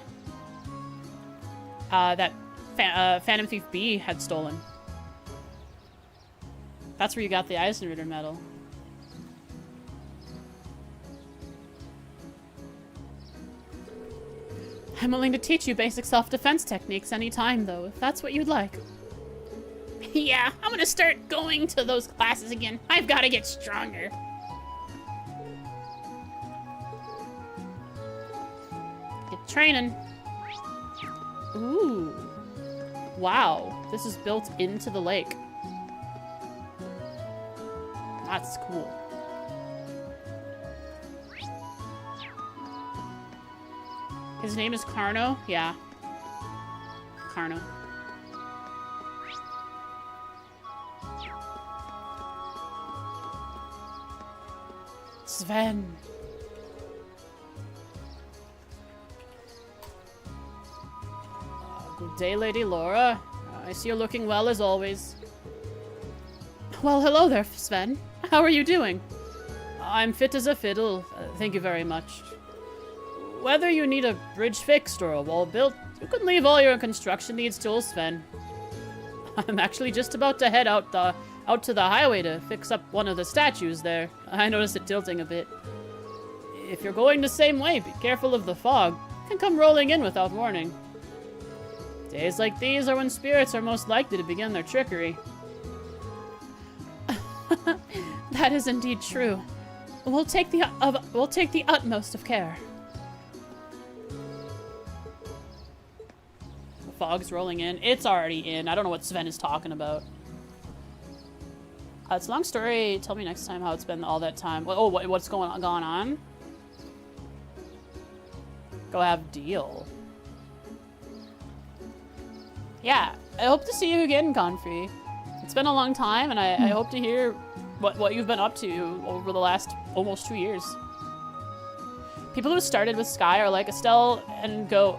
That Phantom Thief B had stolen. That's where you got the Eisenritter medal. I'm willing to teach you basic self-defense techniques anytime, though, if that's what you'd like. Yeah, I'm gonna start going to those classes again. I've gotta get stronger. Get training. Ooh. Wow, this is built into the lake. That's cool. His name is Carno? Yeah. Carno. Sven. Good day, Lady Laura. I see you're looking well as always. Well, hello there, Sven. How are you doing? I'm fit as a fiddle. Thank you very much. Whether you need a bridge fixed or a wall built, you can leave all your construction needs to old Sven. I'm actually just about to head out to the highway to fix up one of the statues there. I noticed it tilting a bit. If you're going the same way, be careful of the fog. It can come rolling in without warning. Days like these are when spirits are most likely to begin their trickery. That is indeed true. We'll take the utmost of care. The fog's rolling in. It's already in. I don't know what Sven is talking about. It's a long story. Tell me next time how it's been all that time. Oh, what's gone on? Go have deal. Yeah, I hope to see you again, Gonfrey. It's been a long time, and I hope to hear what you've been up to over the last almost 2 years. People who started with Sky are like Estelle and go,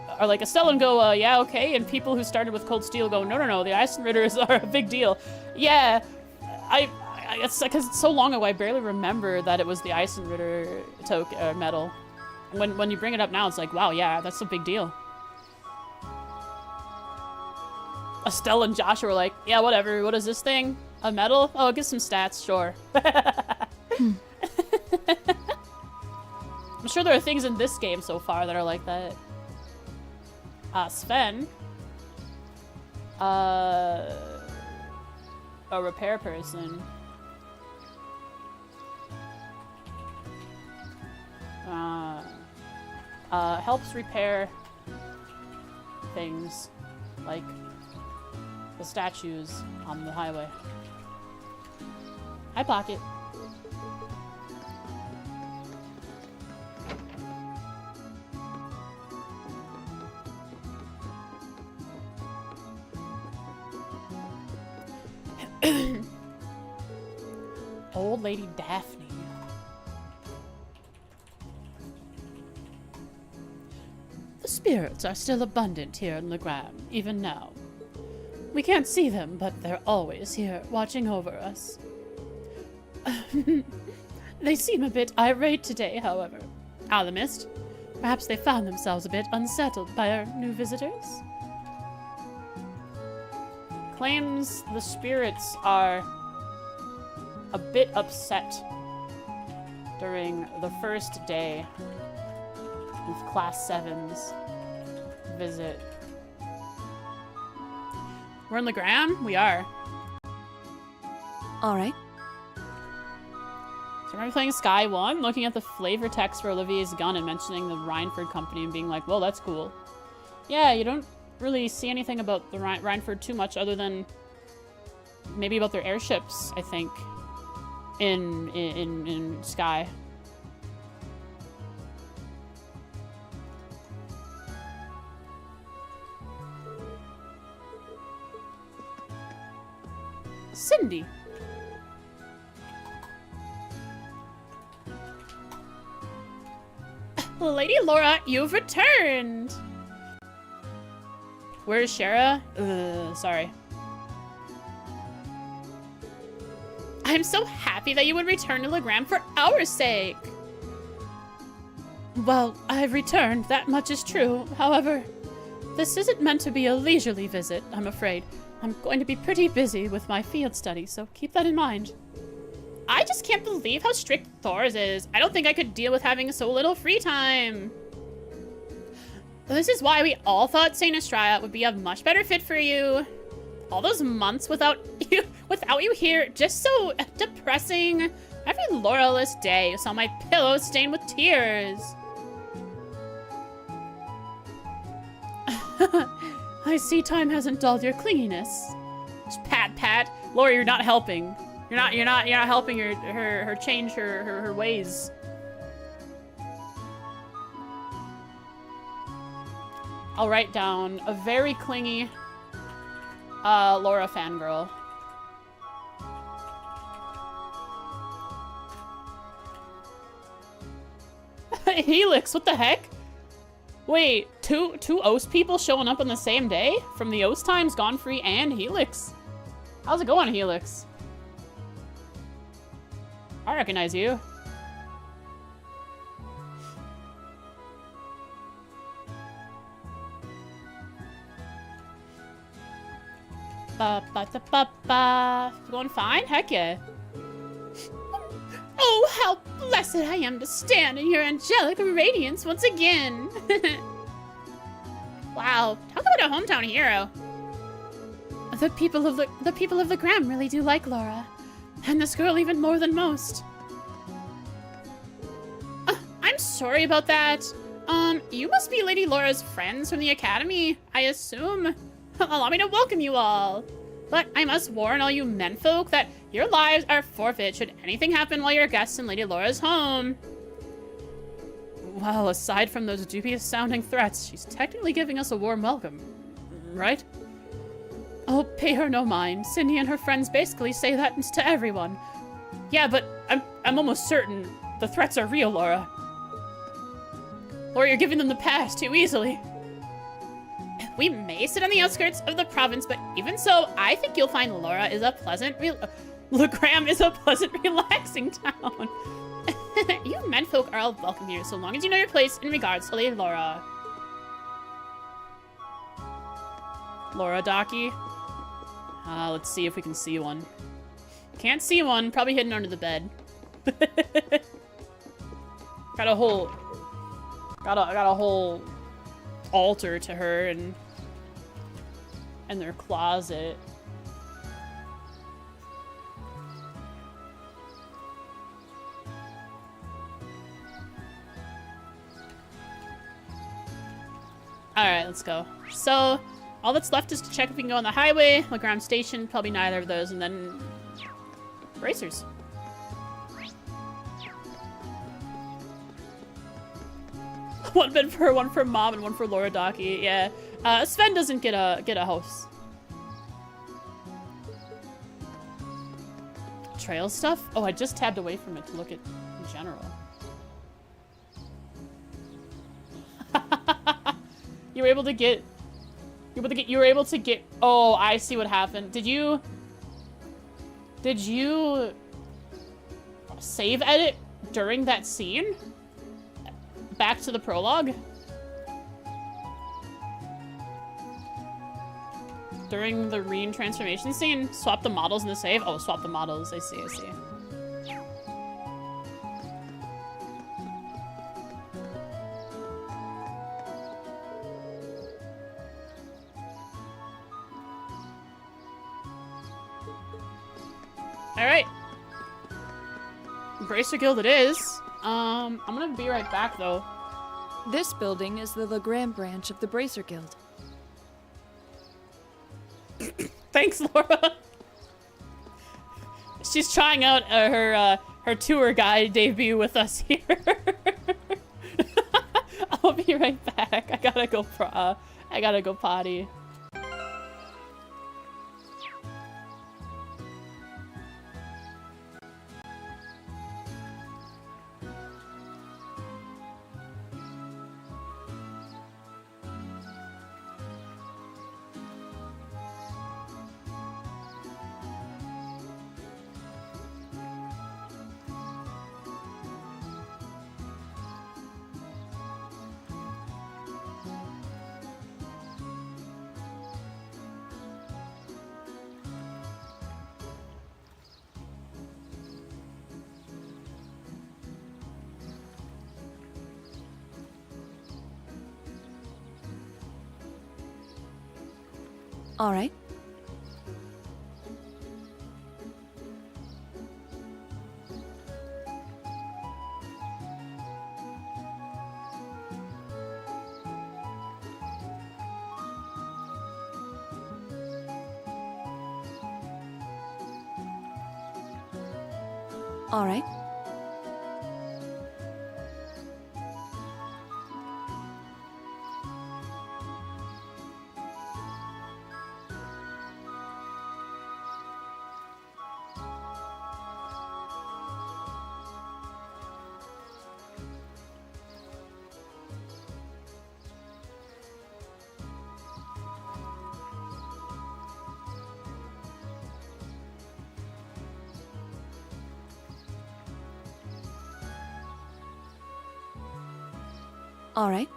yeah, okay, and people who started with Cold Steel go, no, the Eisenritters are a big deal. Yeah, it's because it's so long ago, I barely remember that it was the Eisenritter medal. When you bring it up now, it's like, wow, yeah, that's a big deal. Estelle and Joshua were like, yeah, whatever, what is this thing? A medal? Oh, get some stats, sure. I'm sure there are things in this game so far that are like that. Sven. A repair person. Helps repair things like the statues on the highway. Hi, Pocket. Old Lady Daphne. The spirits are still abundant here in Legram, even now. We can't see them, but they're always here, watching over us. They seem a bit irate today, however. Alamist, perhaps they found themselves a bit unsettled by our new visitors? Claims the spirits are a bit upset during the first day of Class 7's visit. We're in Legram? We are. Alright. So remember playing Sky 1? Looking at the flavor text for Olivier's gun and mentioning the Rhineford company and being like, well, that's cool. Yeah, you don't really see anything about the Rhineford too much other than maybe about their airships, I think, in Sky. Cindy. Lady Laura, you've returned! Where's Shara? Sorry. I'm so happy that you would return to Legram for our sake. Well, I've returned, that much is true. However, this isn't meant to be a leisurely visit, I'm afraid. I'm going to be pretty busy with my field study, so keep that in mind. I just can't believe how strict Thor's is. I don't think I could deal with having so little free time. This is why we all thought Saint Estrella would be a much better fit for you. All those months without you here, just so depressing. Every Laurelless day saw my pillow stained with tears. I see time hasn't dulled your clinginess. Just pat. Laura, you're not helping. You're not helping her change her ways. I'll write down a very clingy Laura fangirl. Helix, what the heck? Wait, two Oast people showing up on the same day? From the Oast times, Gone Free, and Helix. How's it going, Helix? I recognize you. Going fine? Heck yeah. Oh, how blessed I am to stand in your angelic radiance once again. Wow, talk about a hometown hero. The people of Legram really do like Laura, and this girl even more than most. I'm sorry about that. You must be Lady Laura's friends from the Academy, I assume. Allow me to welcome you all. But I must warn all you menfolk that your lives are forfeit should anything happen while you're guests in Lady Laura's home. Well, aside from those dubious-sounding threats, she's technically giving us a warm welcome, right? Oh, pay her no mind. Cindy and her friends basically say that to everyone. Yeah, but I'm almost certain the threats are real, Laura. Laura, you're giving them the pass too easily. We may sit on the outskirts of the province, but even so, I think you'll find Legram is a pleasant, relaxing town. You menfolk are all welcome here, so long as you know your place in regards to Lady Laura. Laura Docky. Let's see if we can see one. Can't see one, probably hidden under the bed. got a whole altar to her and their closet. Alright, let's go. So, all that's left is to check if we can go on the highway, Legram Station, probably neither of those, and then Bracers. One bed for her, one for Mom, and one for Laura Docky. Yeah, Sven doesn't get a house. Trail stuff? Oh, I just tabbed away from it to look at in general. You were able to get. Oh, I see what happened. Did you save edit during that scene? Back to the prologue? During the Reen transformation scene? Swap the models in the save? Oh, swap the models. I see. Alright. Bracer Guild it is. I'm gonna be right back, though. This building is the Legram branch of the Bracer Guild. Thanks, Laura. She's trying out her tour guide debut with us here. I'll be right back. I gotta go potty. All right. All right. All right.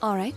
All right.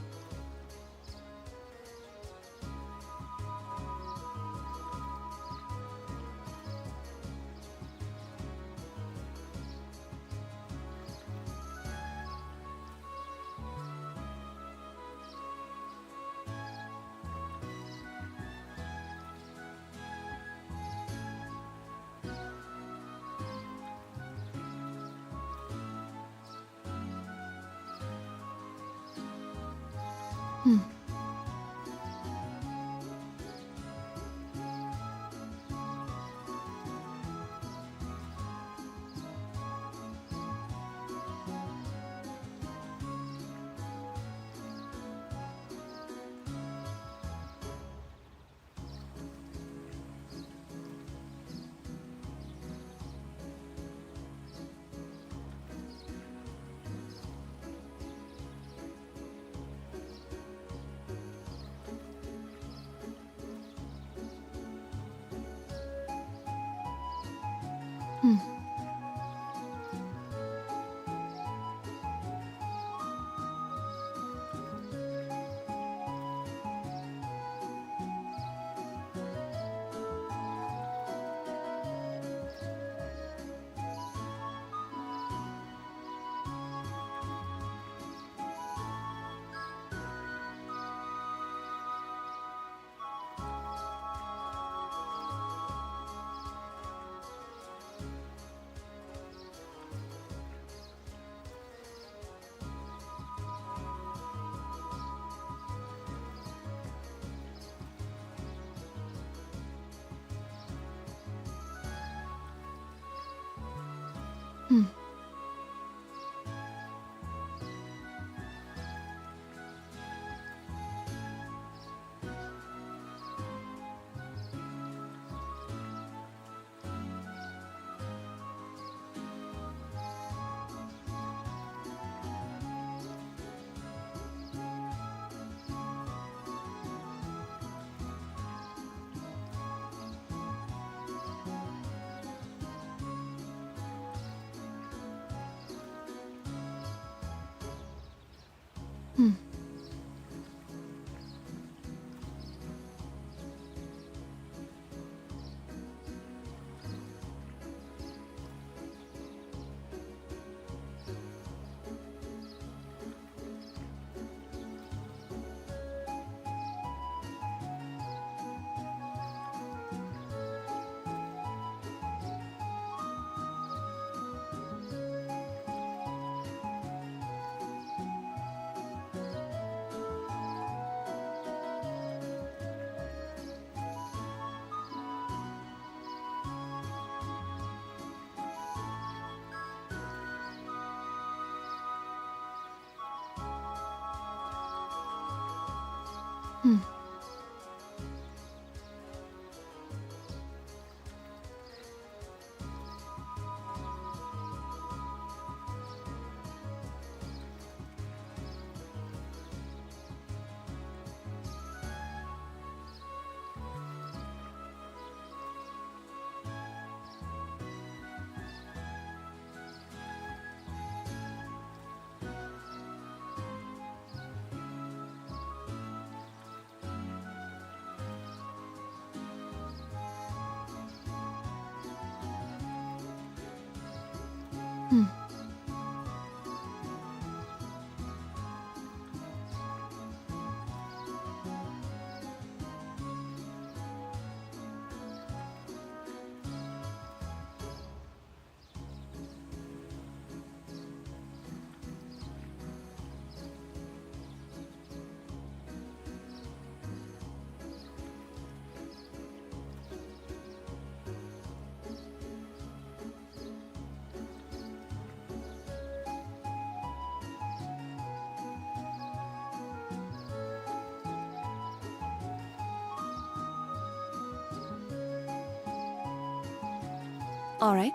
All right.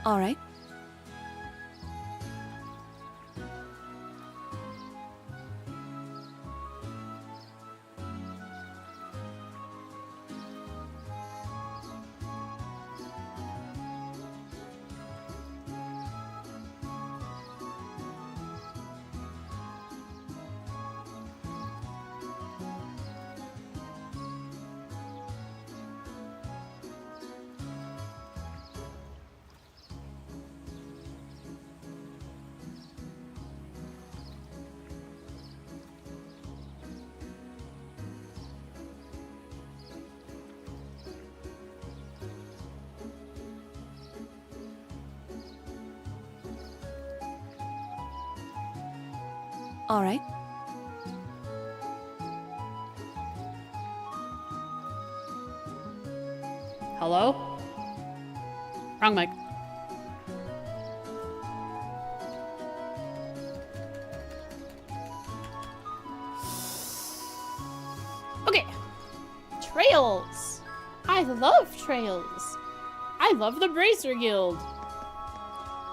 All right. All right. Hello? Wrong mic. Okay. Trails. I love trails. I love the Bracer Guild.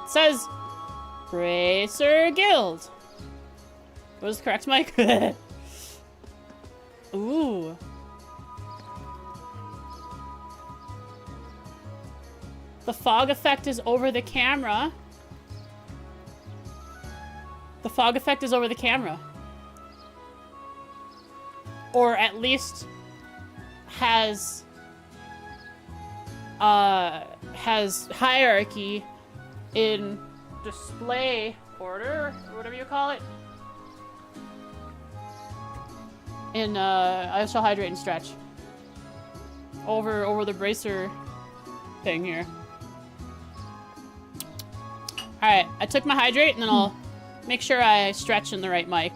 It says Bracer Guild. What is correct, Mike? Ooh. The fog effect is over the camera. The fog effect is over the camera. Or at least has hierarchy in display order, or whatever you call it. In I shall hydrate and stretch. Over the bracer thing here. Alright, I took my hydrate and then I'll make sure I stretch in the right mic.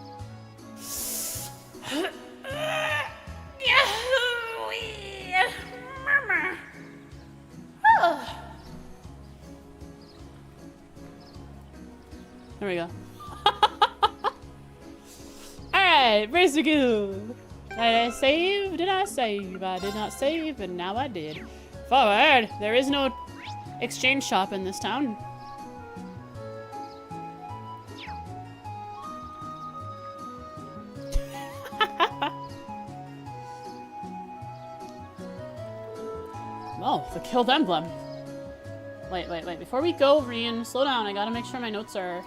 There we go. Alright, Bracer Guild. Did I save? Did I save? I did not save, and now I did. Forward! There is no exchange shop in this town. Oh, the killed emblem. Wait. Before we go, Rian, slow down. I gotta make sure my notes are...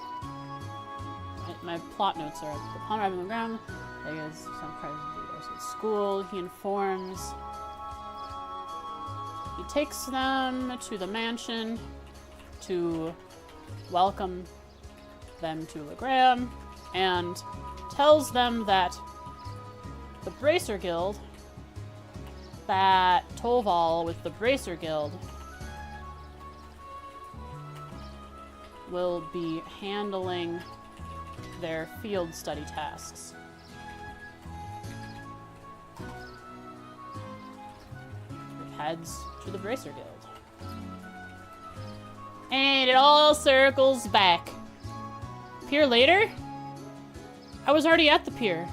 My plot notes are upon arriving on the ground. There is some present at school. He informs He takes them to the mansion to welcome them to Legram and tells them that the Bracer Guild, that Toval with the Bracer Guild will be handling their field study tasks. It heads to the Bracer Guild. And it all circles back. Pier later? I was already at the pier.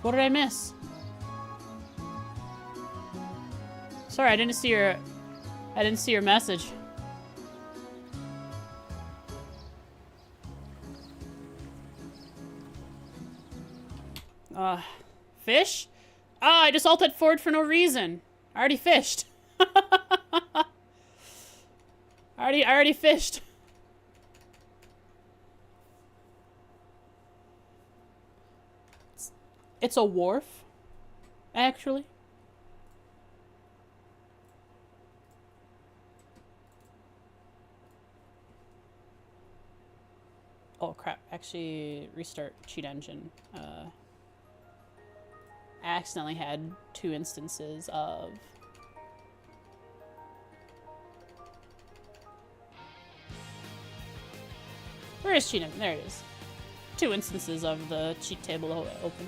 What did I miss? Sorry, I didn't see your message. Fish? Ah, I just ulted forward for no reason. I already fished. I already fished. It's a wharf, actually. Oh crap, actually restart cheat engine. I accidentally had 2 instances of where is cheat engine? There it is. 2 instances of the cheat table open.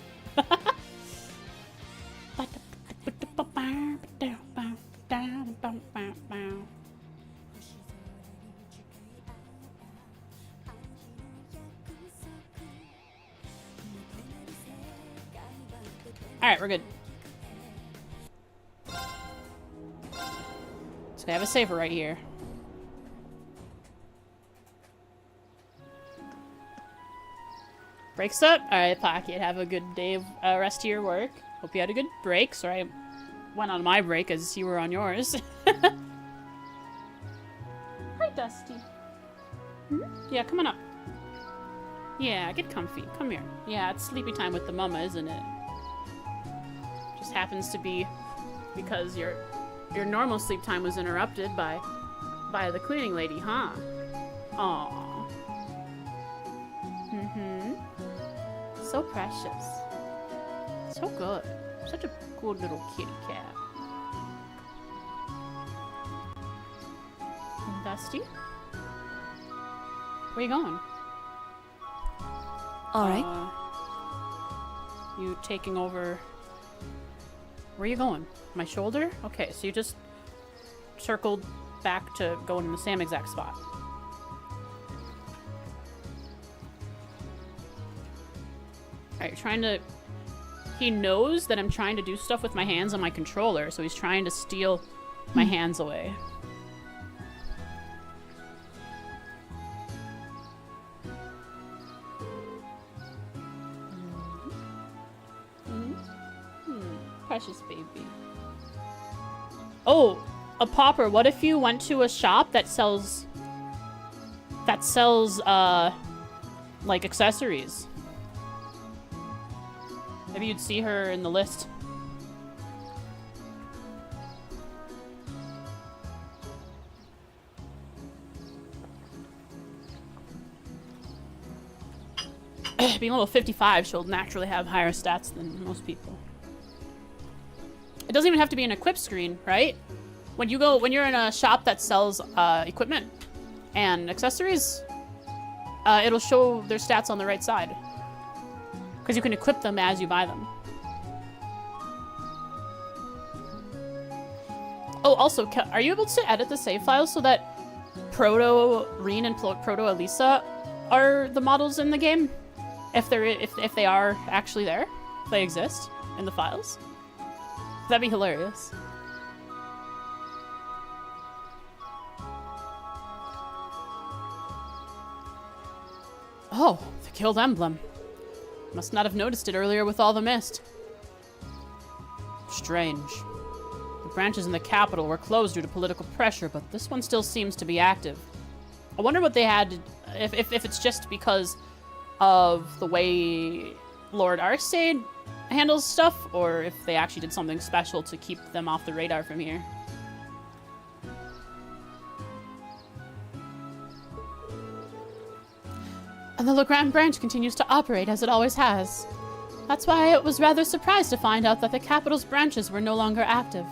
Alright, we're good. So we have a saver right here. Breaks up? Alright, Pocket, have a good day of rest of your work. Hope you had a good break. Sorry I went on my break as you were on yours. Hi, Dusty. Yeah, come on up. Yeah, get comfy. Come here. Yeah, it's sleepy time with the mama, isn't it? Just happens to be because your normal sleep time was interrupted by the cleaning lady, huh? Aww. So precious. So good. Such a good little kitty cat. And Dusty? Where you going? All right. You taking over... Where are you going? My shoulder? Okay, so you just circled back to going in the same exact spot. Alright, you're trying to... He knows that I'm trying to do stuff with my hands on my controller, so he's trying to steal my hands away. Precious baby. Oh, a popper. What if you went to a shop that sells like accessories? Maybe you'd see her in the list. Being level 55, she'll naturally have higher stats than most people. It doesn't even have to be an equip screen, right? When you're in a shop that sells equipment and accessories, it'll show their stats on the right side. Because you can equip them as you buy them. Oh, also, are you able to edit the save files so that Proto Reen and Proto Elisa are the models in the game? If they are actually there? If they exist in the files? That'd be hilarious. Oh, the guild emblem. Must not have noticed it earlier with all the mist. Strange. The branches in the capital were closed due to political pressure, but this one still seems to be active. I wonder what they had, if it's just because of the way Lord Arcade handles stuff, or if they actually did something special to keep them off the radar from here. And the Legram branch continues to operate as it always has. That's why I was rather surprised to find out that the capital's branches were no longer active.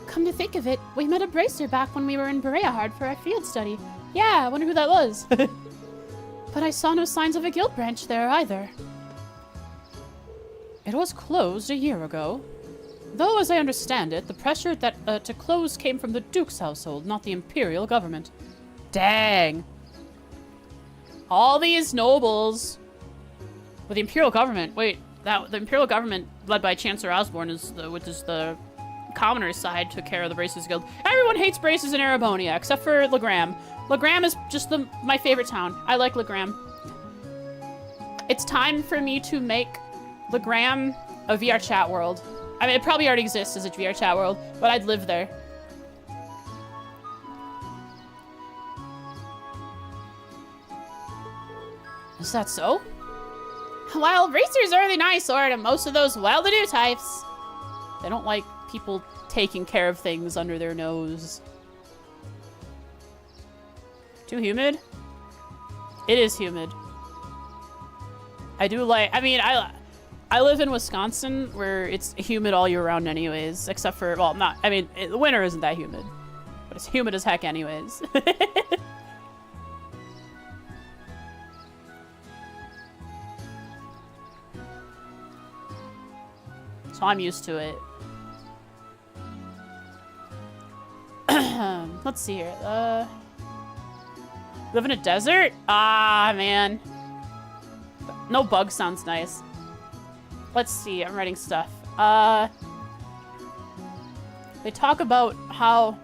Come to think of it, we met a bracer back when we were in Bereahard for our field study. Yeah, I wonder who that was. But I saw no signs of a guild branch there either. It was closed a year ago. Though, as I understand it, the pressure that to close came from the Duke's household, not the Imperial government. Dang. All these nobles. With the Imperial government, wait, the Imperial government led by Chancellor Osborne which is the commoner's side, took care of the Bracers Guild. Everyone hates Bracers in Erebonia, except for Legram. Legram is just my favorite town. I like Legram. It's time for me to make Legram a VR chat world. I mean, it probably already exists as a VR chat world, but I'd live there. Is that so? While racers are the nice sort of most of those well-to-do types. They don't like people taking care of things under their nose. Too humid? It is humid. I do like, I mean, I live in Wisconsin where it's humid all year round anyways, except for, well, not, I mean, the winter isn't that humid, but it's humid as heck anyways. So I'm used to it. Let's see here. Live in a desert? Ah, man. No bug sounds nice. Let's see. I'm writing stuff. They talk about how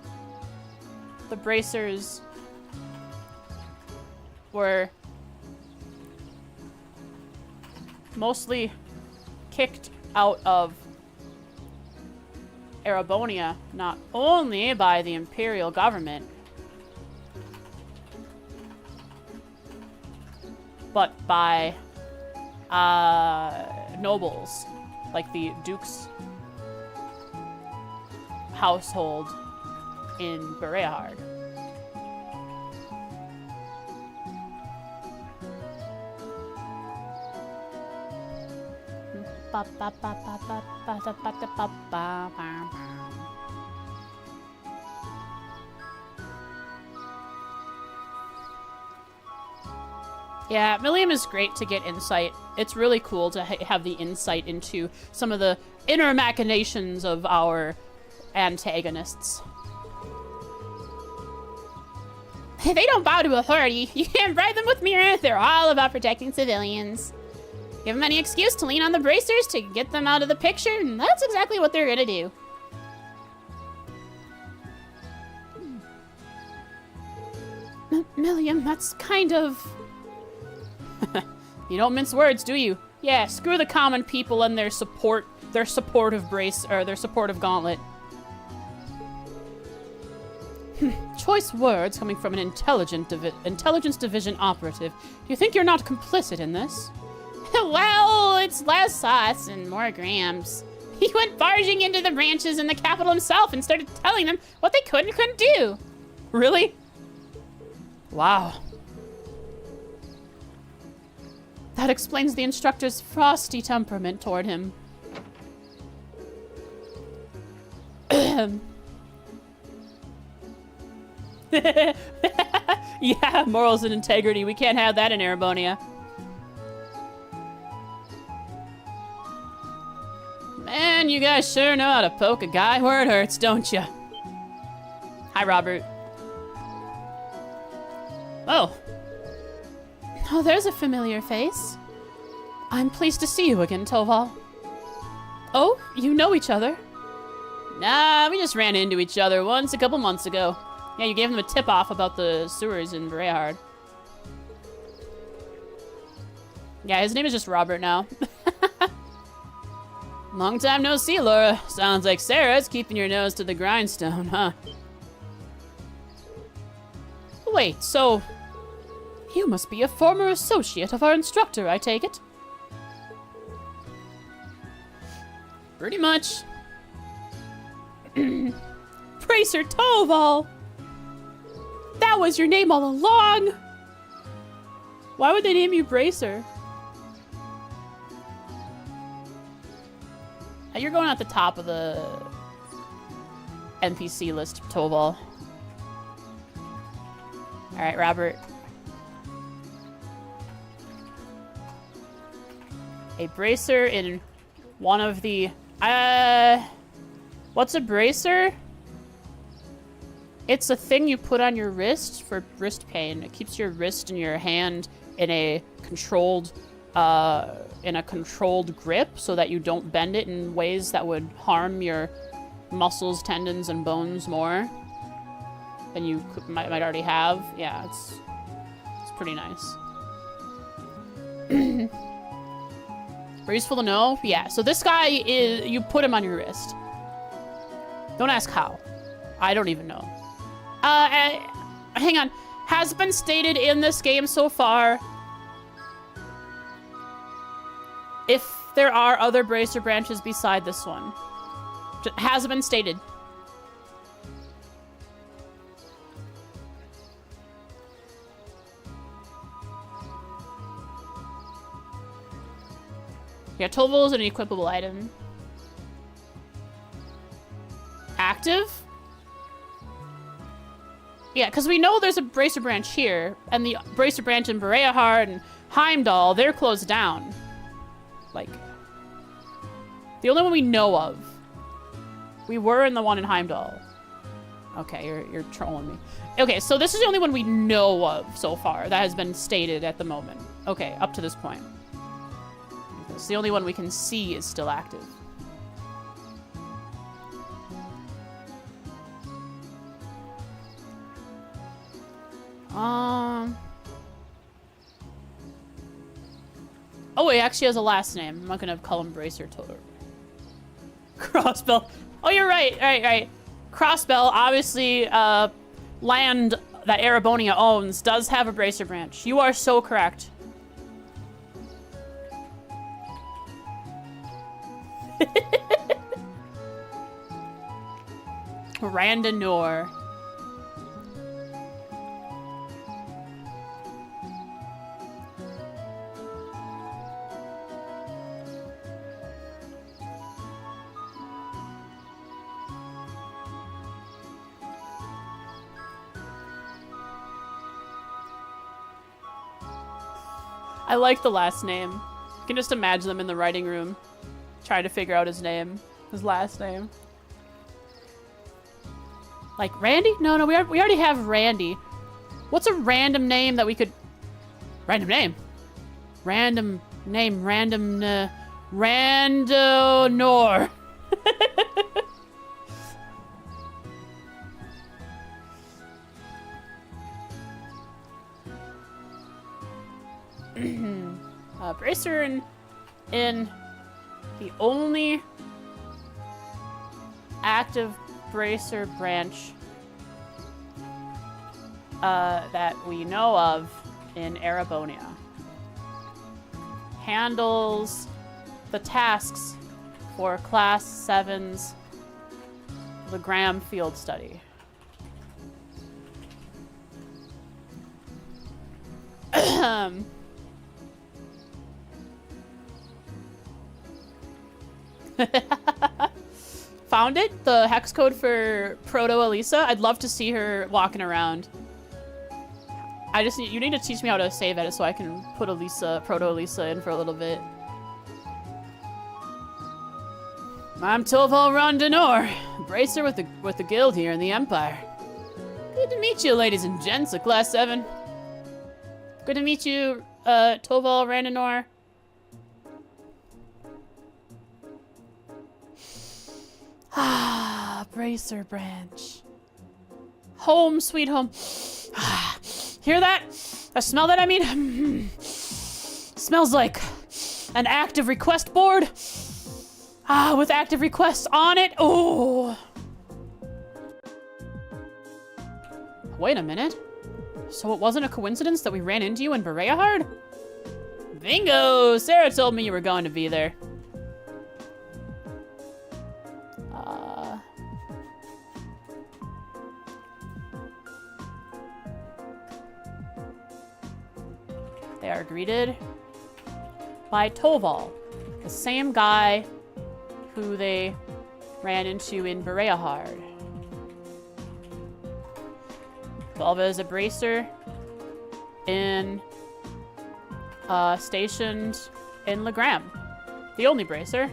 the Bracers were mostly kicked out of Erebonia, not only by the Imperial government, but by nobles, like the Duke's household in Bereahard. Yeah, Millium is great to get insight. It's really cool to have the insight into some of the inner machinations of our antagonists. They don't bow to authority. You can't bribe them with mirror. They're all about protecting civilians. Give them any excuse to lean on the Bracers to get them out of the picture, and that's exactly what they're gonna do. Millium, that's kind of... You don't mince words, do you? Yeah, screw the common people and their supportive gauntlet. Choice words coming from an intelligence division operative. Do you think you're not complicit in this? Well, it's less sauce and more grams. He went barging into the branches in the capital himself and started telling them what they could and couldn't do. Really? Wow. That explains the instructor's frosty temperament toward him. Yeah, morals and integrity. We can't have that in Erebonia. Man, you guys sure know how to poke a guy where it hurts, don't you? Hi, Robert. Oh. Oh, there's a familiar face. I'm pleased to see you again, Toval. Oh, you know each other? Nah, we just ran into each other once a couple months ago. Yeah, you gave him a tip-off about the sewers in Bereahard. Yeah, his name is just Robert now. Long time no see, Laura. Sounds like Sarah's keeping your nose to the grindstone, huh? Wait, so... You must be a former associate of our instructor, I take it. Pretty much. Bracer Toval! That was your name all along! Why would they name you Bracer? You're going at the top of the NPC list, Toval. Alright, Robert. A bracer in one of the... What's a bracer? It's a thing you put on your wrist for wrist pain. It keeps your wrist and your hand in a controlled grip so that you don't bend it in ways that would harm your muscles, tendons, and bones more than you might already have. Yeah, it's pretty nice. Are you useful to know? Yeah, so this guy is, you put him on your wrist. Don't ask how. I don't even know. Hang on. Has been stated in this game so far if there are other bracer branches beside this one. Has been stated. Yeah, Toval is an equipable item. Active? Yeah, because we know there's a bracer branch here, and the bracer branch in Bereahar and Heimdall, they're closed down. Like, the only one we know of. We were in the one in Heimdall. Okay, you're trolling me. Okay, so this is the only one we know of so far that has been stated at the moment. Okay, up to this point. It's the only one we can see is still active. Oh, he actually has a last name. I'm not gonna call him Bracer Total. Crossbell. Oh, you're right. Right. Crossbell, obviously, land that Erebonia owns, does have a bracer branch. You are so correct. Randanor. I like the last name. You can just imagine them in the writing room trying to figure out his name, his last name. Like Randy? No, we already have Randy. What's a random name that we could... Random name? Random name, Randonor. Bracer in the only active bracer branch that we know of in Erebonia. Handles the tasks for Class 7's Legram field study. Found it? The hex code for Proto-Elisa? I'd love to see her walking around. You need to teach me how to save edit so I can put Proto-Elisa in for a little bit. I'm Toval Rondonor, bracer with the guild here in the Empire. Good to meet you, ladies and gents of Class 7. Good to meet you, Toval Rondonor. Ah, bracer branch. Home, sweet home. Hear that? That smell that I mean? Smells like an active request board. Ah, with active requests on it. Oh. Wait a minute. So it wasn't a coincidence that we ran into you in Bereahard? Bingo! Sarah told me you were going to be there. They are greeted by Toval, the same guy who they ran into in Bereahard. Volva is a bracer stationed in Legram. The only bracer.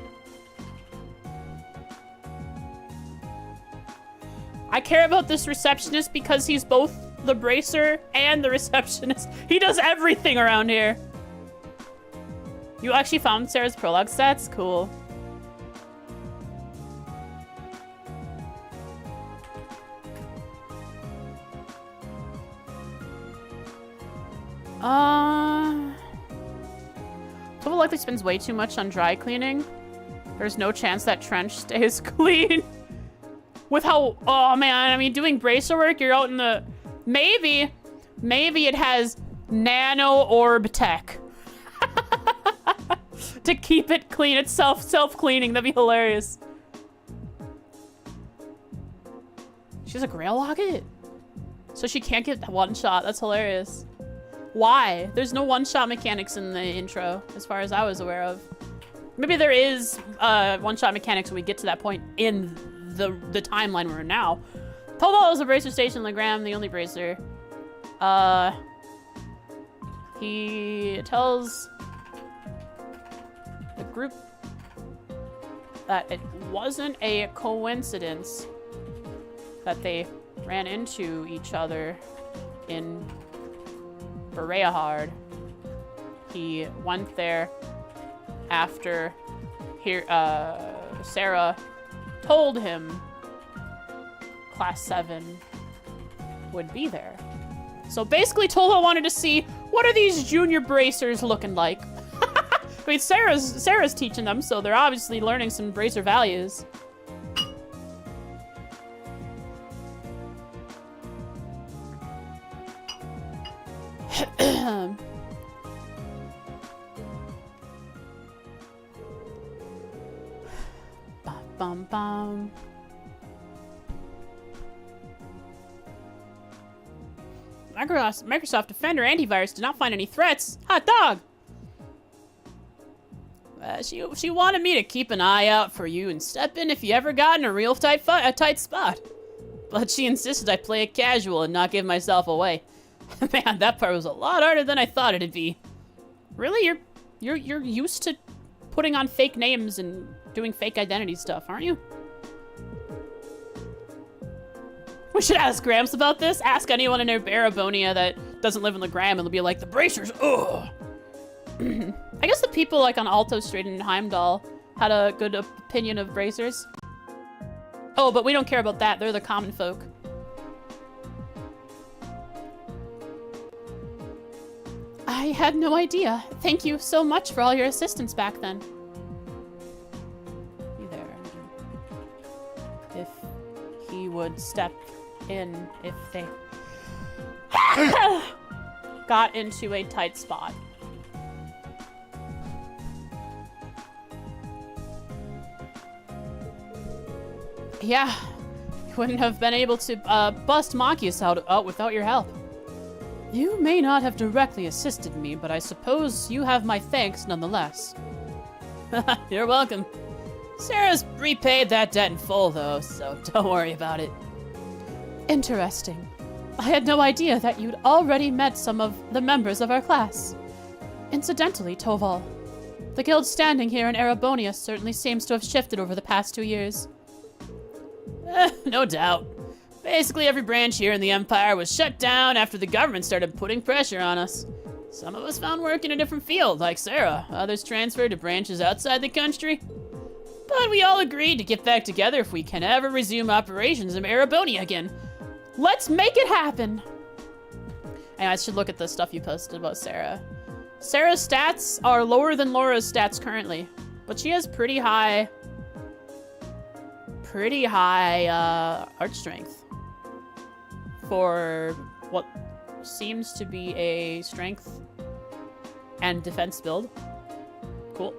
I care about this receptionist because he's both the bracer and the receptionist. He does everything around here. You actually found Sarah's prologue stats? Cool. Tova likely spends way too much on dry cleaning. There's no chance that trench stays clean. With how, oh man, I mean, doing bracer work, you're out in the, maybe it has nano orb tech. To keep it clean, it's self-cleaning, that'd be hilarious. She has a grail locket? So she can't get one shot, that's hilarious. Why? There's no one-shot mechanics in the intro, as far as I was aware of. Maybe there is one-shot mechanics when we get to that point in the timeline we're in now. Toval is a bracer station in Legram, the only bracer. He tells the group that it wasn't a coincidence that they ran into each other in Bereahard. He went there after Sarah told him Class 7 would be there. So basically Tola wanted to see, what are these junior bracers looking like? I mean, Sarah's teaching them, so they're obviously learning some bracer values. Bum, bum. Microsoft Defender antivirus did not find any threats. Hot dog! She wanted me to keep an eye out for you and step in if you ever got in a real tight spot. But she insisted I play it casual and not give myself away. Man, that part was a lot harder than I thought it'd be. Really? You're used to putting on fake names and doing fake identity stuff, aren't you? We should ask Gramps about this. Ask anyone in Arabonia that doesn't live in Legram and they'll be like, the bracers, ugh. I guess the people like on Alto Street in Heimdall had a good opinion of bracers. Oh, but we don't care about that. They're the common folk. I had no idea. Thank you so much for all your assistance back then. Be there. If he would step in if they got into a tight spot. Yeah, you wouldn't have been able to bust Machias out without your help. You may not have directly assisted me, but I suppose you have my thanks nonetheless. You're welcome. Sarah's repaid that debt in full, though, so don't worry about it. Interesting. I had no idea that you'd already met some of the members of our class. Incidentally, Toval, the guild's standing here in Arabonia certainly seems to have shifted over the past 2 years. No doubt. Basically, every branch here in the Empire was shut down after the government started putting pressure on us. Some of us found work in a different field, like Sarah. Others transferred to branches outside the country. But we all agreed to get back together if we can ever resume operations in Arabonia again. Let's make it happen! And I should look at the stuff you posted about Sarah. Sarah's stats are lower than Laura's stats currently, but she has pretty high arch strength for what seems to be a strength and defense build. Cool.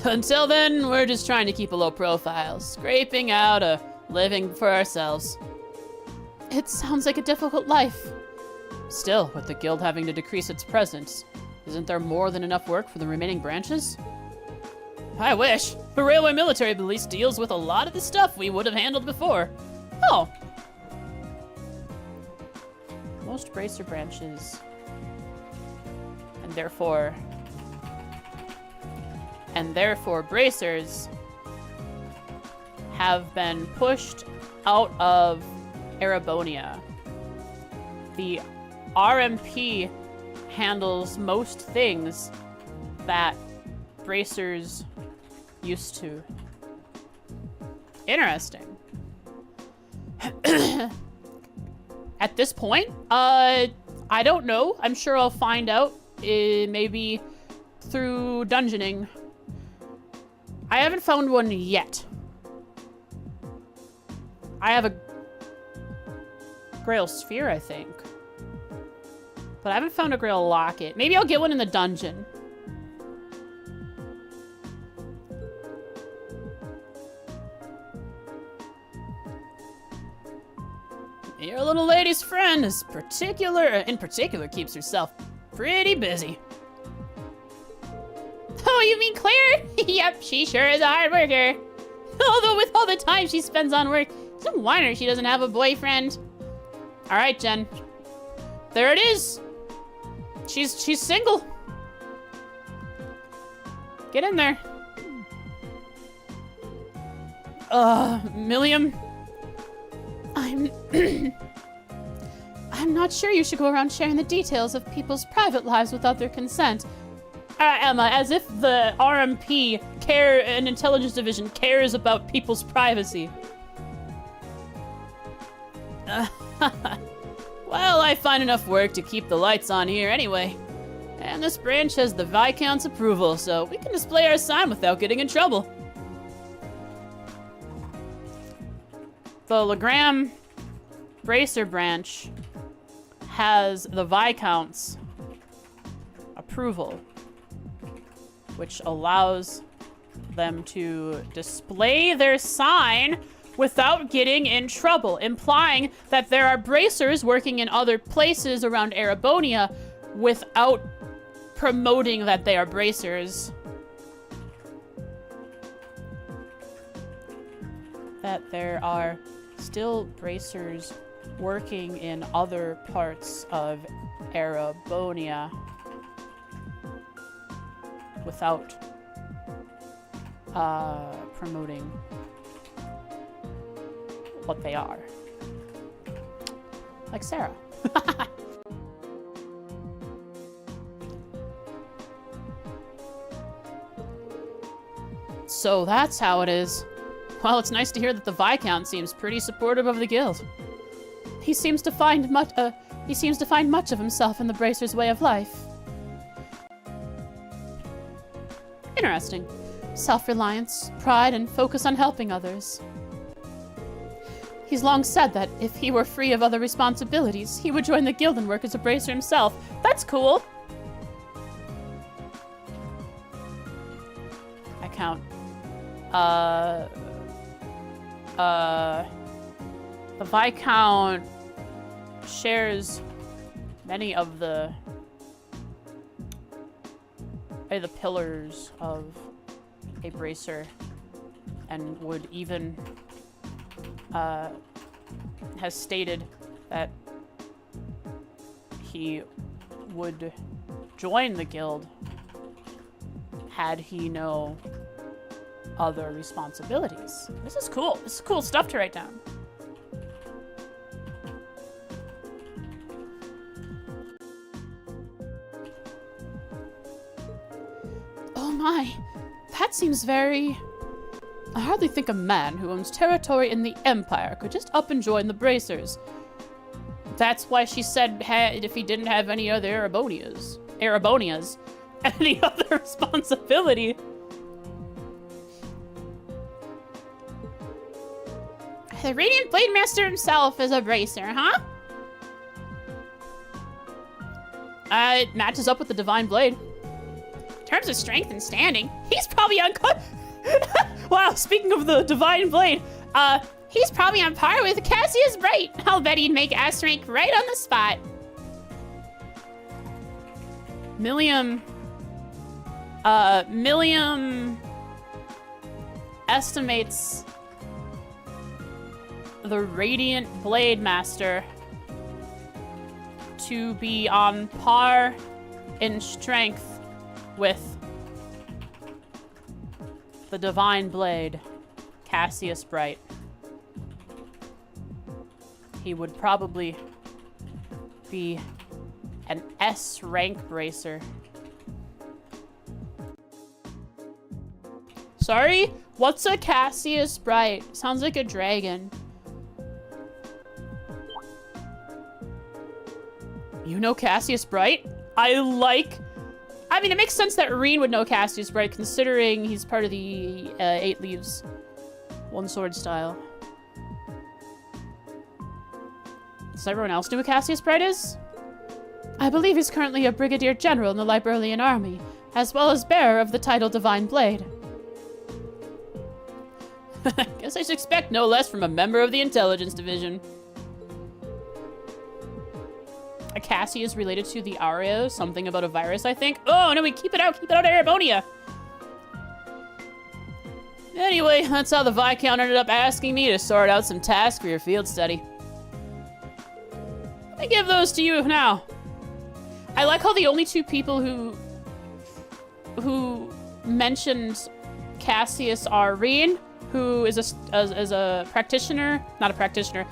Until then, we're just trying to keep a low profile, scraping out a living for ourselves. It sounds like a difficult life. Still, with the guild having to decrease its presence, isn't there more than enough work for the remaining branches? I wish. The Railway Military Police deals with a lot of the stuff we would have handled before. Oh. Most bracer branches, and therefore bracers, have been pushed out of Erebonia. The RMP handles most things that bracers used to. Interesting. At this point, I don't know. I'm sure I'll find out, maybe through dungeoning. I haven't found one yet. I have a Grail Sphere, I think. But I haven't found a Grail Locket. Maybe I'll get one in the dungeon. Your little lady's friend is in particular keeps herself pretty busy. Oh, you mean Claire? Yep, she sure is a hard worker. Although with all the time she spends on work, it's no wonder she doesn't have a boyfriend. All right, Jen. There it is. She's single. Get in there. Milliam. I'm not sure you should go around sharing the details of people's private lives without their consent. Emma, as if the RMP and Intelligence Division cares about people's privacy. Well, I find enough work to keep the lights on here anyway. And this branch has the Viscount's approval, so we can display our sign without getting in trouble. The Legram Bracer branch has the Viscount's approval, which allows them to display their sign without getting in trouble, implying that there are bracers working in other places around Erebonia without promoting that they are bracers. That there are still bracers working in other parts of Erebonia without promoting what they are. Like Sarah. So that's how it is. Well, it's nice to hear that the Viscount seems pretty supportive of the guild. He seems to find much of himself in the Bracer's way of life. Interesting. Self-reliance, pride, and focus on helping others. He's long said that if he were free of other responsibilities, he would join the guild and work as a bracer himself. That's cool! I count. The Viscount shares many of the pillars of a bracer, and would even has stated that he would join the guild had he no other responsibilities. This is cool. This is cool stuff to write down. Oh my, that seems very... I hardly think a man who owns territory in the Empire could just up and join the Bracers. That's why she said if he didn't have any other Erebonias, any other responsibility. The Radiant Blade Master himself is a bracer, huh? It matches up with the Divine Blade. In terms of strength and standing, he's probably on... Wow, speaking of the Divine Blade, he's probably on par with Cassius Bright. I'll bet he'd make S rank right on the spot. Millium estimates the Radiant Blade Master to be on par in strength with the Divine Blade, Cassius Bright. He would probably be an S rank bracer. Sorry? What's a Cassius Bright? Sounds like a dragon. You know Cassius Bright? I mean, it makes sense that Reen would know Cassius Bright, considering he's part of the 8 Leaves. One sword style. Does everyone else know who Cassius Bright is? I believe he's currently a brigadier general in the Liberlian army, as well as bearer of the title Divine Blade. Guess I should expect no less from a member of the intelligence division. A Cassie is related to the Aria, something about a virus, I think. Oh, no, keep it out of Arabonia. Anyway, that's how the Viscount ended up asking me to sort out some tasks for your field study. I give those to you now. I like how the only 2 people who mentioned Cassius are Reen, who is a practitioner, not a practitioner,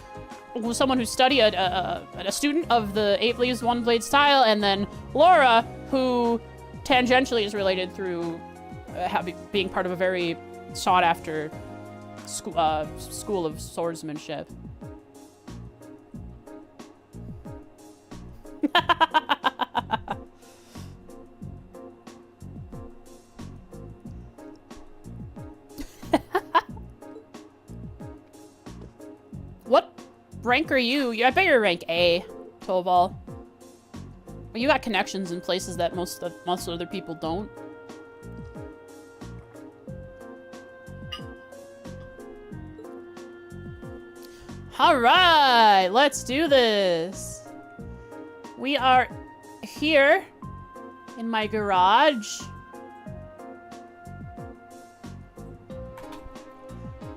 someone who studied a student of the 8 Leaves, 1 Blade style, and then Laura, who tangentially is related through being part of a very sought-after school of swordsmanship. What rank are you? I bet you're rank A, Toval. Well, you got connections in places that most other people don't. Alright, let's do this. We are here in my garage.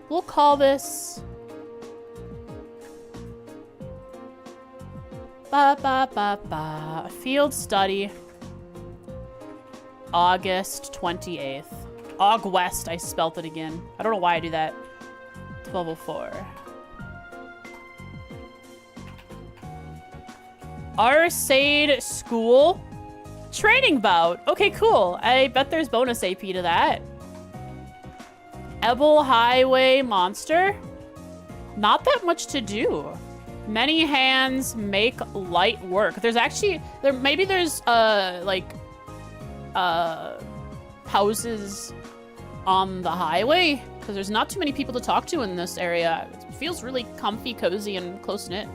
We'll call this field study, August 28th. Augwest, I spelt it again. I don't know why I do that. 1204. Arcade School training bout. Okay, cool. I bet there's bonus AP to that. Ebel Highway Monster. Not that much to do. Many hands make light work. There's actually maybe there's houses on the highway, because there's not too many people to talk to in this area. It feels really comfy, cozy, and close-knit.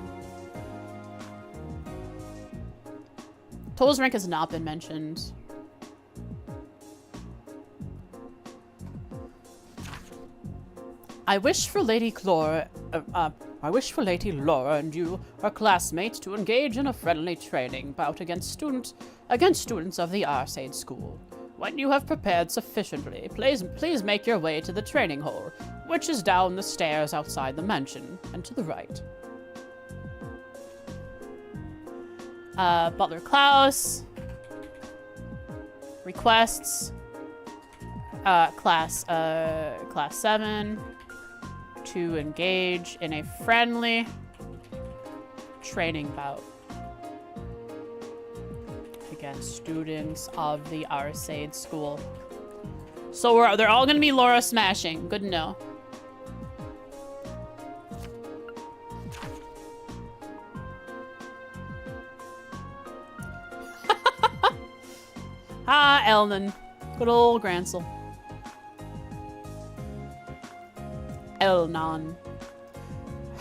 Toll's rank has not been mentioned. I wish for Lady Laura and you, her classmates, to engage in a friendly training bout against students of the Arcade School. When you have prepared sufficiently, please make your way to the training hall, which is down the stairs outside the mansion, and to the right. Butler Klaus. Requests. Class 7. To engage in a friendly training bout against students of the Arcade School. So they're all gonna be Laura smashing. Good to know. Ah, Elnan. Good old Grancel. Elnan.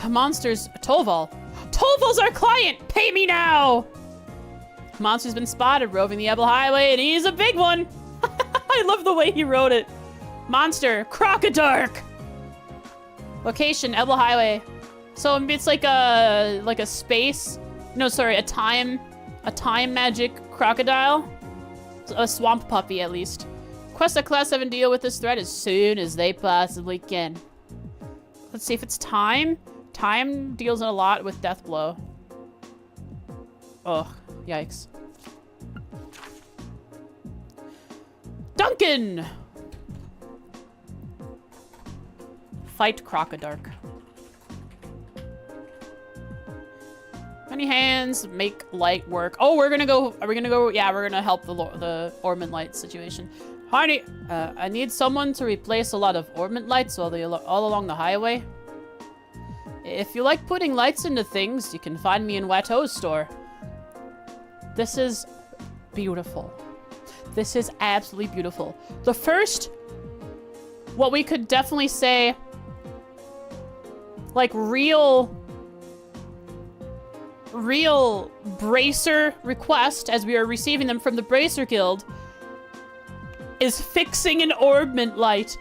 Monsters. Toval. Toval's our client! Pay me now! Monster's been spotted roving the Ebel Highway, and he's a big one! I love the way he wrote it. Monster. Crocodark! Location, Ebel Highway. So it's like a space... No, sorry, a time magic crocodile. A swamp puppy, at least. Quest a Class 7 deal with this threat as soon as they possibly can. Let's see if it's time. Time deals a lot with Death Blow. Ugh, yikes. Duncan! Fight Crocodark. Many hands make light work. Oh, we're gonna go. Are we gonna go? Yeah, we're gonna help the ornament light situation. Honey, I need someone to replace a lot of ornament lights all along the highway. If you like putting lights into things, you can find me in Watteau's store. This is beautiful. This is absolutely beautiful. The first, what we could definitely say, like real Bracer request, as we are receiving them from the Bracer Guild, is fixing an orbment light.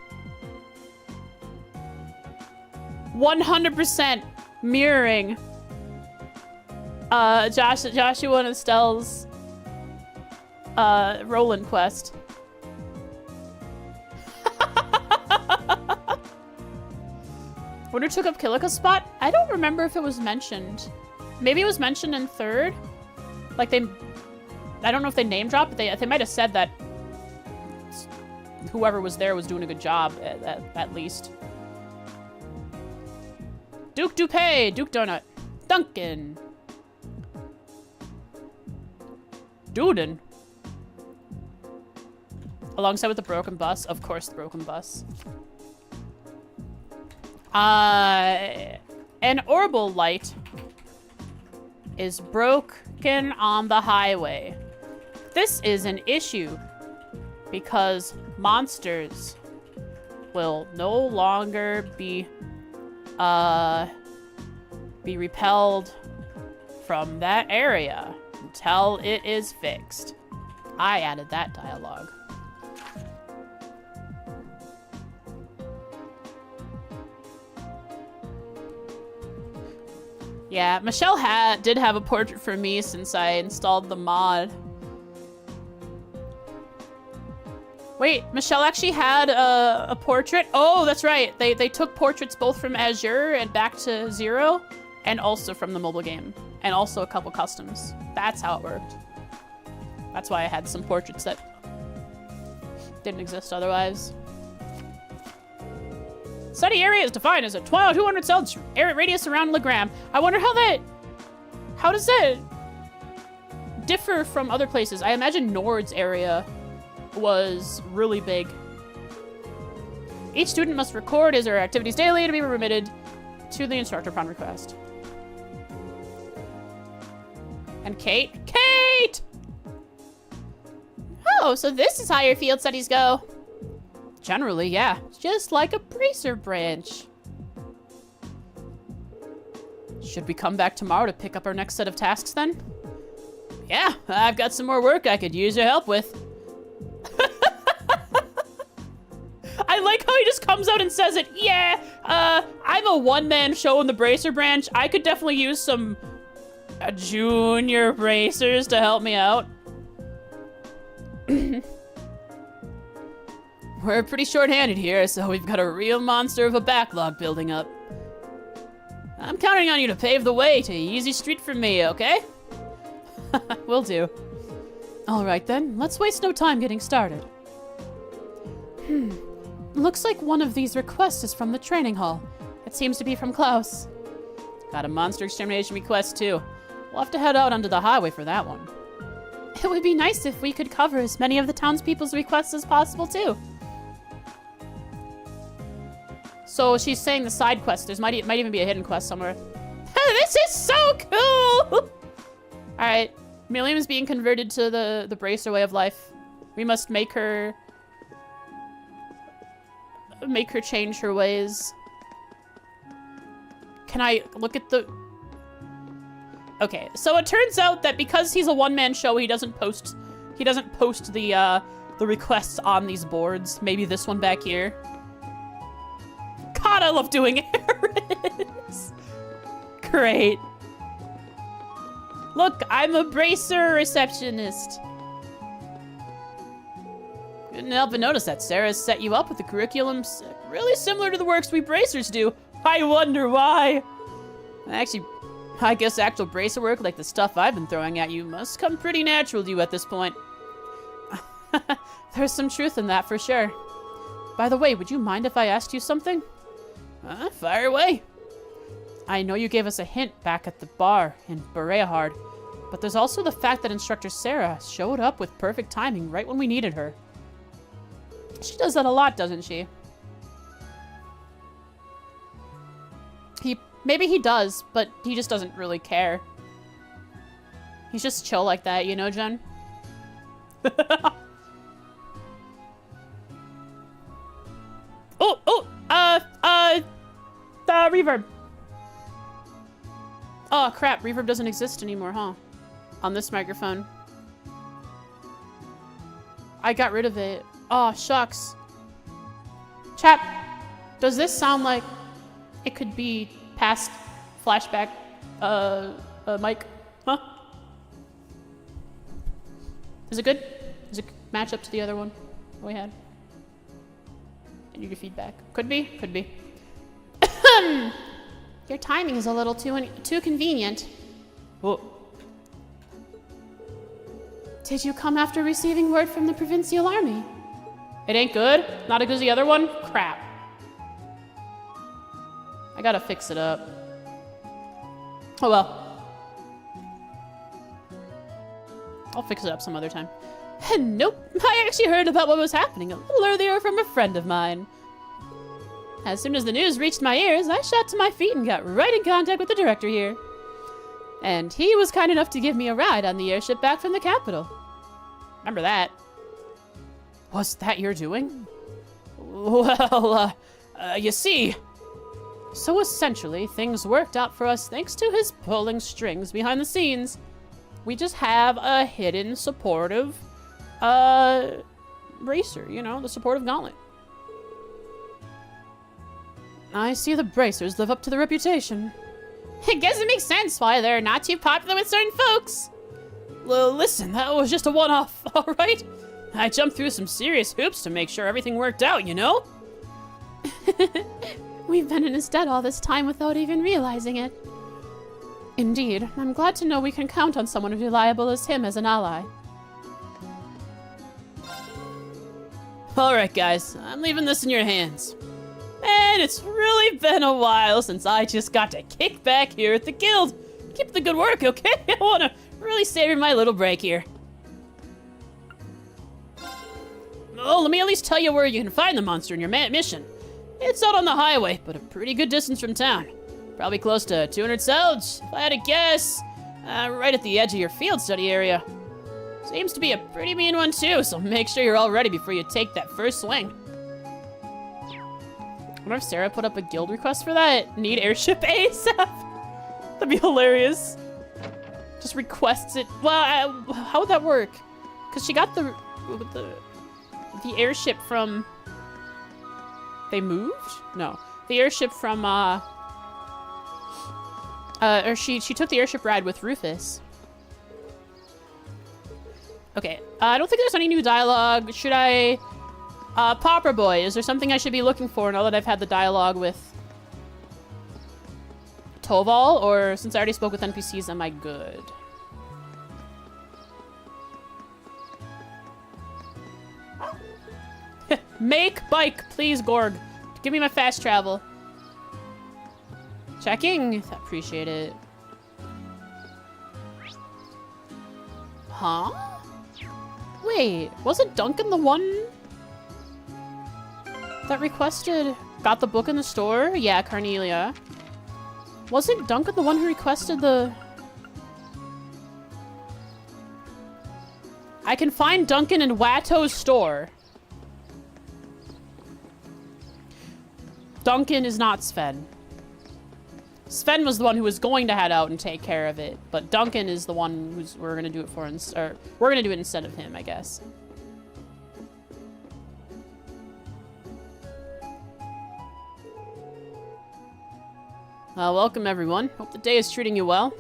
100% mirroring Joshua and Estelle's Roland quest. Winter took up Kilika's spot? I don't remember if it was mentioned. Maybe it was mentioned in third. Like I don't know if they name dropped, but they might have said that whoever was there was doing a good job at least. Duke Dupay, Duke Donut, Duncan, Duden. Alongside with the broken bus, of course, the broken bus. An orbital light is broken on the highway. This is an issue because monsters will no longer be repelled from that area until it is fixed. I added that dialogue. Yeah, Michelle did have a portrait for me since I installed the mod. Wait, Michelle actually had a portrait? Oh, that's right. They took portraits both from Azure and back to Zero, and also from the mobile game, and also a couple customs. That's how it worked. That's why I had some portraits that didn't exist otherwise. Study area is defined as a 200 cell radius around Legram. I wonder how does that differ from other places? I imagine Nord's area was really big. Each student must record his or her activities daily to be remitted to the instructor upon request. And Kate? Kate! Oh, so this is how your field studies go. Generally, yeah. Just like a bracer branch. Should we come back tomorrow to pick up our next set of tasks then? Yeah, I've got some more work I could use your help with. I like how he just comes out and says it. Yeah, I'm a one-man show in the bracer branch. I could definitely use some junior bracers to help me out. We're pretty short-handed here, so we've got a real monster of a backlog building up. I'm counting on you to pave the way to easy street for me, okay? Will do. All right then, let's waste no time getting started. Looks like one of these requests is from the training hall. It seems to be from Klaus. Got a monster extermination request too. We'll have to head out onto the highway for that one. It would be nice if we could cover as many of the townspeople's requests as possible too. So she's saying the side quest. There might even be a hidden quest somewhere. This is so cool! Alright. Miriam is being converted to the bracer way of life. We must make her change her ways. Can I look at the... Okay, so it turns out that because he's a one-man show, he doesn't post the requests on these boards. Maybe this one back here. God, I love doing errands. Great. Look, I'm a bracer receptionist. Couldn't help but notice that Sarah's set you up with the curriculum really similar to the works we bracers do. I wonder why. Actually, I guess actual bracer work, like the stuff I've been throwing at you, must come pretty natural to you at this point. There's some truth in that for sure. By the way, would you mind if I asked you something? Fire away. I know you gave us a hint back at the bar in Bereahard, but there's also the fact that Instructor Sarah showed up with perfect timing right when we needed her. She does that a lot, doesn't she? Maybe he does, but he just doesn't really care. He's just chill like that, you know, Jen? Reverb. Oh, crap. Reverb doesn't exist anymore, huh? On this microphone. I got rid of it. Oh, shucks. Chat, does this sound like it could be past flashback, mic? Huh? Is it good? Does it match up to the other one we had? And you get feedback. Could be, could be. Your timing is a little too convenient. Whoa. Did you come after receiving word from the Provincial Army? It ain't good? Not as good as the other one? Crap. I gotta fix it up. Oh well. I'll fix it up some other time. Nope, I actually heard about what was happening a little earlier from a friend of mine. As soon as the news reached my ears, I shot to my feet and got right in contact with the director here. And he was kind enough to give me a ride on the airship back from the capital. Remember that. Was that your doing? Well, you see. So essentially, things worked out for us thanks to his pulling strings behind the scenes. We just have a hidden supportive, bracer, you know, the supportive gauntlet. I see the bracers live up to the reputation. I guess it makes sense why they're not too popular with certain folks. Listen, that was just a one-off, all right? I jumped through some serious hoops to make sure everything worked out, you know? We've been in his debt all this time without even realizing it. Indeed, I'm glad to know we can count on someone as reliable as him as an ally. Alright guys, I'm leaving this in your hands. And it's really been a while since I just got to kick back here at the guild. Keep the good work, okay? I want to really savor my little break here. Oh, let me at least tell you where you can find the monster in your mission. It's out on the highway, but a pretty good distance from town. Probably close to 200 cells, if I had to guess. Right at the edge of your field study area. Seems to be a pretty mean one too, so make sure you're all ready before you take that first swing. I wonder if Sarah put up a guild request for that. Need airship ASAP. That'd be hilarious. Just requests it. Well, how would that work? Because she got the airship from... They moved? No. The airship from, or she took the airship ride with Rufus. Okay, I don't think there's any new dialogue. Should I... Popper Boy, is there something I should be looking for now that I've had the dialogue with Toval? Or since I already spoke with NPCs, am I good? Make bike, please, Gorg. Give me my fast travel. Checking. Appreciate it. Huh? Wait, wasn't Duncan the one that requested... Got the book in the store? Yeah, Carnelia. Wasn't Duncan the one who requested the... I can find Duncan in Watto's store. Duncan is not Sven. Sven was the one who was going to head out and take care of it, but Duncan is the one who's we're gonna do it for, or we're gonna do it instead of him, I guess. Welcome everyone. Hope the day is treating you well.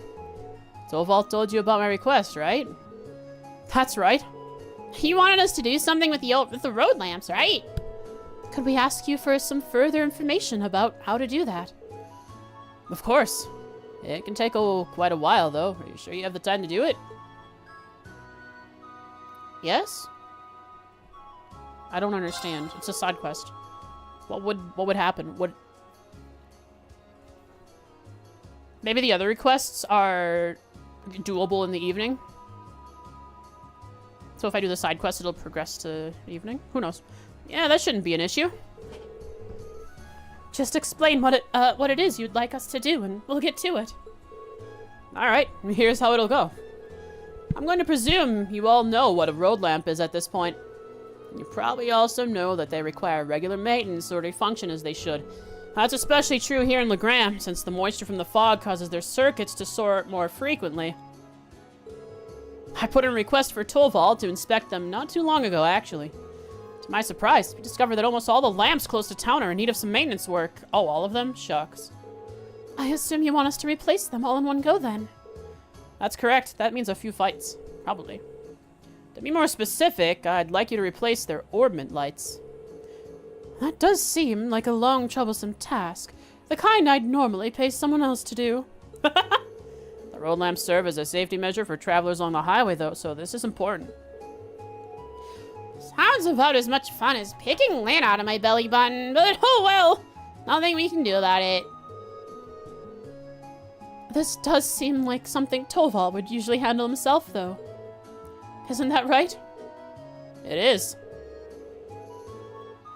Torvald told you about my request, right? That's right. You wanted us to do something with the road lamps, right? Could we ask you for some further information about how to do that? Of course. It can take quite a while, though. Are you sure you have the time to do it? Yes? I don't understand. It's a side quest. What would happen? Maybe the other requests are doable in the evening? So if I do the side quest, it'll progress to evening? Who knows? Yeah, that shouldn't be an issue. Just explain what it is you'd like us to do, and we'll get to it. Alright, here's how it'll go. I'm going to presume you all know what a road lamp is at this point. You probably also know that they require regular maintenance so they function as they should. That's especially true here in Legram, since the moisture from the fog causes their circuits to soar more frequently. I put in a request for Torvald to inspect them not too long ago, actually. To my surprise, we discovered that almost all the lamps close to town are in need of some maintenance work. Oh, all of them? Shucks. I assume you want us to replace them all in one go, then? That's correct. That means a few fights. Probably. To be more specific, I'd like you to replace their orbment lights. That does seem like a long, troublesome task. The kind I'd normally pay someone else to do. The road lamps serve as a safety measure for travelers on the highway, though, so this is important. Sounds about as much fun as picking lint out of my belly button, but oh well. Nothing we can do about it. This does seem like something Torvald would usually handle himself, though. Isn't that right? It is.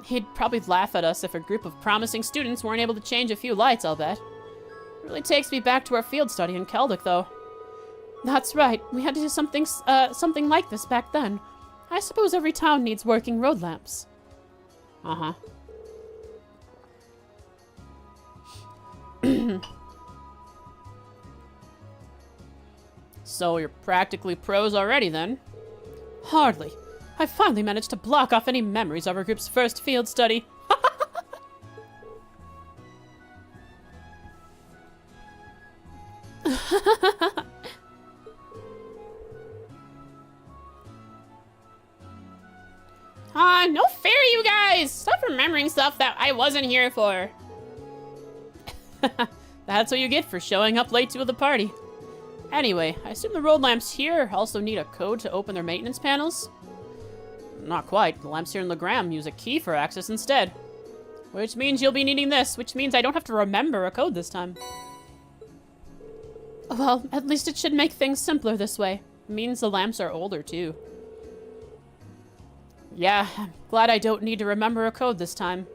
He'd probably laugh at us if a group of promising students weren't able to change a few lights, I'll bet. It really takes me back to our field study in Keldic, though. That's right. We had to do something like this back then. I suppose every town needs working road lamps. Uh-huh. So you're practically pros already, then? Hardly. I finally managed to block off any memories of our group's first field study. No fair, you guys! Stop remembering stuff that I wasn't here for. That's what you get for showing up late to the party. Anyway, I assume the road lamps here also need a code to open their maintenance panels? Not quite. The lamps here in Legram use a key for access instead. Which means you'll be needing this, which means I don't have to remember a code this time. Well, at least it should make things simpler this way. It means the lamps are older, too. Yeah, I'm glad I don't need to remember a code this time.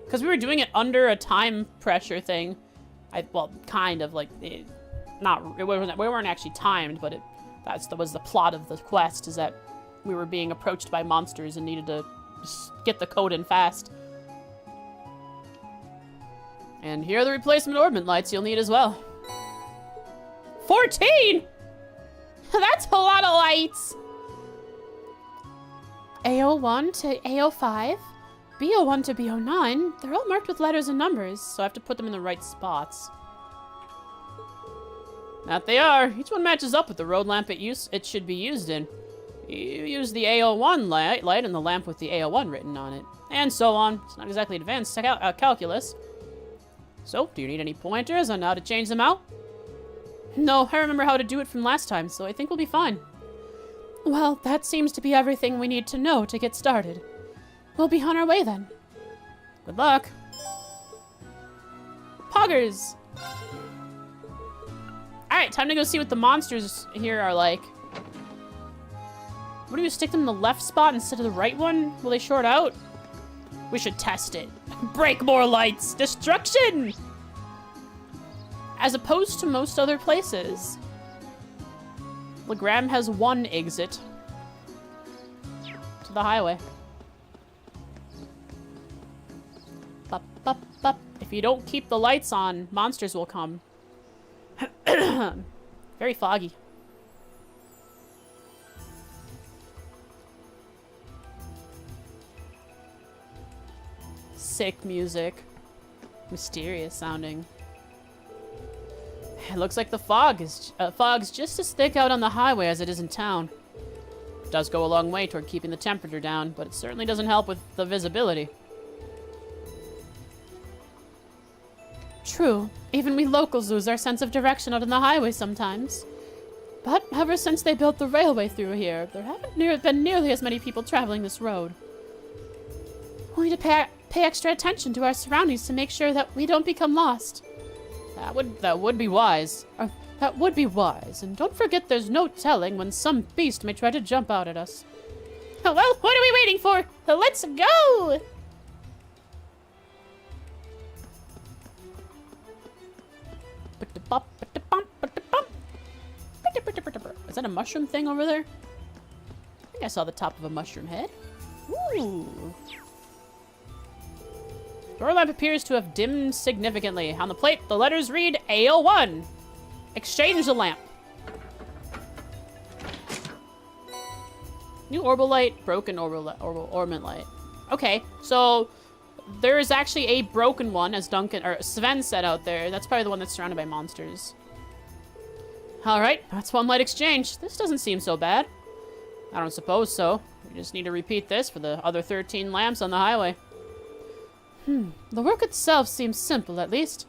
Because we were doing it under a time pressure thing. Well, kind of, like, we weren't actually timed, but that was the plot of the quest, is that we were being approached by monsters and needed to just get the code in fast. And here are the replacement orbment lights you'll need as well. 14! That's a lot of lights! A01 to A05, B01 to B09, they're all marked with letters and numbers, so I have to put them in the right spots. That they are. Each one matches up with the road lamp it should be used in. You use the A01 light and the lamp with the A01 written on it. And so on. It's not exactly advanced calculus. So, do you need any pointers on how to change them out? No, I remember how to do it from last time, so I think we'll be fine. Well, that seems to be everything we need to know to get started. We'll be on our way then. Good luck. Poggers! Alright, time to go see what the monsters here are like. What do you stick them in the left spot instead of the right one? Will they short out? We should test it. Break more lights! Destruction! As opposed to most other places, Legram has one exit to the highway. Bup, bup, bup. If you don't keep the lights on, monsters will come. Very foggy. Sick music. Mysterious sounding. It looks like the fog's just as thick out on the highway as it is in town. It does go a long way toward keeping the temperature down, but it certainly doesn't help with the visibility. True. Even we locals lose our sense of direction out on the highway sometimes. But ever since they built the railway through here, there haven't been nearly as many people traveling this road. We need to pay extra attention to our surroundings to make sure that we don't become lost. That would be wise. That would be wise. And don't forget there's no telling when some beast may try to jump out at us. Well, what are we waiting for? Let's go! Is that a mushroom thing over there? I think I saw the top of a mushroom head. Ooh. Door lamp appears to have dimmed significantly. On the plate, the letters read AO1. Exchange the lamp. New orbital light, broken ornament light. Okay, so there is actually a broken one, as Sven said out there. That's probably the one that's surrounded by monsters. Alright, that's one light exchange. This doesn't seem so bad. I don't suppose so. We just need to repeat this for the other 13 lamps on the highway. The work itself seems simple, at least.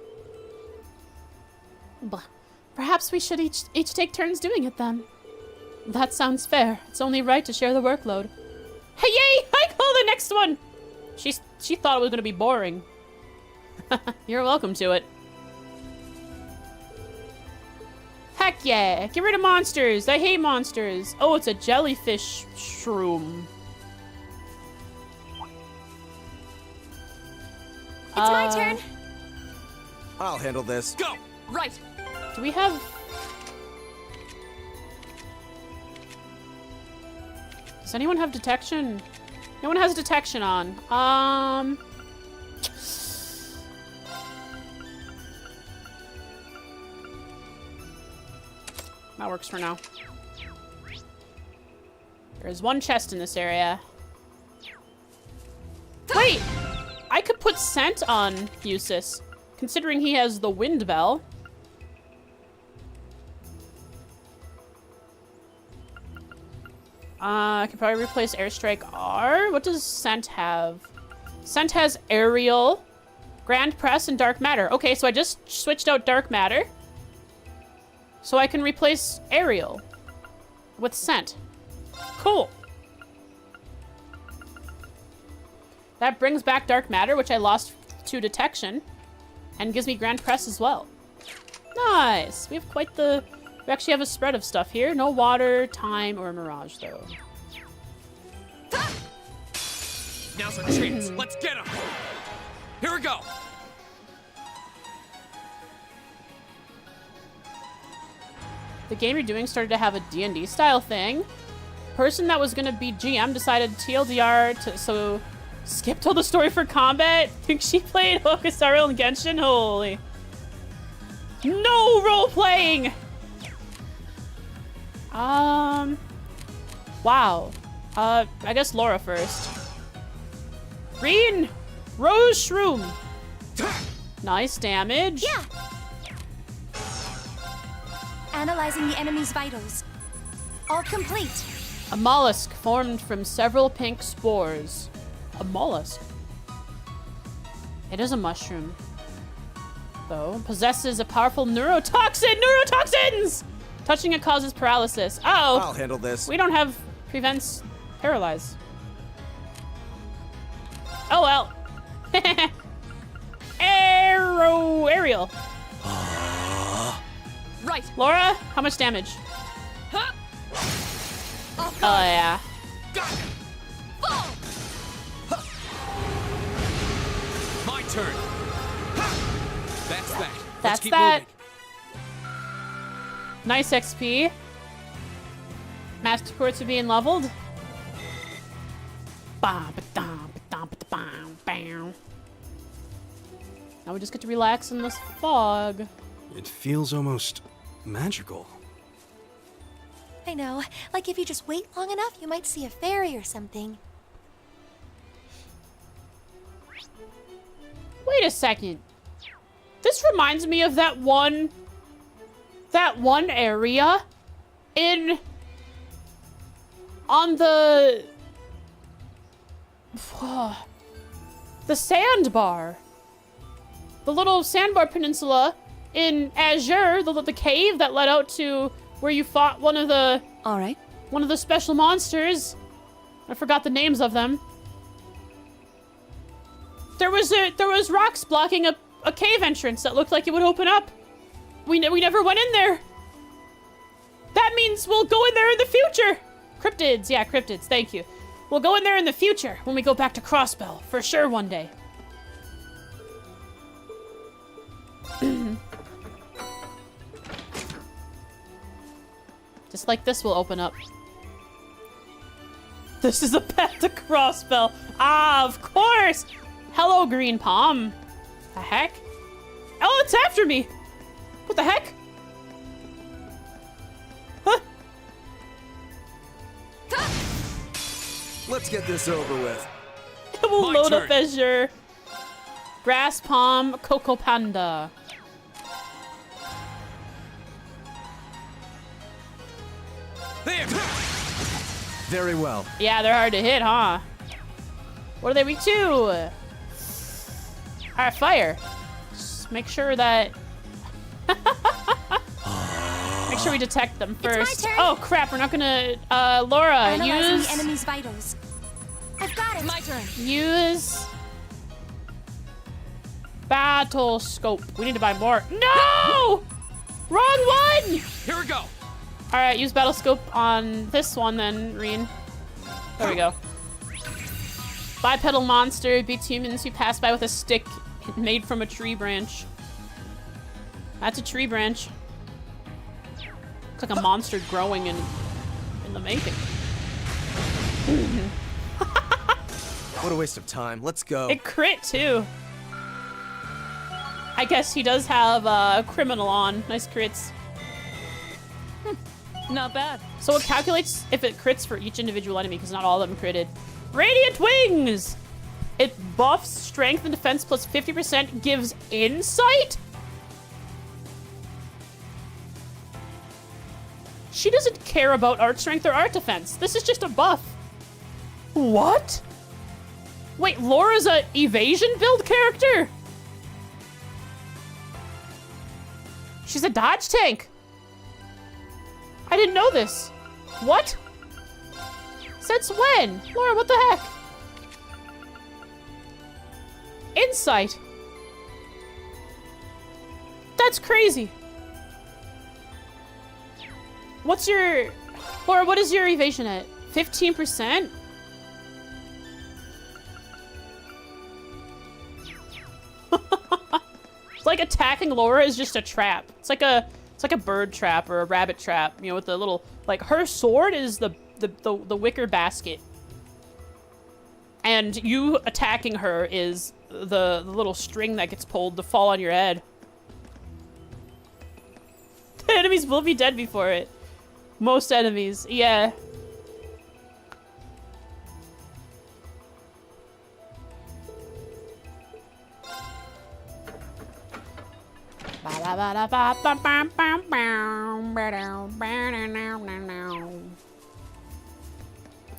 Perhaps we should each take turns doing it, then. That sounds fair. It's only right to share the workload. Hey, yay! I call the next one! She thought it was going to be boring. You're welcome to it. Heck yeah! Get rid of monsters! I hate monsters! Oh, it's a jellyfish shroom. It's my turn. I'll handle this. Go! Right. Do we have... Does anyone have detection? No one has detection on. That works for now. There's one chest in this area. Wait! I could put scent on Fusis, considering he has the wind bell. I could probably replace Airstrike R. What does scent have? Scent has aerial, grand press, and dark matter. Okay, so I just switched out dark matter, so I can replace aerial with scent. Cool. That brings back dark matter, which I lost to detection, and gives me grand press as well. Nice. We have quite the... We actually have a spread of stuff here. No water, time, or mirage, though. Now's our chance. Let's get him. Here we go. The game you're doing started to have a D&D style thing. Person that was going to be GM decided TLDR so skipped all the story for combat. Think she played Hokusaro and Genshin? Holy. No role-playing! Wow. I guess Laura first. Green! Rose Shroom! Nice damage. Yeah! Analyzing the enemy's vitals. All complete. A mollusk formed from several pink spores. A mollusk? It is a mushroom. Though, possesses a powerful neurotoxin! Neurotoxins! Touching it causes paralysis. Uh-oh. I'll handle this. We don't have prevents paralyze. Oh well. Aerial. Right. Laura, how much damage? Huh? Oh yeah. Got it. Fall. My turn. That's that. Let's That's keep that. moving. Nice XP. Master quartz are being leveled. Now we just get to relax in this fog. It feels almost magical. I know. Like if you just wait long enough, you might see a fairy or something. Wait a second. This reminds me of that one area on the sandbar. The little sandbar peninsula in Azure, the cave that led out to where you fought one of the special monsters. I forgot the names of them. There was rocks blocking a cave entrance that looked like it would open up. We never went in there. That means we'll go in there in the future. Cryptids, yeah, cryptids, thank you. We'll go in there in the future when we go back to Crossbell, for sure one day. Just like this will open up. This is a path to Crossbell. Ah, of course! Hello, Green Palm. The heck? Oh, it's after me! What the heck? Huh? Let's get this over with. We'll My load turn. up Azure. Grass Palm, Coco Panda. There! Very well. Yeah, they're hard to hit, huh? What are they weak to? Alright, fire. Just make sure that... make sure we detect them first. my turn. Oh, crap, we're not gonna... Laura, Analyzing use... the enemy's vitals. I've got it. My turn. Use... Battle Scope. We need to buy more. No! Wrong one! Here we go! Alright, use Battle Scope on this one then, Reen. There we go. Bipedal monster beats humans who pass by with a stick made from a tree branch. That's a tree branch. Looks like a monster growing in the making. What a waste of time. Let's go. It crit too. I guess he does have criminal on. Nice crits. Not bad. So it calculates if it crits for each individual enemy, because not all of them critted. Radiant Wings! It buffs strength and defense plus 50%, gives insight? She doesn't care about art strength or art defense. This is just a buff. What? Wait, Laura's a evasion build character? She's a dodge tank. I didn't know this. What? Since when? Laura, what the heck? Insight. That's crazy. What's your... Laura, what is your evasion at? 15%? It's like attacking Laura is just a trap. It's like a bird trap or a rabbit trap, you know, with the little, like, her sword is the wicker basket. And you attacking her is the little string that gets pulled to fall on your head. The enemies will be dead before it. Most enemies, yeah.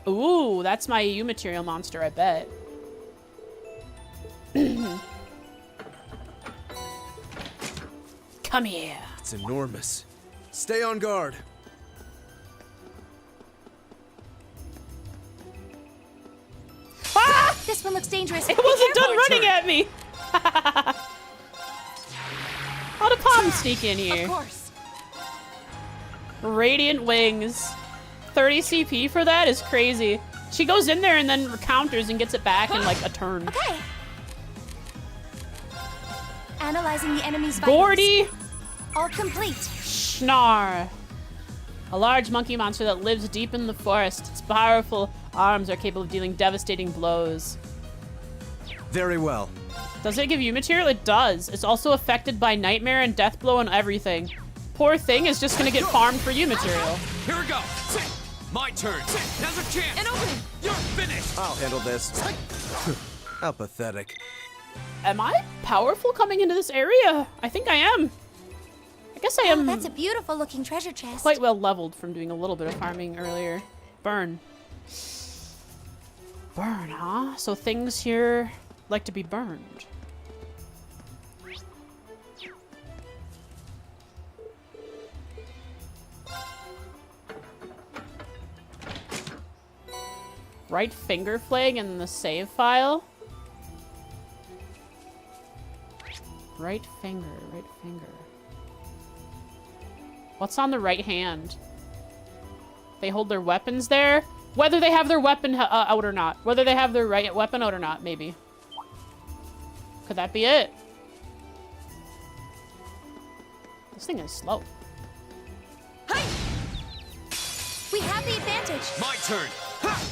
Ooh, that's my EU material monster, I bet. Come here. It's enormous. Stay on guard. Ah! This one looks dangerous. It wasn't done running at me. How did Palm sneak in here? Of course. Radiant Wings. 30 CP for that is crazy. She goes in there and then counters and gets it back in like a turn. Okay. Analyzing the enemy's vitals. Gordy All complete. Schnar. A large monkey monster that lives deep in the forest. Its powerful arms are capable of dealing devastating blows. Very well. Does it give you material? It does. It's also affected by Nightmare and Deathblow and everything. poor thing is just gonna get farmed for you material. Here we go. My turn. Now's a chance. An opening. You're finished. I'll handle this. How pathetic. Am I powerful coming into this area? I think I am. I guess I am. Oh, that's a beautiful looking treasure chest. Quite well leveled from doing a little bit of farming earlier. Burn. Burn, huh? So things here like to be burned. Right finger flag in the save file. Right finger, right finger. What's on the right hand? They hold their weapons there? Whether they have their weapon out or not. Whether they have their right weapon out or not, maybe. Could that be it? This thing is slow. Hi. We have the advantage. My turn.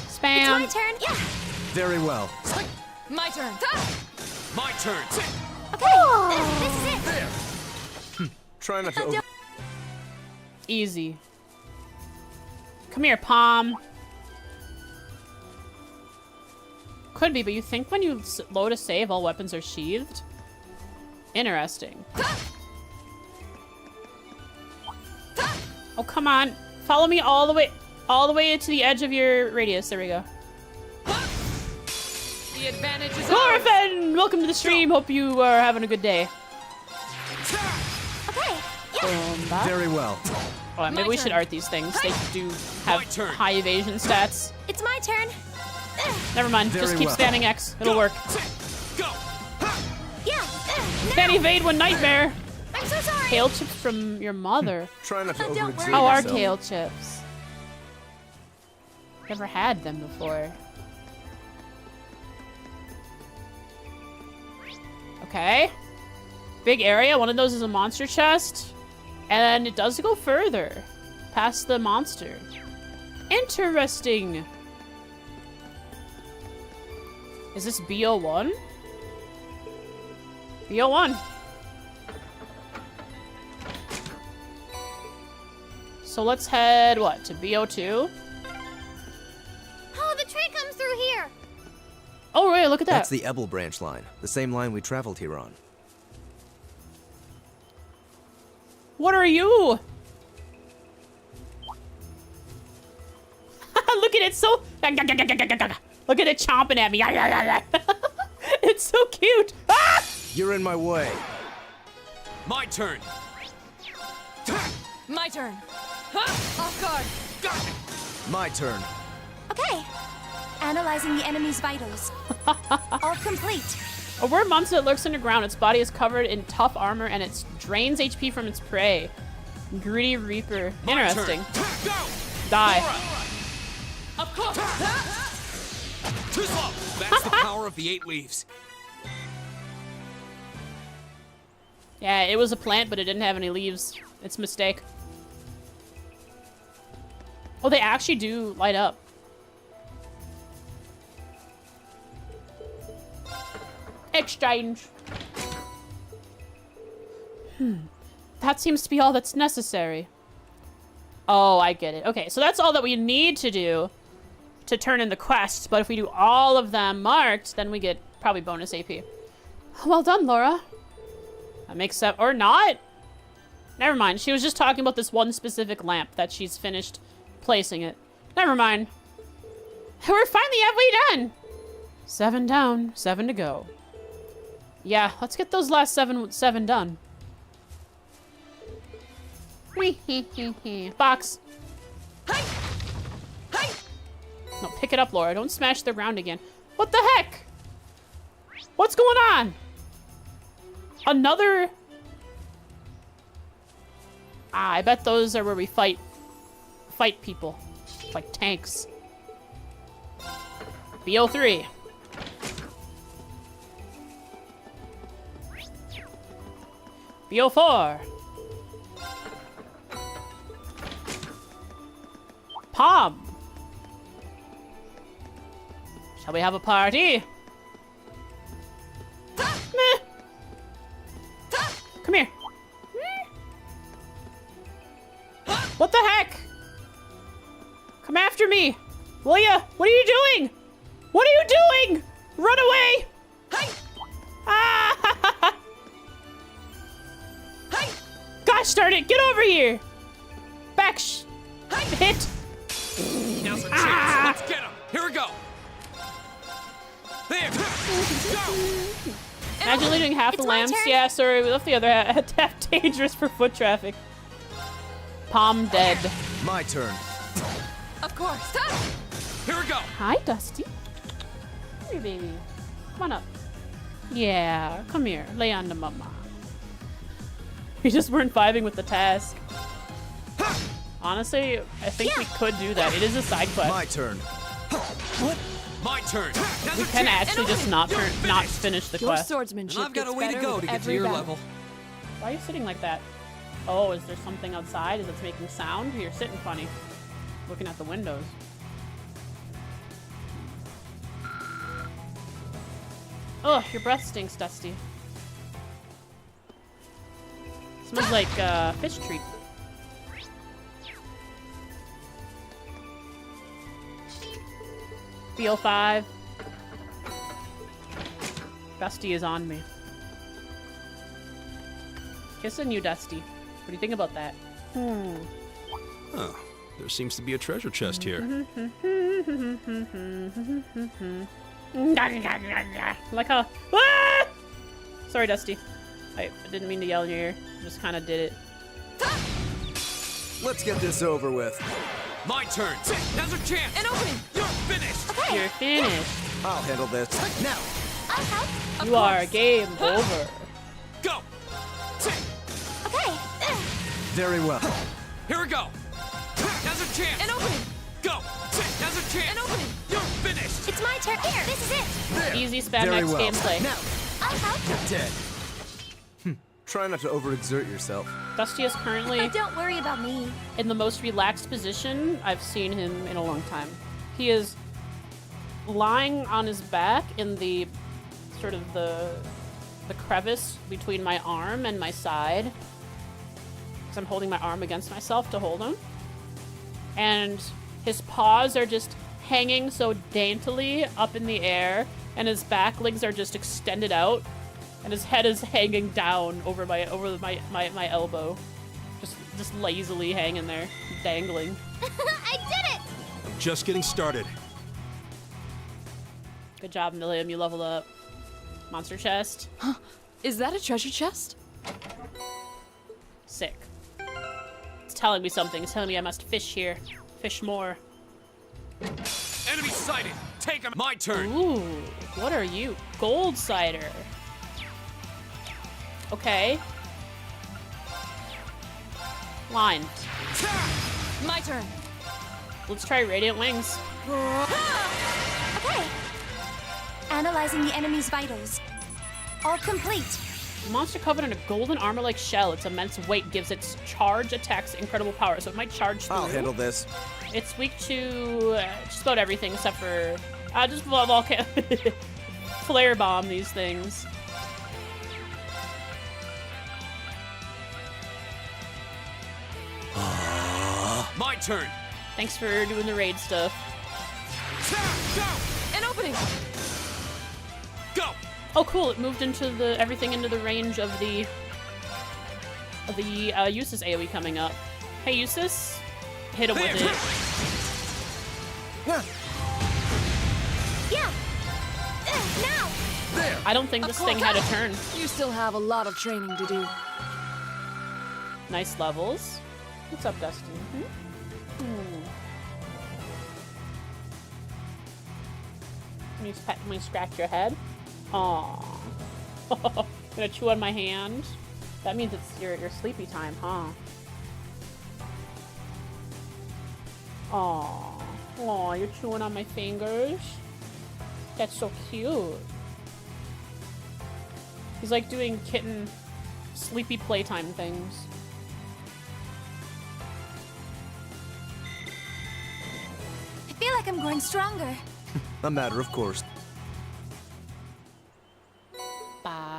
Spam. It's my turn. Yeah. Very well. My turn. My turn. Okay. This is it. Try not to. Easy. Come here, Palm. Could be, but you think when you load a save, all weapons are sheathed? Interesting. Oh, come on. Follow me all the way to the edge of your radius. There we go. The advantage is ours. Glorifin! Welcome to the stream. Hope you are having a good day. Okay. Yeah. Very well. Oh, maybe we should art these things. They do have high evasion stats. It's my turn. Never mind. Just keep spamming X. It'll work. Go. Yeah. Can't evade one nightmare. I'm so sorry. Kale chips from your mother. Try not to Don't overexert worry. How are yourself. kale chips? Never had them before. Okay. Big area. One of those is a monster chest. And it does go further. Past the monster. Interesting. Is this BO1? BO1. So let's head, what, to BO2? Oh, the train comes through here. Oh, right, look at that. That's the Ebel branch line, the same line we traveled here on. What are you? Look at it, so... Look at it chomping at me. It's so cute. Ah! You're in my way. My turn. My turn. Off guard. My turn. Okay. Analyzing the enemy's vitals. All complete. A worm monster that lurks underground. Its body is covered in tough armor and it drains HP from its prey. Greedy Reaper. Interesting. Go. Die. Of course. Too slow. That's the power of the 8 leaves. Yeah, it was a plant, but it didn't have any leaves. It's a mistake. Oh, they actually do light up. Exchange. That seems to be all that's necessary. Oh, I get it. Okay, so that's all that we need to do to turn in the quests, but if we do all of them marked, then we get probably bonus AP. Well done, Laura. That makes sense. Or not. Never mind. She was just talking about this one specific lamp that she's finished placing it. Never mind. We're finally halfway done. 7 down, 7 to go. Yeah, let's get those last seven done. Box. No, pick it up, Laura. Don't smash the ground again. What the heck? What's going on? Another... Ah, I bet those are where we fight people. Like tanks. BO3. BO4. Palm. Shall we have a party? Meh. Come here. What the heck? Come after me. Will ya? What are you doing? What are you doing? Run away. Ah! Gosh darn it. Get over here. Back. Hit. Now's our chance. Let's get him. Here we go. There. Go. Imagine leaving half the It's my lamps. turn. Yeah, sorry, we left the other half dangerous for foot traffic. Palm dead. My turn. Of course. Here we go. Hi, Dusty. Come here, baby. Come on up. Yeah, come here. Lay on the mama. We just weren't vibing with the task. Honestly, I think we could do that. It is a side quest. My turn. What? My turn. Now's We our can chance. actually just not finish the Your quest. swordsmanship And I've got a gets way to better go with to get to every your battle. level. Why are you sitting like that? Oh, is there something outside? Is it making sound? You're sitting funny. Looking at the windows. Oh, your breath stinks, Dusty. Smells like fish treat. BO5. Dusty is on me. Kissing you, Dusty. What do you think about that? Oh, there seems to be a treasure chest here. Like how... Ah! Sorry, Dusty. I didn't mean to yell in your ear. Just kind of did it. Let's get this over with. My turn. Now's our chance. An opening. You're finished. You're finished. I'll handle this. Now. I'll help. You are game over. Go. Okay. Very well. Here we go. Now's our chance. An opening. Go. Now's our chance. An opening. You're finished. It's my turn. Here, this is it. There. Easy spam Very next well. gameplay. Now. I'll help. You're dead. Try not to overexert yourself. Dusty is currently Oh, don't worry about me. in the most relaxed position I've seen him in a long time. He is lying on his back in the sort of the crevice between my arm and my side. Because I'm holding my arm against myself to hold him. And his paws are just hanging so daintily up in the air, and his back legs are just extended out, and his head is hanging down over my elbow. Just lazily hanging there, dangling. I did it! I'm just getting started. Good job, Milliam, you leveled up. Monster chest. Is that a treasure chest? Sick. It's telling me something. It's telling me I must fish here. Fish more. Enemy sighted. Take him. My turn. Ooh, what are you? Gold cider. Okay. Line. My turn. Let's try Radiant Wings. Okay. Analyzing the enemy's vitals. All complete. The monster covered in a golden armor-like shell. Its immense weight gives its charge attacks incredible power, so it might charge through. I'll handle this. It's weak to just about everything except for just volcano. Flare bomb these things. My turn. Thanks for doing the raid stuff. Go. An opening. Go. Oh, cool! It moved into everything into the range of the Eustace AoE coming up. Hey, Eustace, hit him with it. Yeah. Now. There. I don't think this thing had a turn. You still have a lot of training to do. Nice levels. What's up, Dusty? Let me scratch your head. Aww. Gonna chew on my hand. That means it's your sleepy time, huh? Aww. Aw, you're chewing on my fingers. That's so cute. He's like doing kitten sleepy playtime things. I feel like I'm growing stronger. A matter of course.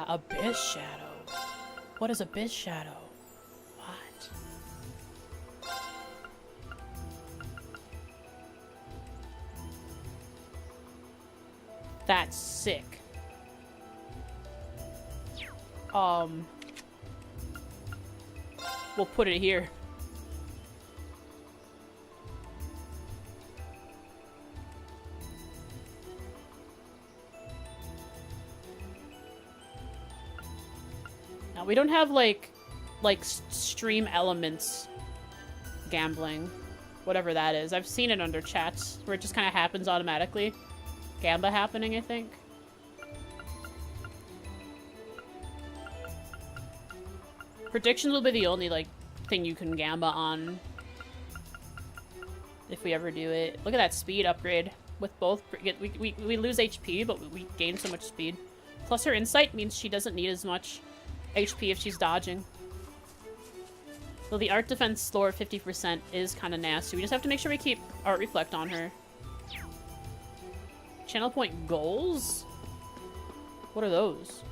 Abyss Shadow. What is Abyss Shadow? What? That's sick. We'll put it here. Now we don't have like stream elements gambling, whatever that is. I've seen it under chats where it just kind of happens automatically. Gamba happening, I think. Predictions will be the only, like, thing you can gamba on. If we ever do it. Look at that speed upgrade. With both, we lose HP, but we gain so much speed. Plus her insight means she doesn't need as much HP if she's dodging. Well, the art defense floor 50% is kind of nasty. We just have to make sure we keep art reflect on her. Channel point goals? What are those?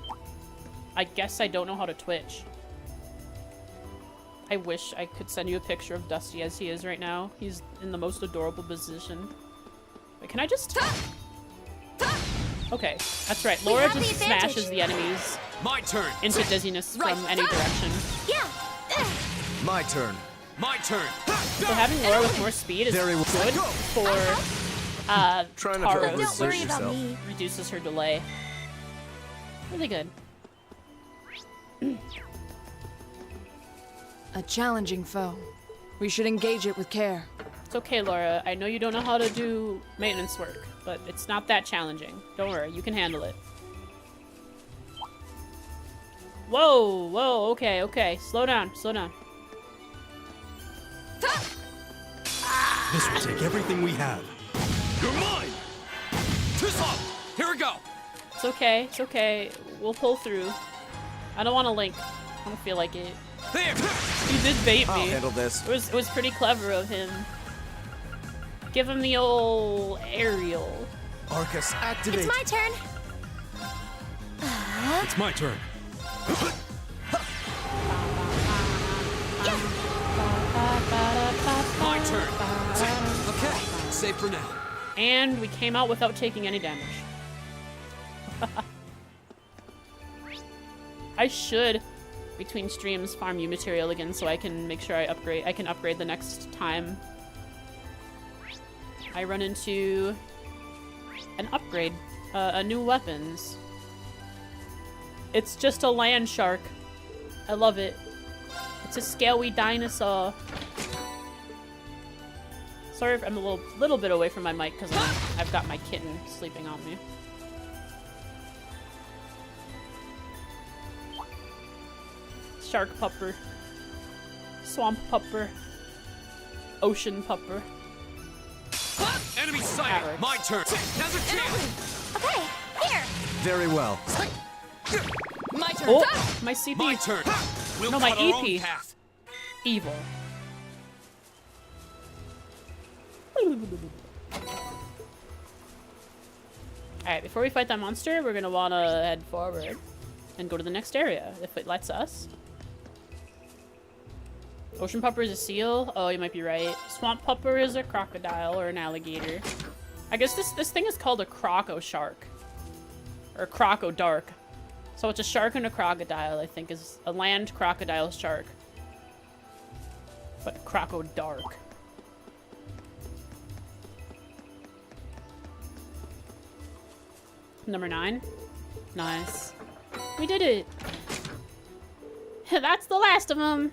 I guess I don't know how to Twitch. I wish I could send you a picture of Dusty as he is right now. He's in the most adorable position. Wait, can I just... Okay, that's right. Laura just smashes the enemies. My turn. Into dizziness from any direction. Yeah. My turn. My turn. So having Laura with more speed is good for Try not to Tara. overexert Don't worry about yourself. me. Reduces her delay. Really good. A challenging foe. We should engage it with care. It's okay, Laura. I know you don't know how to do maintenance work, but it's not that challenging. Don't worry, you can handle it. Whoa, whoa, okay, okay. Slow down, slow down. This will take everything we have. You're mine. Up. Here we go. It's okay, it's okay. We'll pull through. I don't want to link. I don't feel like it. There. He did bait I'll me. handle this. It was pretty clever of him. Give him the old aerial. Arcus, activate. It's my turn. It's my turn. My turn. Okay, safe for now. And we came out without taking any damage. I should, between streams, farm you material again so I can make sure I can upgrade the next time I run into an upgrade, a new weapons. It's just a land shark. I love it. It's a scaly dinosaur. Sorry if I'm a little bit away from my mic because I've got my kitten sleeping on me. Shark pupper. Swamp pupper. Ocean pupper. Enemy sighted. My turn. Now's a chance. Okay, here. Very well. My turn. Oh, my CP. My turn. We'll No, my cut our own EP. path. Evil. Alright, before we fight that monster, we're gonna wanna head forward and go to the next area, if it lets us. Ocean pupper is a seal? Oh, you might be right. Swamp pupper is a crocodile or an alligator. I guess this thing is called a croco shark. Or croco dark. So it's a shark and a crocodile, I think, is a land crocodile shark. But croco dark. Number 9. Nice. We did it! That's the last of them!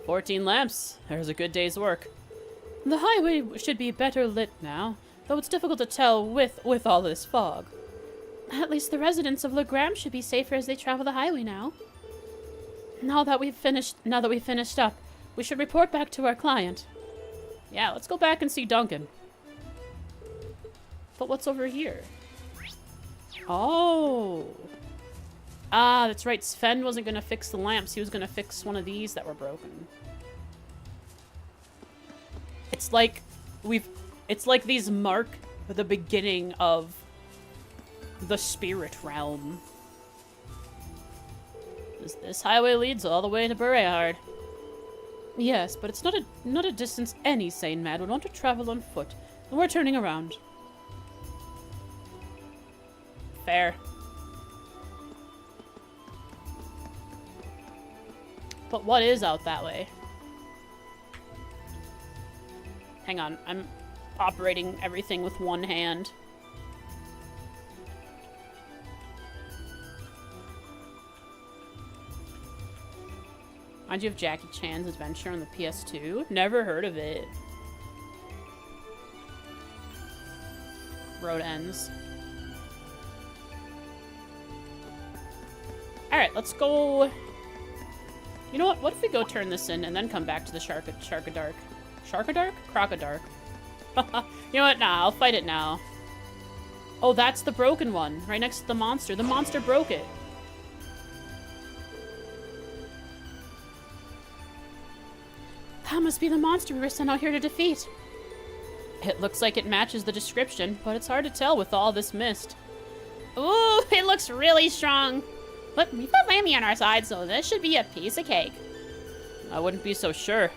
14 lamps. There's a good day's work. The highway should be better lit now, though it's difficult to tell with all this fog. At least the residents of Legram should be safer as they travel the highway now. Now that we've finished up, we should report back to our client. Yeah, let's go back and see Duncan. But what's over here? Oh. Ah, that's right. Sven wasn't going to fix the lamps. He was going to fix one of these that were broken. It's like these mark the beginning of the spirit realm. This highway leads all the way to Berehard. Yes, but it's not a distance any sane man would want to travel on foot. And we're turning around. Fair. But what is out that way? Hang on, I'm operating everything with one hand. Mind you of Jackie Chan's Adventure on the PS2? Never heard of it. Road ends. Alright, let's go... You know what? What if we go turn this in and then come back to the Sharkadark? Sharkadark? Crocodark. You know what? Nah, I'll fight it now. Oh, that's the broken one. Right next to the monster. The monster broke it. That must be the monster we were sent out here to defeat. It looks like it matches the description, but it's hard to tell with all this mist. Ooh, it looks really strong. But we've got Lammy on our side, so this should be a piece of cake. I wouldn't be so sure.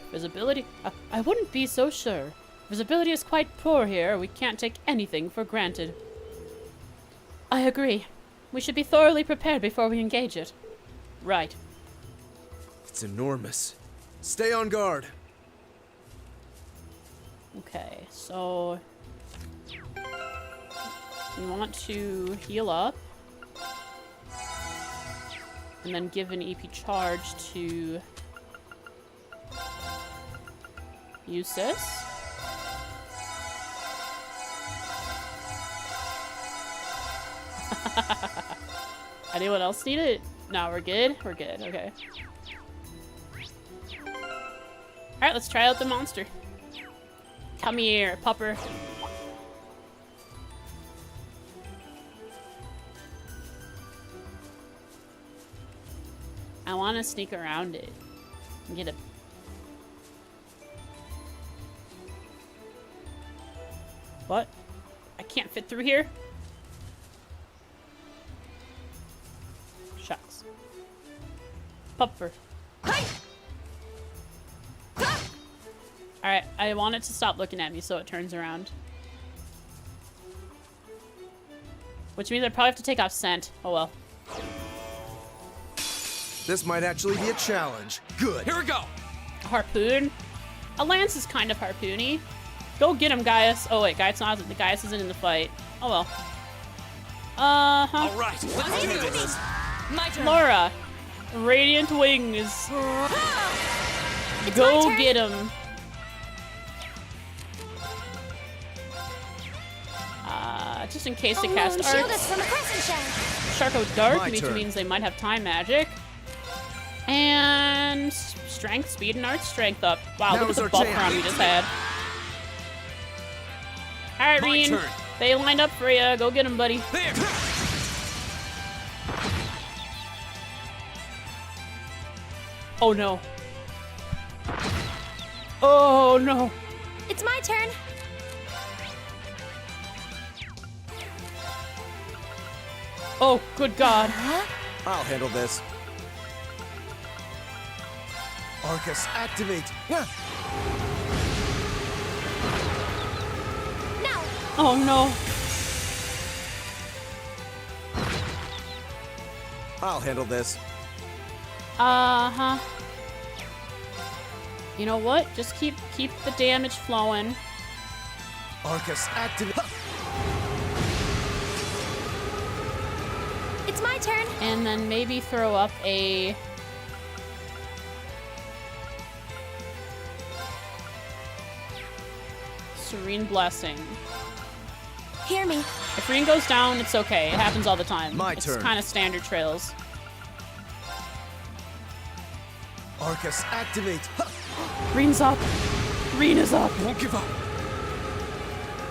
I wouldn't be so sure. Visibility is quite poor here. We can't take anything for granted. I agree. We should be thoroughly prepared before we engage it. Right. It's enormous. Stay on guard. Okay, so... we want to heal up. And then give an EP charge to... use this. Anyone else need it? No, we're good? We're good, okay. Alright, let's try out the monster. Come here, pupper. I want to sneak around it and get a... What? I can't fit through here? Shucks. Pupper. Alright, I want it to stop looking at me so it turns around. Which means I probably have to take off scent. Oh well. This might actually be a challenge. Good. Here we go. A harpoon? A lance is kind of harpoony. Go get him, Gaius. Oh wait, Gaius isn't in the fight. Oh well. Uh-huh. All right, let's do this. My turn. Laura. Radiant wings. Go get him. Just in case to cast Shield Arts. us from a crescent shell. Sharko Dark, My which turn. means they might have time magic. And strength, speed, and art strength up. Wow, look Now's at the our buff chance. round we just had. Alright, My Reen. turn. They lined up for you. Go get him, buddy. There. Oh no. Oh no. It's my turn. Oh, good God. I'll handle this. Arcus, activate. Yeah. No. Oh no. I'll handle this. Uh-huh. You know what? Just keep the damage flowing. Arcus, activate. It's my turn. And then maybe throw up a... Serene Blessing. Hear me. If Reen goes down, it's okay. It happens all the time. My it's turn. kind of standard trails. Arcus, activate. Reen's up. Reen is up. Won't give up.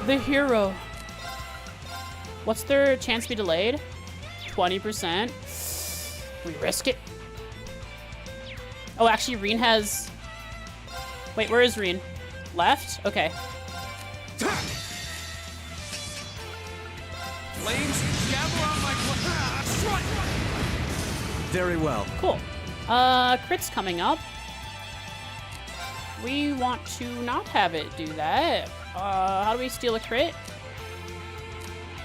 The hero. What's their chance to be delayed? 20%. We risk it. Oh, actually, Reen has... Wait, where is Reen? Left? Okay. Flames, gather on my strike. Very well. Cool. Crit's coming up. We want to not have it do that. How do we steal a crit?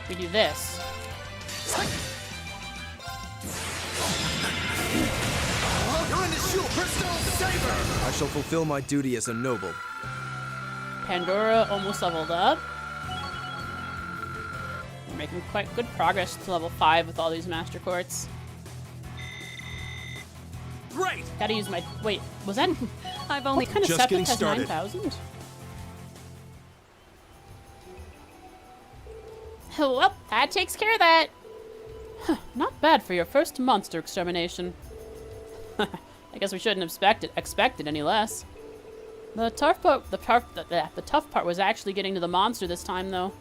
We do this. I shall fulfill my duty as a noble. Pandora almost leveled up. We're making quite good progress to level 5 with all these Master Quartz. Great! Gotta use my... Wait, was that... I've only... What kind of Just septic getting has started. 9,000? Well, that takes care of that. Huh, not bad for your first monster extermination. I guess we shouldn't have expected any less. The tough part was actually getting to the monster this time, though.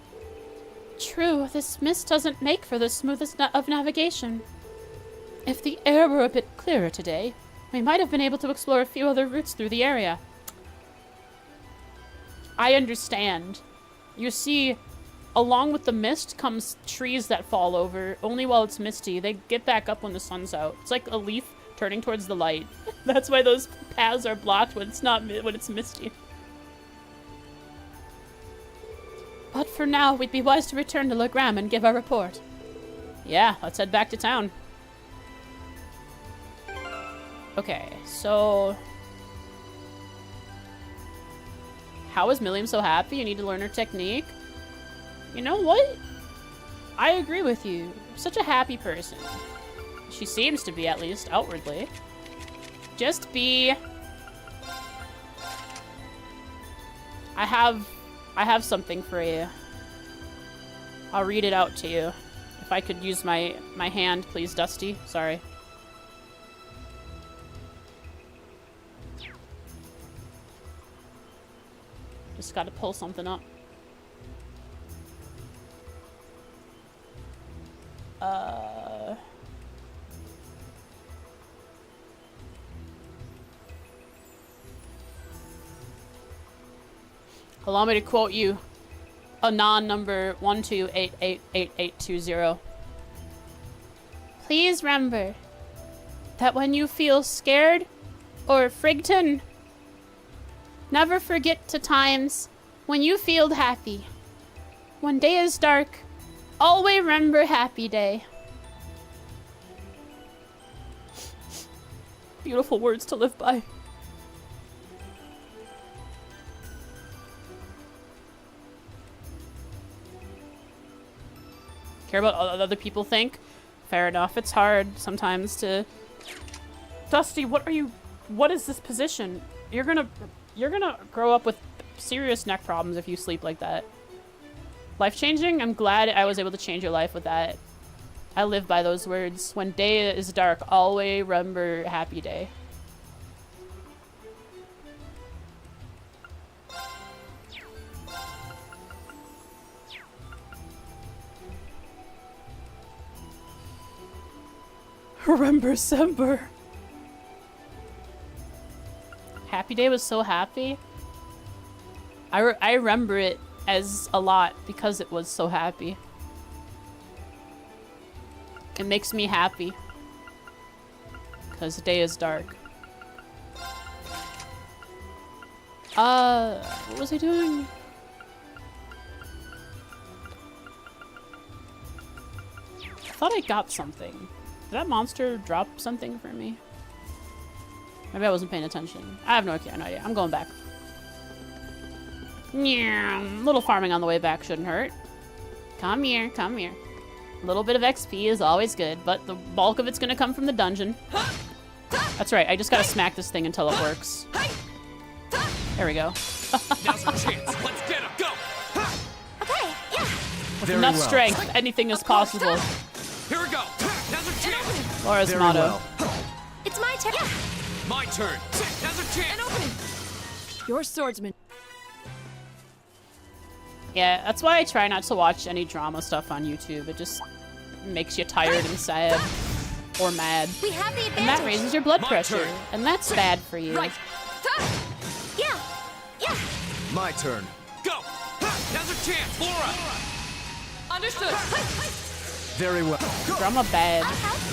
True, this mist doesn't make for the smoothest of navigation. If the air were a bit clearer today, we might have been able to explore a few other routes through the area. I understand. You see, along with the mist comes trees that fall over, only while it's misty. They get back up when the sun's out. It's like a leaf turning towards the light. That's why those paths are blocked when it's misty. But for now, we'd be wise to return to Legram and give our report. Yeah, let's head back to town. Okay, so... How is Milliam so happy? You need to learn her technique? You know what? I agree with you. You're such a happy person. She seems to be, at least, outwardly. Just be... I have something for you. I'll read it out to you. If I could use my hand, please, Dusty. Sorry. Just gotta pull something up. Allow me to quote you. Anon number 12888820. Please remember that when you feel scared or frightened, never forget to times when you feel happy. When day is dark, always remember happy day. Beautiful words to live by. Care about what other people think? Fair enough. It's hard sometimes to... Dusty, what is this position? You're gonna grow up with serious neck problems if you sleep like that. Life-changing? I'm glad I was able to change your life with that. I live by those words. When day is dark, always remember happy day. Remember Sember. Happy Day was so happy. I remember it as a lot because it was so happy. It makes me happy. Because the day is dark. What was I doing? I thought I got something. Did that monster drop something for me? Maybe I wasn't paying attention. I have no idea. I'm going back. Yeah, a little farming on the way back shouldn't hurt. Come here, come here. A little bit of XP is always good, but the bulk of it's gonna come from the dungeon. That's right, I just gotta smack this thing until it works. There we go. Now's our chance. Let's get him. Go. Okay, yeah. With enough strength, anything is possible. Here we go. Now's our chance. Laura's motto. It's my turn. Yeah. My turn. Now's our chance. An opening. Your swordsman. Yeah, that's why I try not to watch any drama stuff on YouTube. It just makes you tired and sad. Or mad. We have the advantage. And that raises your blood My pressure. turn. And that's bad for you. Right. Yeah. Yeah. My turn. Go. Now's our chance. Laura. Understood. Very well. Drama bad.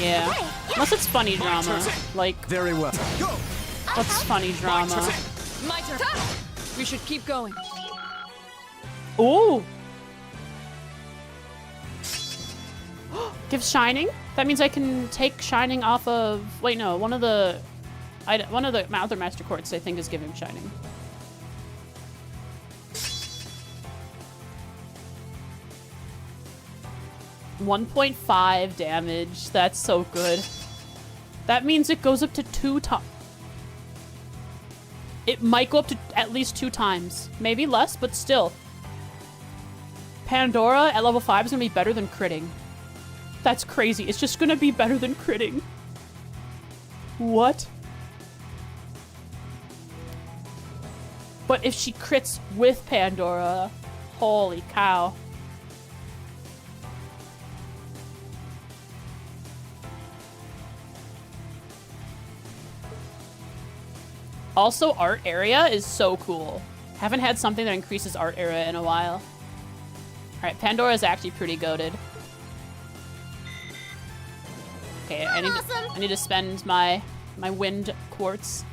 Yeah. Okay, yeah. Unless it's funny drama. Like, Very well. Go. what's funny drama? My turn. We should keep going. Ooh! Give Shining? That means I can take Shining off of... Wait, no. One of the other Master Quartz, I think, is giving Shining. .5 damage. That's so good. That means it goes up to 2 times. It might go up to at least 2 times. Maybe less, but still. Pandora at level 5 is going to be better than critting. That's crazy. It's just going to be better than critting. What? But if she crits with Pandora, holy cow. Also, art area is so cool. Haven't had something that increases art area in a while. Alright, Pandora is actually pretty goated. Okay, I need to spend my wind quartz.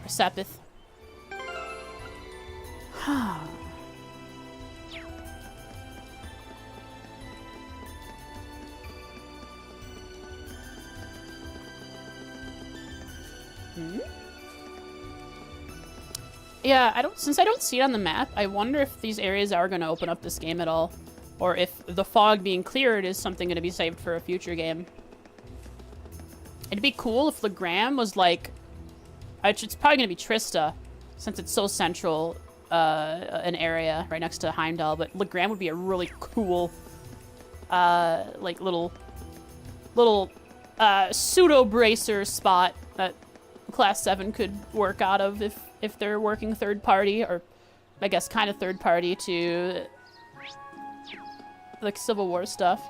Or Sapith. Yeah, since I don't see it on the map, I wonder if these areas are going to open up this game at all. Or if the fog being cleared is something going to be saved for a future game. It'd be cool if Legram was like... It's probably going to be Trista, since it's so central an area right next to Heimdall. But Legram would be a really cool, like, little pseudo-bracer spot that Class 7 could work out of if they're working third party, or I guess kind of third party to like Civil War stuff.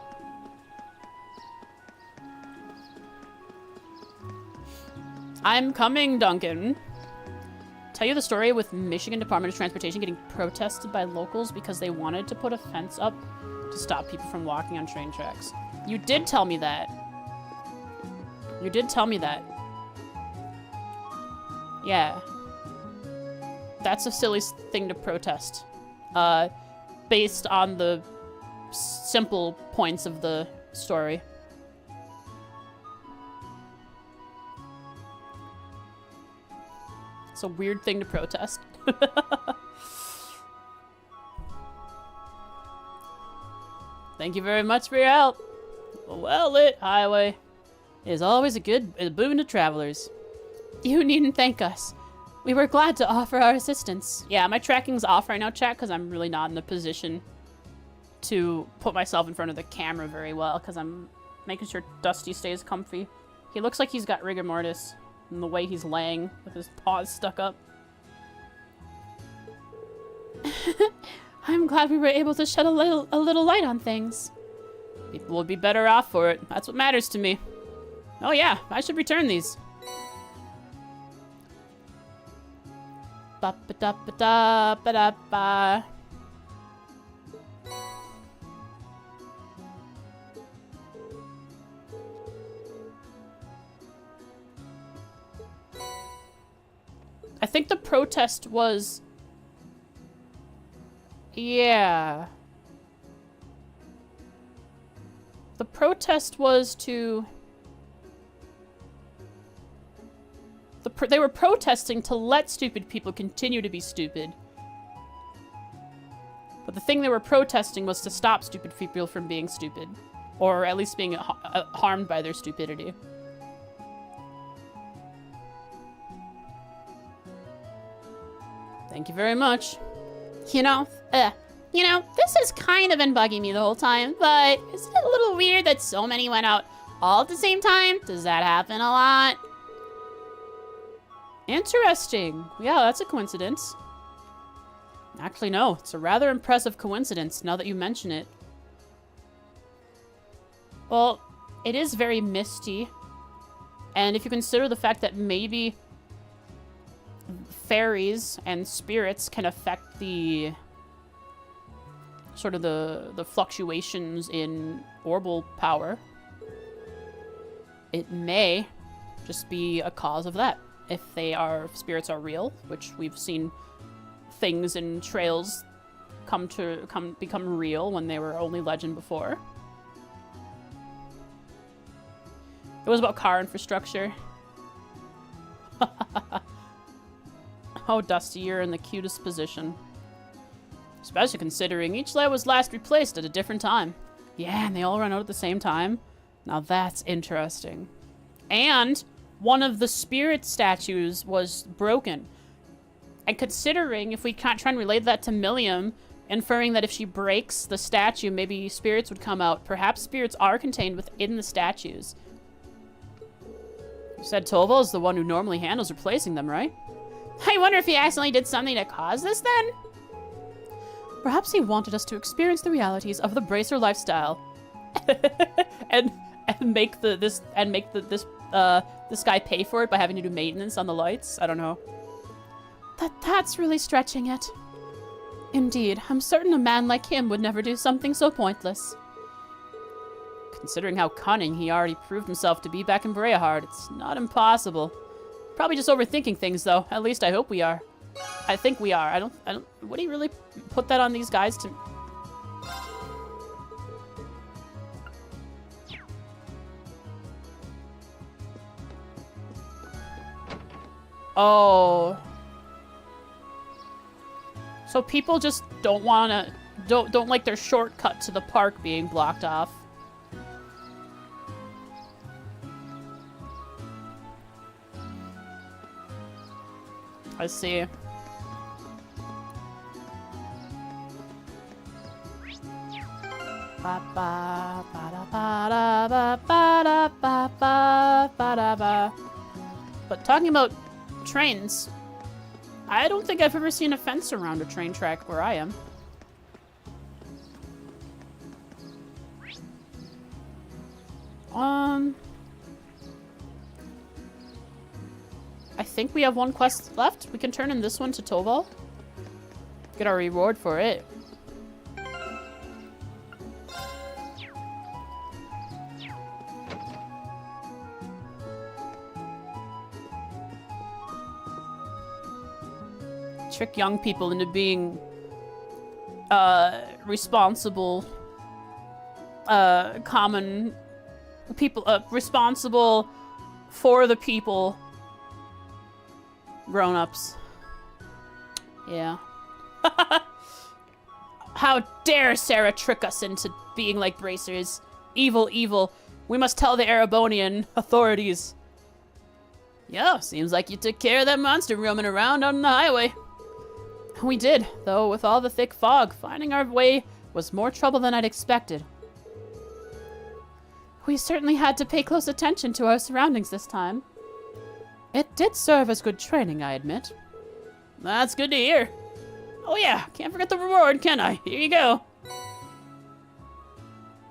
I'm coming, Duncan. Tell you the story with Michigan Department of Transportation getting protested by locals because they wanted to put a fence up to stop people from walking on train tracks. You did tell me that. You did tell me that. Yeah. That's a silly thing to protest. Based on the simple points of the story. It's a weird thing to protest. Thank you very much for your help. A well-lit highway is always a boon to travelers. You needn't thank us. We were glad to offer our assistance. Yeah, my tracking's off right now, chat, because I'm really not in the position to put myself in front of the camera very well, because I'm making sure Dusty stays comfy. He looks like he's got rigor mortis in the way he's laying with his paws stuck up. I'm glad we were able to shed a little light on things. People will be better off for it. That's what matters to me. Oh yeah, I should return these. Ba-ba-da-ba-da-ba-da-ba. I think the protest was... Yeah. The protest was to... They were protesting to let stupid people continue to be stupid. But the thing they were protesting was to stop stupid people from being stupid. Or at least being harmed by their stupidity. Thank you very much. You know, this has kind of been bugging me the whole time, but isn't it a little weird that so many went out all at the same time? Does that happen a lot? Interesting. Yeah, that's a coincidence. Actually, no. It's a rather impressive coincidence, now that you mention it. Well, it is very misty. And if you consider the fact that maybe fairies and spirits can affect the... sort of the fluctuations in orbital power, it may just be a cause of that. If spirits are real, which we've seen things in trails become real when they were only legend before. It was about car infrastructure. Oh, Dusty, you're in the cutest position. Especially considering each light was last replaced at a different time. Yeah, and they all run out at the same time. Now that's interesting. And one of the spirit statues was broken. And considering if we can't try and relate that to Milliam, inferring that if she breaks the statue, maybe spirits would come out. Perhaps spirits are contained within the statues. You said Toval is the one who normally handles replacing them, right? I wonder if he accidentally did something to cause this then? Perhaps he wanted us to experience the realities of the Bracer lifestyle. and make this guy pay for it by having to do maintenance on the lights. I don't know. That's really stretching it. Indeed, I'm certain a man like him would never do something so pointless. Considering how cunning he already proved himself to be back in Breahard, it's not impossible. Probably just overthinking things, though. At least I hope we are. I think we are. I don't. Would he really put that on these guys to... Oh. So people just don't wanna... Don't like their shortcut to the park being blocked off. I see. But talking about trains, I don't think I've ever seen a fence around a train track where I am. I think we have one quest left. We can turn in this one to Toval. Get our reward for it. Trick young people into being responsible common people, responsible for the people grown-ups. Yeah. How dare Sarah trick us into being like bracers. Evil, evil. We must tell the Erebonian authorities. Yeah, seems like you took care of that monster roaming around on the highway. We did, though with all the thick fog, finding our way was more trouble than I'd expected. We certainly had to pay close attention to our surroundings this time. It did serve as good training, I admit. That's good to hear. Oh yeah, can't forget the reward, can I? Here you go.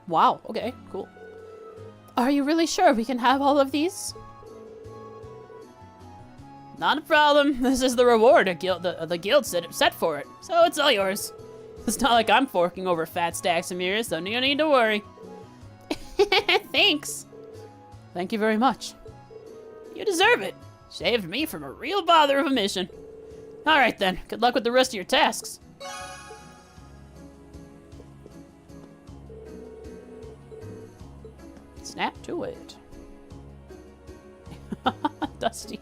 Wow, okay, cool. Are you really sure we can have all of these? Not a problem. This is the reward the guild set for it, so it's all yours. It's not like I'm forking over fat stacks of mirrors, so you don't need to worry. Thanks. Thank you very much. You deserve it. Saved me from a real bother of a mission. Alright then, good luck with the rest of your tasks. Snap to it. Dusty.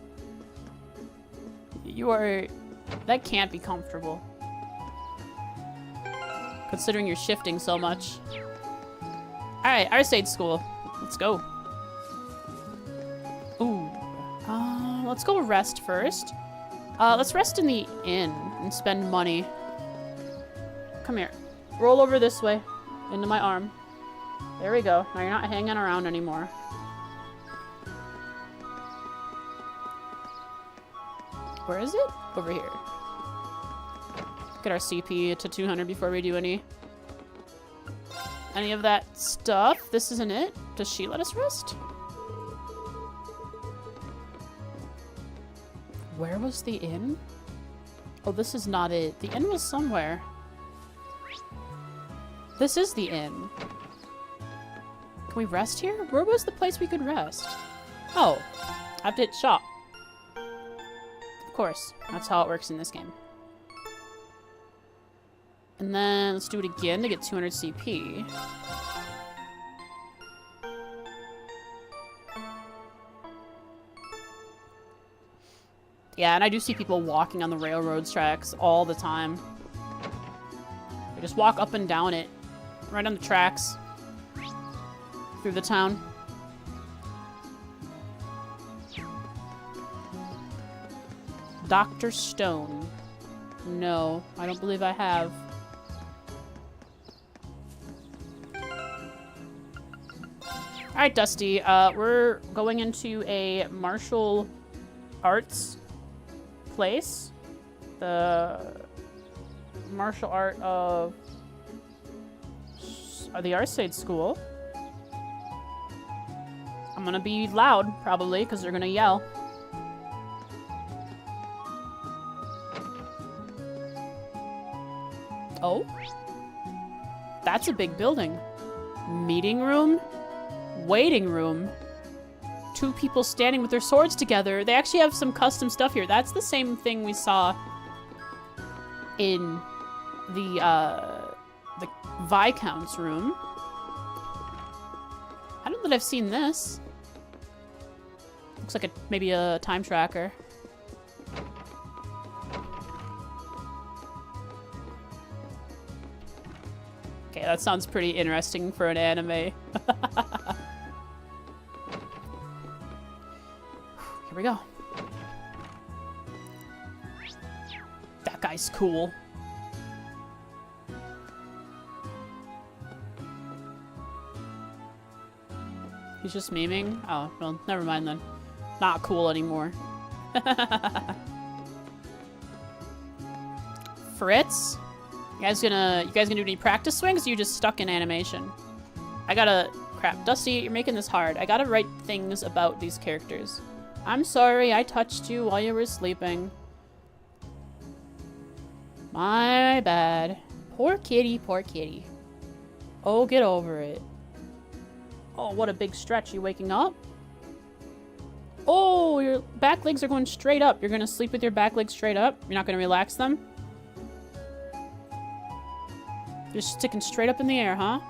You are... That can't be comfortable. Considering you're shifting so much. Alright, Arcade School. Let's go. Ooh. Let's go rest first. Let's rest in the inn and spend money. Come here. Roll over this way. Into my arm. There we go. Now you're not hanging around anymore. Where is it? Over here. Get our CP to 200 before we do any of that stuff. This isn't it. Does she let us rest? Where was the inn? Oh, this is not it. The inn was somewhere. This is the inn. Can we rest here? Where was the place we could rest? Oh, I have to hit shop. Of course, that's how it works in this game. And then let's do it again to get 200 CP. Yeah, and I do see people walking on the railroad tracks all the time. They just walk up and down it. Right on the tracks. Through the town. Dr. Stone. No, I don't believe I have. Alright, Dusty. We're going into a martial arts place. The martial art of the Arcade School. I'm gonna be loud, probably, because they're gonna yell. Oh? That's a big building. Meeting room? Waiting room? 2 people standing with their swords together. They actually have some custom stuff here. That's the same thing we saw in the Viscount's room. I don't know that I've seen this. Looks like maybe a time tracker. Okay, that sounds pretty interesting for an anime. Here we go. That guy's cool. He's just memeing? Oh, well, never mind then. Not cool anymore. Fritz? You guys gonna do any practice swings, or you just stuck in animation? I gotta... Crap. Dusty, you're making this hard. I gotta write things about these characters. I'm sorry, I touched you while you were sleeping. My bad. Poor kitty, poor kitty. Oh, get over it. Oh, what a big stretch. You waking up? Oh, your back legs are going straight up. You're gonna sleep with your back legs straight up? You're not gonna relax them? You're sticking straight up in the air, huh?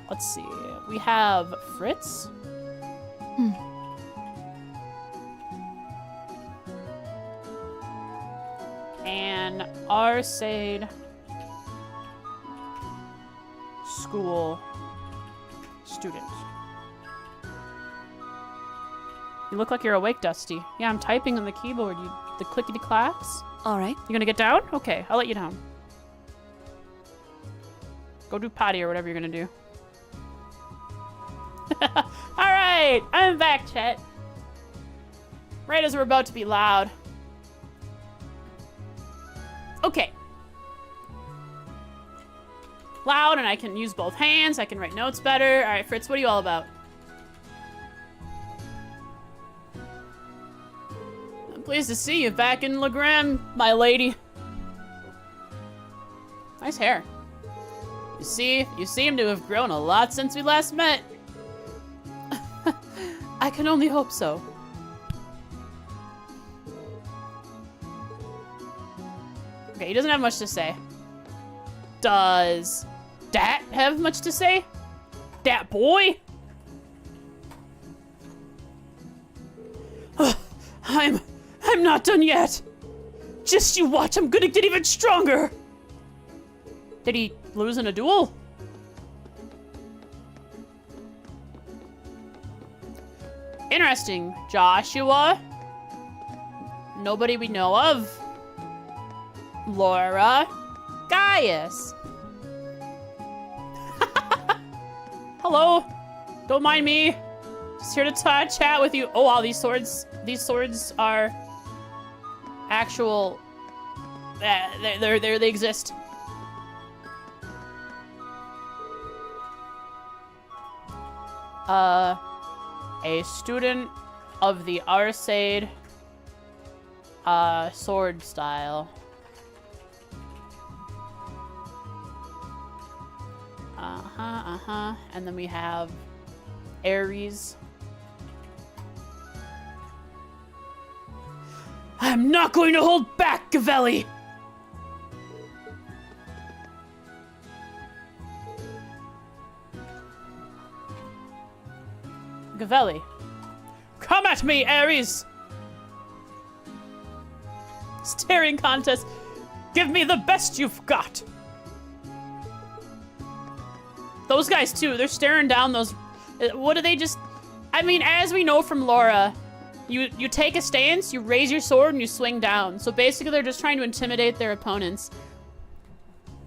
Let's see. We have Fritz. And Arcade School student. You look like you're awake, Dusty. Yeah, I'm typing on the keyboard. The clickety-clacks. All right. You gonna get down? Okay, I'll let you down. Go do potty or whatever you're gonna do. Alright, I'm back, chat. Right as we're about to be loud. Okay. Loud, and I can use both hands. I can write notes better. Alright, Fritz, what are you all about? I'm pleased to see you back in Legram, my lady. Nice hair. You seem to have grown a lot since we last met. I can only hope so. Okay, he doesn't have much to say. Does Dat have much to say? Dat boy? I'm not done yet. Just you watch, I'm gonna get even stronger. Did he lose in a duel? Interesting. Joshua? Nobody we know of. Laura? Gaius? Hello? Don't mind me. Just here to chat with you. Oh wow, these swords are actual. They exist. A student of the Arcade sword style. And then we have Ares. I'm not going to hold back, Gavelli! Gavelli. Come at me, Ares! Staring contest. Give me the best you've got. Those guys, too, they're staring down those... What do they just... I mean, as we know from Laura, you take a stance, you raise your sword, and you swing down. So basically, they're just trying to intimidate their opponents.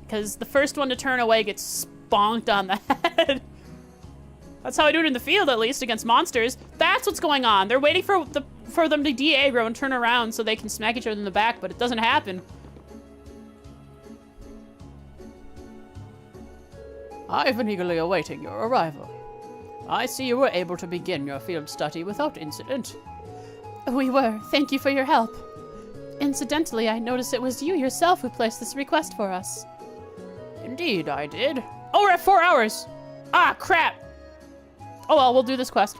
Because the first one to turn away gets sponked on the head. That's how I do it in the field, at least, against monsters. That's what's going on. They're waiting for them to de-aggro and turn around so they can smack each other in the back, but it doesn't happen. I've been eagerly awaiting your arrival. I see you were able to begin your field study without incident. We were. Thank you for your help. Incidentally, I noticed it was you yourself who placed this request for us. Indeed, I did. Oh, we're at 4 hours. Ah, crap. Oh, well, we'll do this quest.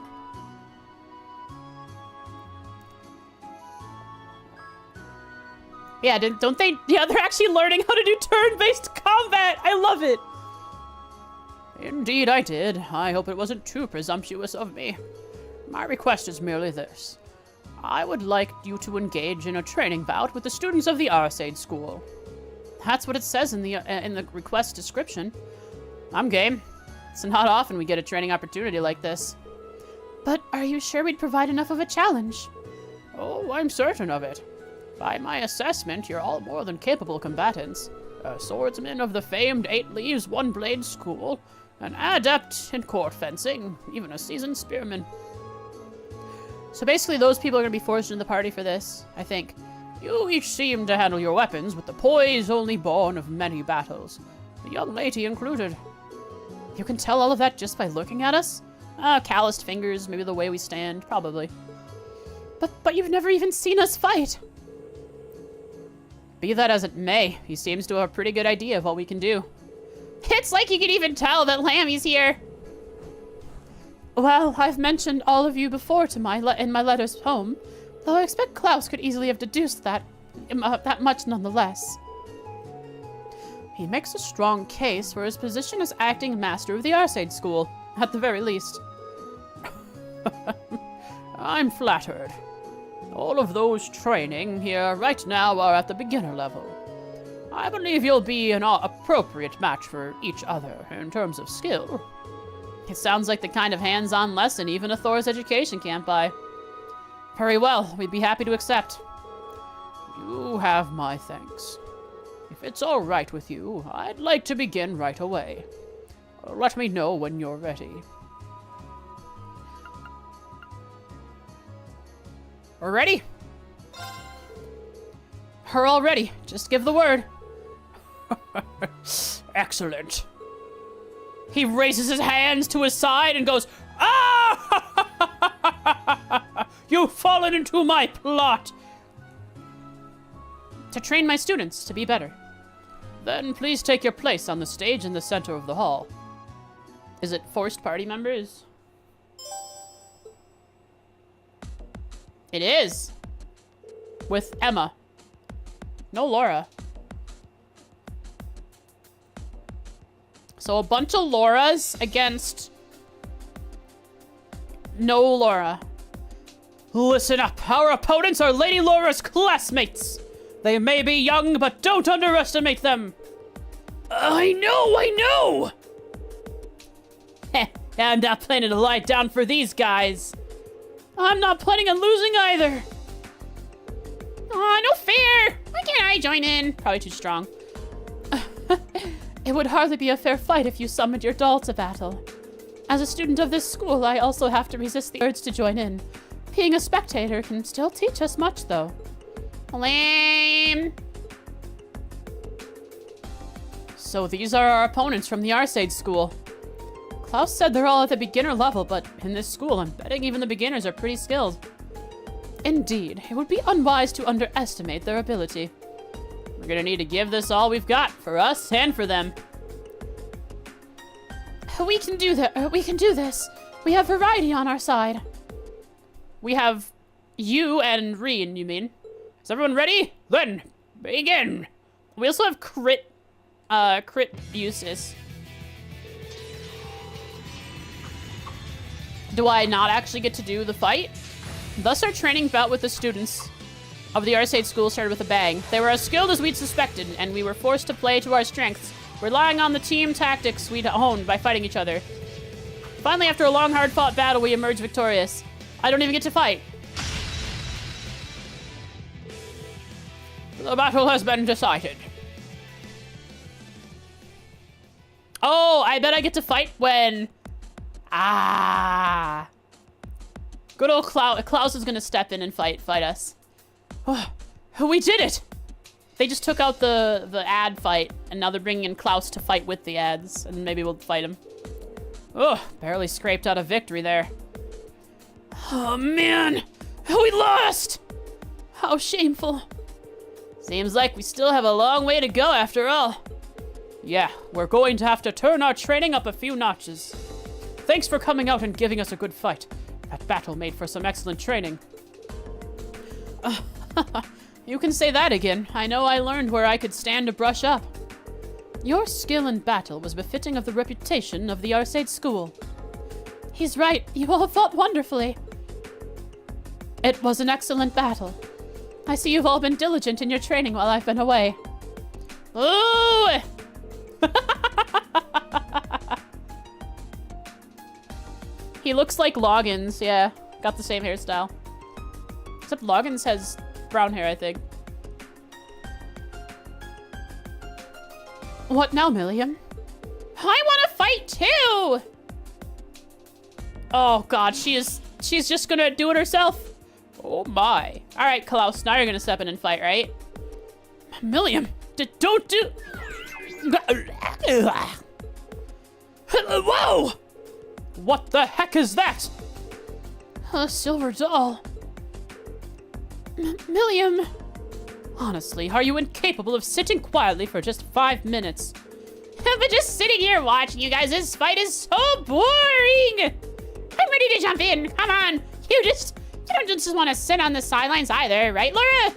Yeah, don't they... Yeah, they're actually learning how to do turn-based combat. I love it. Indeed, I did. I hope it wasn't too presumptuous of me. My request is merely this. I would like you to engage in a training bout with the students of the Arcade School. That's what it says in the request description. I'm game. It's not often we get a training opportunity like this. But are you sure we'd provide enough of a challenge? Oh, I'm certain of it. By my assessment, you're all more than capable combatants. A swordsman of the famed 8 Leaves, 1 Blade school, an adept in court fencing, even a seasoned spearman. So basically those people are going to be forced into the party for this, I think. You each seem to handle your weapons with the poise only born of many battles, the young lady included. You can tell all of that just by looking at us? Calloused fingers, maybe the way we stand, probably. But you've never even seen us fight. Be that as it may, he seems to have a pretty good idea of what we can do. It's like you can even tell that Lammy's here. Well, I've mentioned all of you before to in my letters home, though I expect Klaus could easily have deduced that much nonetheless. He makes a strong case for his position as acting master of the Arcade School, at the very least. I'm flattered. All of those training here right now are at the beginner level. I believe you'll be an appropriate match for each other in terms of skill. It sounds like the kind of hands-on lesson even a Thor's education can't buy. Very well, we'd be happy to accept. You have my thanks. If it's all right with you, I'd like to begin right away. Let me know when you're ready. We're ready? We're all ready. Just give the word. Excellent. He raises his hands to his side and goes, "Ah! You've fallen into my plot!" To train my students to be better. Then please take your place on the stage in the center of the hall. Is it forced party members? It is. With Emma. No Laura. So a bunch of Lauras against no Laura. Listen up. Our opponents are Lady Laura's classmates. They may be young, but don't underestimate them. I know! I'm not planning to lie down for these guys. I'm not planning on losing either. Aw, no fair. Why can't I join in? Probably too strong. It would hardly be a fair fight if you summoned your doll to battle. As a student of this school, I also have to resist the urge to join in. Being a spectator can still teach us much, though. Lame. So these are our opponents from the Arcade School. Klaus said they're all at the beginner level, but in this school, I'm betting even the beginners are pretty skilled. Indeed, it would be unwise to underestimate their ability. We're gonna need to give this all we've got, for us and for them. We can do that. We can do this. We have variety on our side. We have you and Reen, you mean? Is everyone ready? Then, begin! We also have crit uses. Do I not actually get to do the fight? Thus, our training bout with the students of the Arcade School started with a bang. They were as skilled as we'd suspected, and we were forced to play to our strengths, relying on the team tactics we'd honed by fighting each other. Finally, after a long, hard-fought battle, we emerged victorious. I don't even get to fight. The battle has been decided. Oh, I bet I get to fight when... Ah. Good old Klaus is gonna step in and fight us. Oh, we did it! They just took out the ad fight, and now they're bringing in Klaus to fight with the ads, and maybe we'll fight him. Oh, barely scraped out a victory there. Oh, man! We lost! How shameful. Seems like we still have a long way to go after all. Yeah, we're going to have to turn our training up a few notches. Thanks for coming out and giving us a good fight. That battle made for some excellent training. You can say that again. I know I learned where I could stand to brush up. Your skill in battle was befitting of the reputation of the Arcade School. He's right. You all fought wonderfully. It was an excellent battle. I see you've all been diligent in your training while I've been away. Ooh! He looks like Loggins, yeah. Got the same hairstyle. Except Loggins has brown hair, I think. What now, Milliam? I want to fight too! Oh god, she's just gonna do it herself. Oh my. Alright, Klaus, now you're gonna step in and fight, right? Milliam, don't do... Whoa! What the heck is that? A silver doll. Milliam. Honestly, are you incapable of sitting quietly for just 5 minutes? But just sitting here watching you guys, this fight is so boring! I'm ready to jump in, come on! You don't just want to sit on the sidelines either, right, Laura?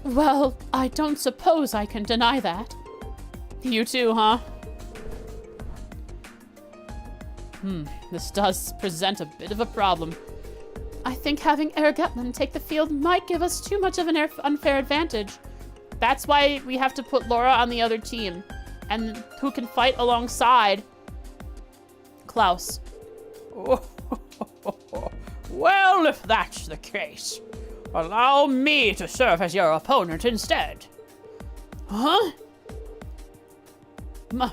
Well, I don't suppose I can deny that. You too, huh? This does present a bit of a problem. I think having Ergetland take the field might give us too much of an unfair advantage. That's why we have to put Laura on the other team, and who can fight alongside Klaus. Well, if that's the case, allow me to serve as your opponent instead. Huh?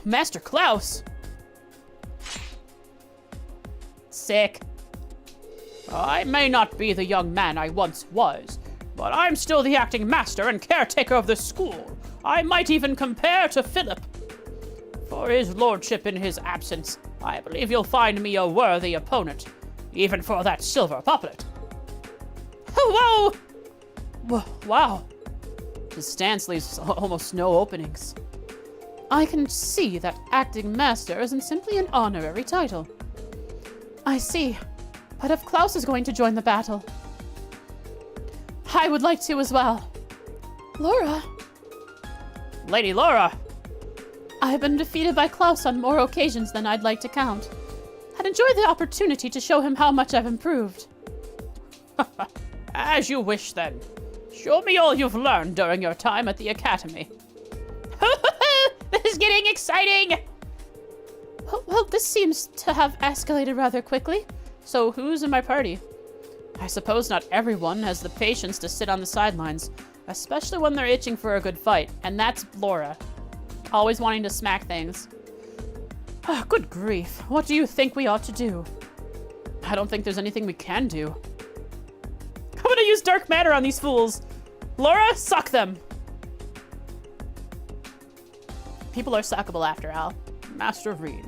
Master Klaus? Sick. I may not be the young man I once was, but I'm still the acting master and caretaker of the school. I might even compare to Philip. For his lordship in his absence, I believe you'll find me a worthy opponent, even for that silver puppet. Whoa! Wow. His stance leaves almost no openings. I can see that acting master isn't simply an honorary title. I see. But if Klaus is going to join the battle, I would like to as well. Laura. Lady Laura. I've been defeated by Klaus on more occasions than I'd like to count. I'd enjoy the opportunity to show him how much I've improved. As you wish, then. Show me all you've learned during your time at the academy. This is getting exciting! Well, this seems to have escalated rather quickly. So who's in my party? I suppose not everyone has the patience to sit on the sidelines, especially when they're itching for a good fight, and that's Laura. Always wanting to smack things. Oh, good grief. What do you think we ought to do? I don't think there's anything we can do. I'm gonna use Dark Matter on these fools. Laura, suck them. People are suckable after all. Master Reed.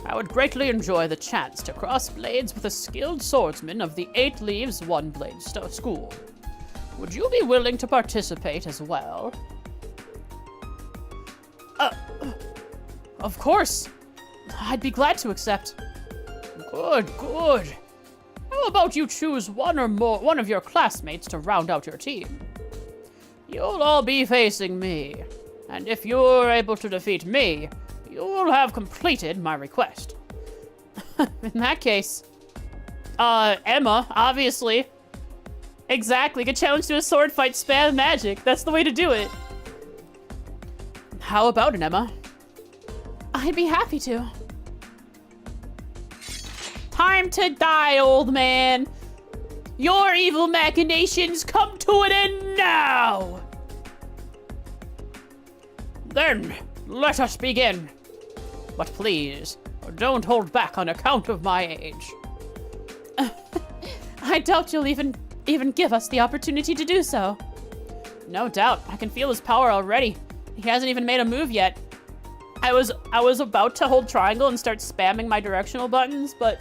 I would greatly enjoy the chance to cross blades with a skilled swordsman of the 8 Leaves, 1 Blade School. Would you be willing to participate as well? Of course. I'd be glad to accept. Good, good. How about you choose one of your classmates to round out your team? You'll all be facing me, and if you're able to defeat me, you'll have completed my request. In that case, Emma, obviously. Exactly. Get challenged to a sword fight, spam magic. That's the way to do it. How about it, Emma? I'd be happy to. Time to die, old man. Your evil machinations come to an end now. Then, let us begin. But please, don't hold back on account of my age. I doubt you'll even give us the opportunity to do so. No doubt. I can feel his power already. He hasn't even made a move yet. I was about to hold triangle and start spamming my directional buttons, but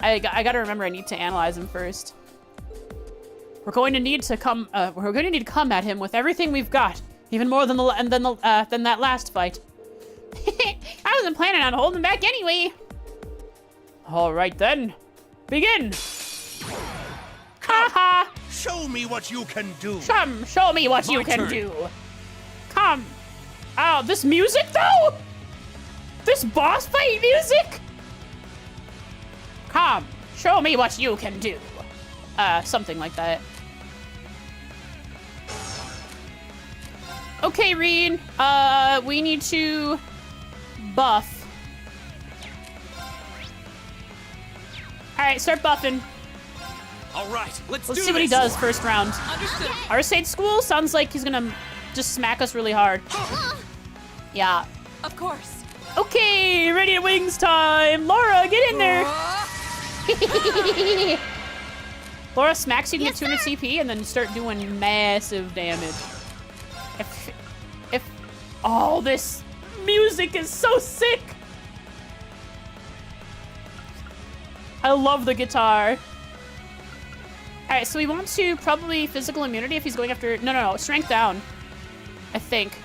I gotta remember I need to analyze him first. We're going to need to come at him with everything we've got, even more than that last fight. I wasn't planning on holding back anyway. All right then, begin. Haha. Show me what you can do. Show me what you can do. Come. Oh, this music though? This boss fight music? Come. Show me what you can do. Something like that. Okay, Reen. We need to buff. All right, start buffing. All right, let's see what he does first round. Understood. Arcade School sounds like he's gonna just smack us really hard. Yeah. Of course. Okay, Radiant Wings time. Laura, get in there. Laura smacks you to get 200 CP and then start doing massive damage. If all this music is so sick. I love the guitar. All right, so we want to probably physical immunity if he's going after, no, strength down, I think.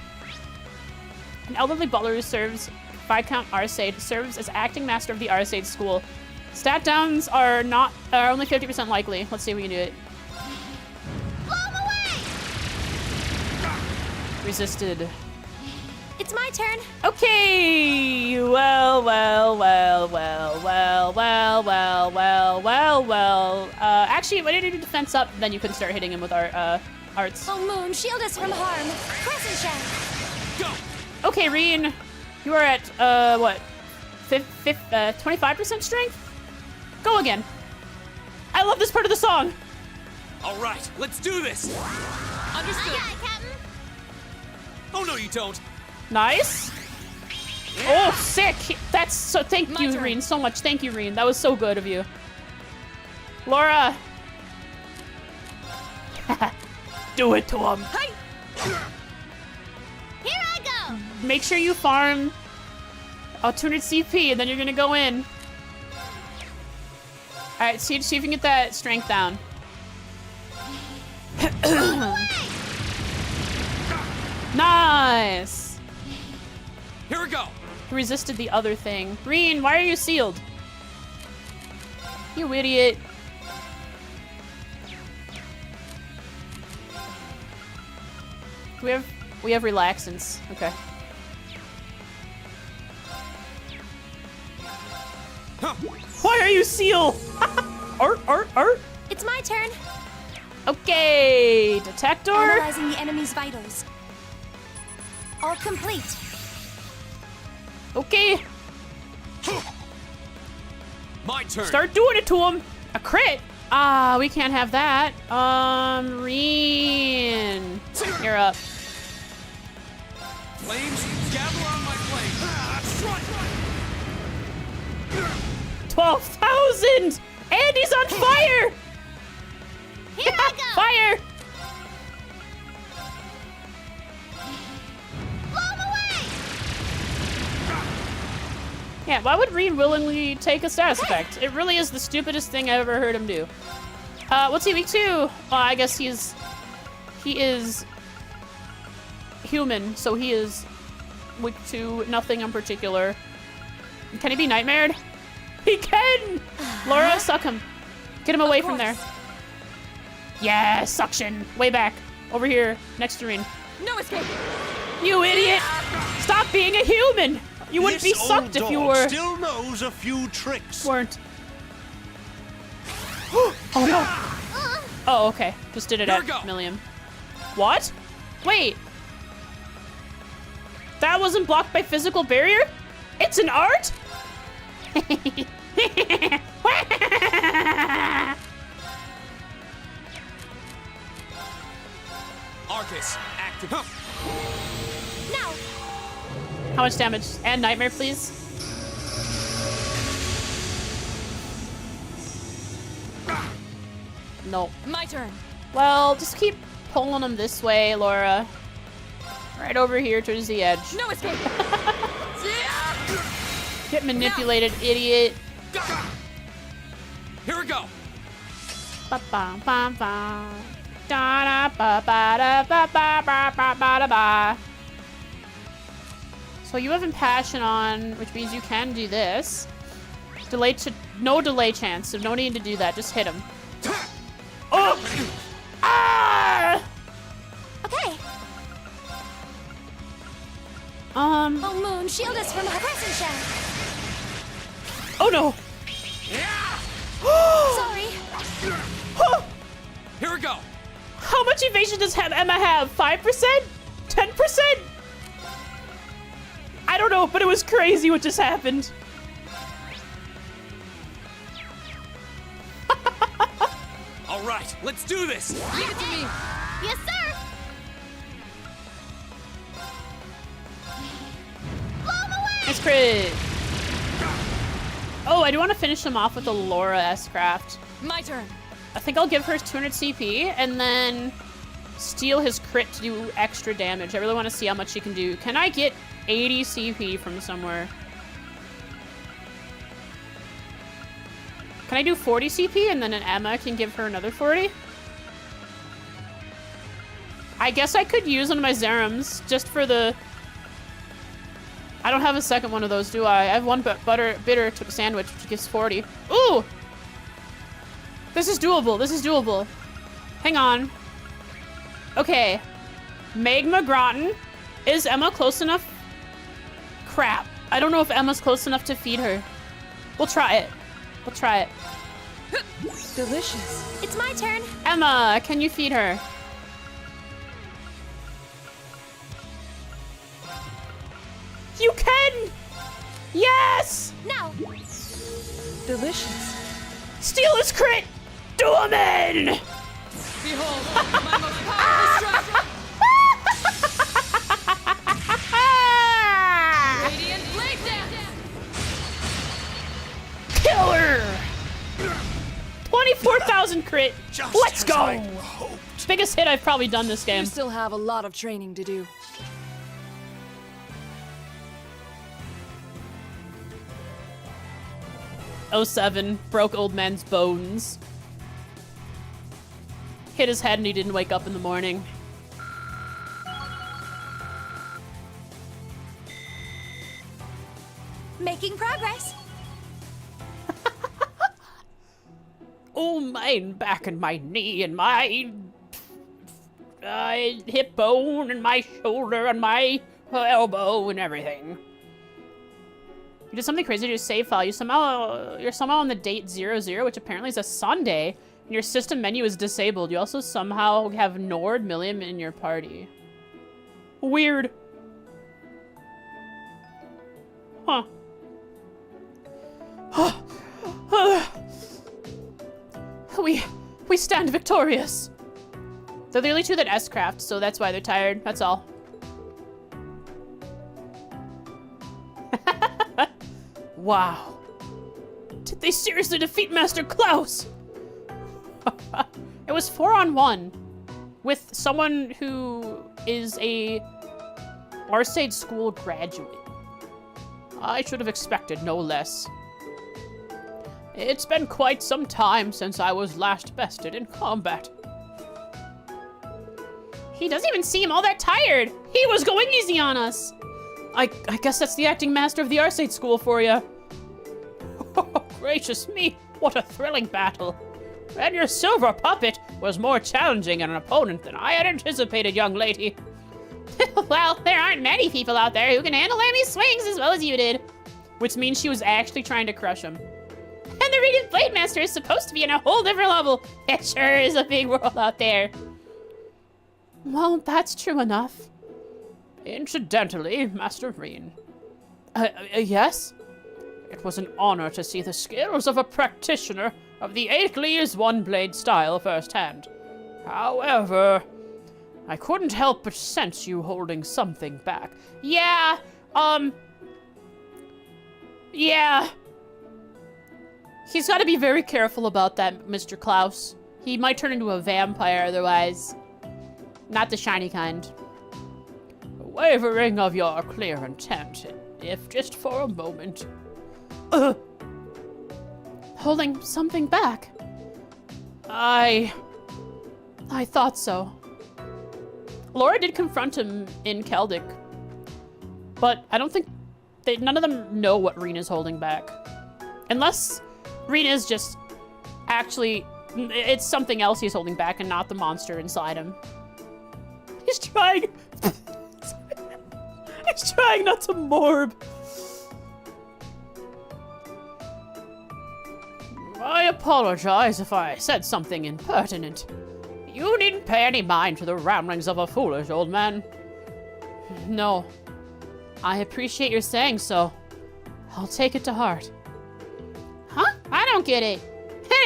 An elderly butler who serves Viscount Arcade serves as acting master of the Arcade School. Stat downs are only 50% likely. Let's see if we can do it. Blow him away! Resisted. It's my turn. Okay. Well. Actually, when you do defense up, then you can start hitting him with our arts. Oh, Moon, shield us from harm. Crescent shell. Go. Okay, Reen, you are at what? 25% strength. Go again. I love this part of the song. All right, let's do this. Understood. I got it, Captain. Oh no, you don't. Nice. Oh, sick. That's so. Thank you, Reen, so much. Thank you, Reen. That was so good of you. Laura. Do it to him. Hey. Here I go. Make sure you farm 200 CP, and then you're gonna go in. All right, see if you can get that strength down. Nice. Here we go. Resisted the other thing. Reen, why are you sealed? You idiot. We have relaxants. Okay. Why are you sealed? Art. It's my turn. Okay, detector. Analyzing the enemy's vitals. All complete. Okay. My turn. Start doing it to him. A crit. We can't have that. Reen. You're up. Flames, gather on my flame. 12,000! And he's on fire! Here I go. Fire! Blow him away. Yeah, why would Reen willingly take a status effect? It really is the stupidest thing I've ever heard him do. What's he weak to? Well, I guess he is human, so he is weak to nothing in particular. Can he be nightmared? He can! Laura, suck him. Get him away from there. Yeah, suction. Way back. Over here, next to Reen. No escape. You idiot! Stop being a human! You wouldn't be sucked if you were. Still knows a few tricks. Weren't. Oh no! Oh, okay. Just did it Here at we go. Millium. What? Wait. That wasn't blocked by physical barrier? It's an art? Arcus, active. Now, How much damage? And nightmare, please. No. My turn. Well, just keep pulling them this way, Laura. Right over here towards the edge. No escape. Get manipulated, idiot. Here we go. Ba-ba-ba-ba. Da-da-ba-ba-da-ba-ba-ba-ba-da-ba. So you have Impassion on, which means you can do this. No delay chance, so no need to do that. Just hit him. Oh! Ah! okay. Oh, Moon, shield us from our crescent shell. Oh no! Sorry. Here we go. How much evasion does Emma have? 5%? 10%? I don't know, but it was crazy what just happened. All right, let's do this. Leave it to me. Yes, sir. Blow him away. Nice crit. Oh, I do want to finish him off with the Laura S-Craft. My turn. I think I'll give her 200 CP and then steal his crit to do extra damage. I really want to see how much she can do. Can I get 80 CP from somewhere? Can I do 40 CP and then an Emma can give her another 40? I guess I could use one of my Zerums just for the... I don't have a second one of those, do I? I have one bitter sandwich, which gives 40. Ooh! This is doable. This is doable. Hang on. Okay. Magma Groton. Is Emma close enough? Crap. I don't know if Emma's close enough to feed her. We'll try it. We'll try it. Delicious. It's my turn. Emma, can you feed her? You can! Yes! Now. Delicious. Steal his crit! Do him in! Behold, my most powerful strike. Radiant blade dance. Killer! 24,000 crit. Just Let's as go! I hoped. Biggest hit I've probably done this game. You still have a lot of training to do. '07 broke old man's bones. Hit his head and he didn't wake up in the morning. Making progress. Oh, my back and my knee and my hip bone and my shoulder and my elbow and everything. You did something crazy to your save file. You're somehow on the date 00, which apparently is a Sunday, and your system menu is disabled. You also somehow have Nord Millium in your party. Weird. Huh. We stand victorious. They're the only two that S-craft, so that's why they're tired. That's all. Wow. Did they seriously defeat Master Klaus? It was 4-on-1 with someone who is a Arcade School graduate. I should have expected no less. It's been quite some time since I was last bested in combat. He doesn't even seem all that tired. He was going easy on us. I guess that's the acting master of the Arcade School for you. Oh, gracious me, what a thrilling battle. And your silver puppet was more challenging an opponent than I had anticipated, young lady. Well, there aren't many people out there who can handle any swings as well as you did. Which means she was actually trying to crush him. And the Radiant Blade Master is supposed to be in a whole different level. It sure is a big world out there. Well, that's true enough. Incidentally, Master Reen. Yes? It was an honor to see the skills of a practitioner of the 8 Leaves One Blade style firsthand. However, I couldn't help but sense you holding something back. Yeah. He's got to be very careful about that, Mr. Klaus. He might turn into a vampire otherwise. Not the shiny kind. Wavering of your clear intent, if just for a moment. Holding something back. I thought so. Laura did confront him in Celtic, but I don't think none of them know what Rena's holding back. Unless Rena's just actually, it's something else he's holding back and not the monster inside him. He's trying, he's trying not to morb. I apologize if I said something impertinent. You needn't pay any mind to the ramblings of a foolish old man. No. I appreciate your saying so. I'll take it to heart. Huh? I don't get it.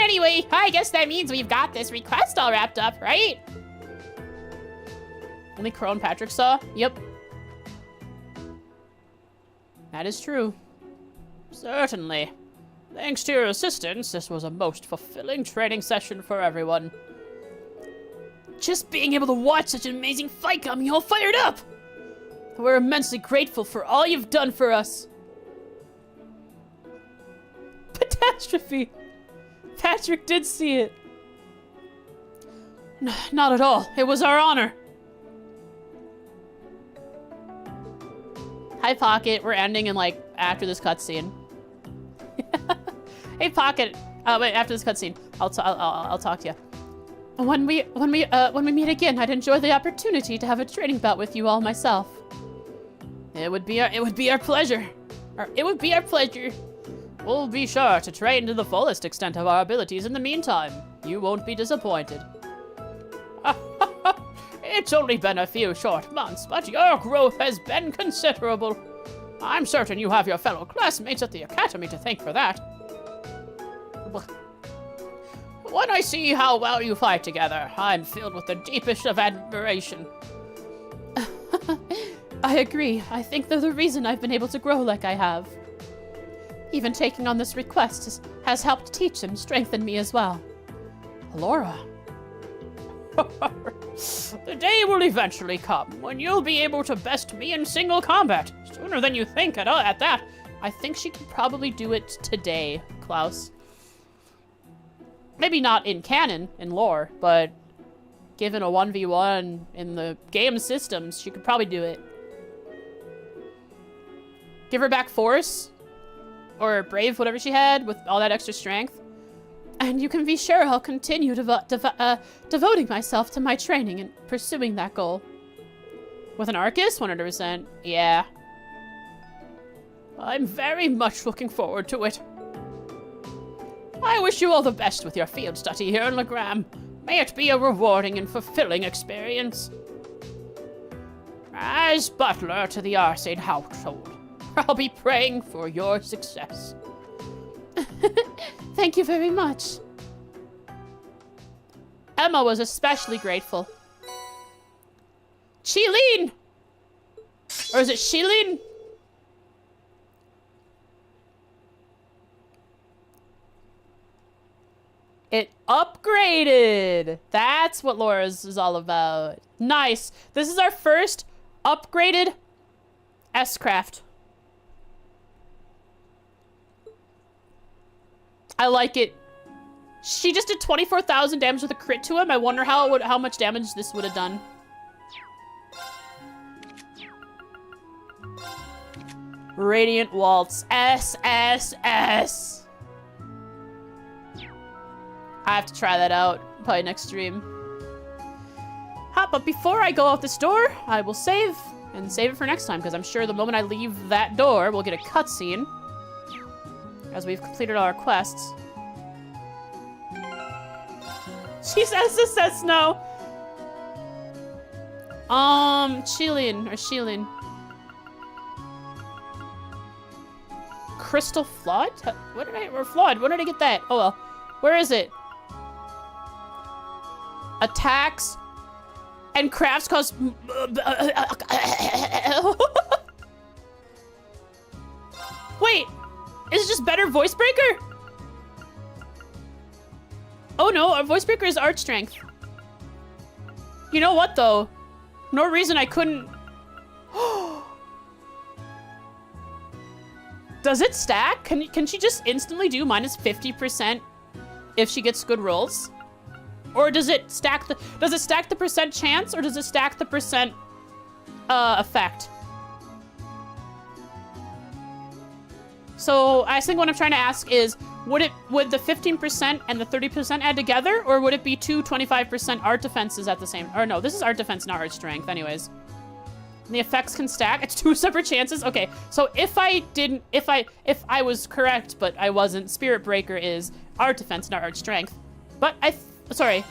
Anyway, I guess that means we've got this request all wrapped up, right? Only Crow and Patrick saw? Yep. That is true. Certainly. Thanks to your assistance, this was a most fulfilling training session for everyone. Just being able to watch such an amazing fight got me all fired up! We're immensely grateful for all you've done for us. Catastrophe! Patrick did see it. Not at all. It was our honor. Hi, Pocket. We're ending in, like, after this cutscene. Hey, Pocket. Wait, after this cutscene, I'll talk to you. When we meet again, I'd enjoy the opportunity to have a training bout with you all myself. It would be our pleasure. It would be our pleasure. We'll be sure to train to the fullest extent of our abilities in the meantime. You won't be disappointed. It's only been a few short months, but your growth has been considerable. I'm certain you have your fellow classmates at the academy to thank for that. When I see how well you fight together, I'm filled with the deepest of admiration. I agree. I think they're the reason I've been able to grow like I have. Even taking on this request has helped teach and strengthen me as well. Laura. The day will eventually come when you'll be able to best me in single combat. Sooner than you think at that. I think she could probably do it today, Klaus. Maybe not in canon, in lore, but given a 1v1 in the game systems, she could probably do it. Give her back Force, or Brave, whatever she had, with all that extra strength. And you can be sure I'll continue devoting myself to my training and pursuing that goal. With an Arcus? 100%. Yeah. I'm very much looking forward to it. I wish you all the best with your field study here in Legram. May it be a rewarding and fulfilling experience. As butler to the Arcade household, I'll be praying for your success. Thank you very much. Emma was especially grateful. Chilene! Or is it Shilene? It upgraded! That's what Laura's is all about. Nice. This is our first upgraded S-Craft. I like it. She just did 24,000 damage with a crit to him. I wonder how much damage this would have done. Radiant Waltz. SSS. I have to try that out. Probably next stream. But before I go out this door, I will save. And save it for next time, because I'm sure the moment I leave that door, we'll get a cutscene. As we've completed all our quests. She says no. Shilin. Crystal Flood? Or Flood, when did I get that? Oh well. Where is it? Attacks and crafts cause... Wait, is it just better voice breaker? Oh no, our voice breaker is art strength. You know what though? No reason I couldn't... Does it stack? Can she just instantly do minus 50% if she gets good rolls? Or does it stack the percent chance, or does it stack the percent effect? So I think what I'm trying to ask is, would the 15% and the 30% add together, or would it be two 25% art defenses at the same? Or no, this is art defense, not art strength. Anyways, and the effects can stack. It's 2 separate chances. Okay, so if I was correct, but I wasn't, Spirit Breaker is art defense, not art strength. But sorry.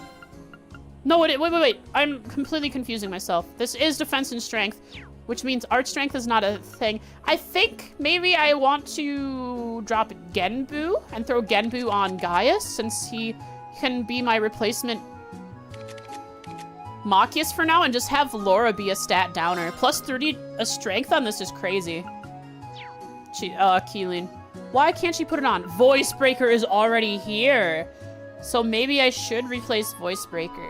No, wait. I'm completely confusing myself. This is defense and strength, which means art strength is not a thing. I think maybe I want to drop Genbu and throw Genbu on Gaius, since he can be my replacement Machias for now, and just have Laura be a stat downer. Plus 30 a strength on this is crazy. Keeling. Why can't she put it on? Voice Breaker is already here. So maybe I should replace Voice Breaker.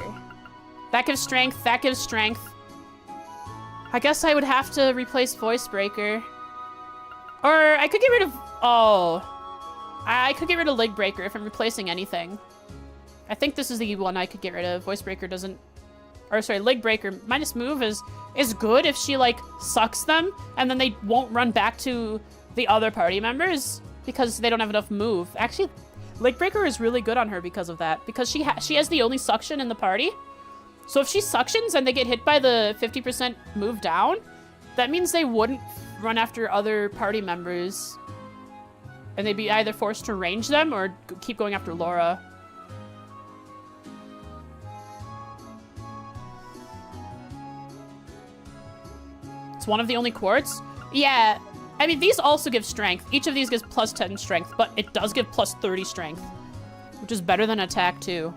That gives strength, that gives strength. I guess I would have to replace Voice Breaker. Or I could get rid of... Oh. I could get rid of Leg Breaker if I'm replacing anything. I think this is the one I could get rid of. Voice Breaker doesn't... Or sorry, Leg Breaker minus move is good if she, like, sucks them, and then they won't run back to the other party members because they don't have enough move. Actually, Leg Breaker is really good on her because of that. Because she has the only suction in the party. So if she suctions and they get hit by the 50% move down, that means they wouldn't run after other party members. And they'd be either forced to range them or keep going after Laura. It's one of the only quartz? Yeah. I mean, these also give strength. Each of these gives plus 10 strength, but it does give plus 30 strength, which is better than attack 2.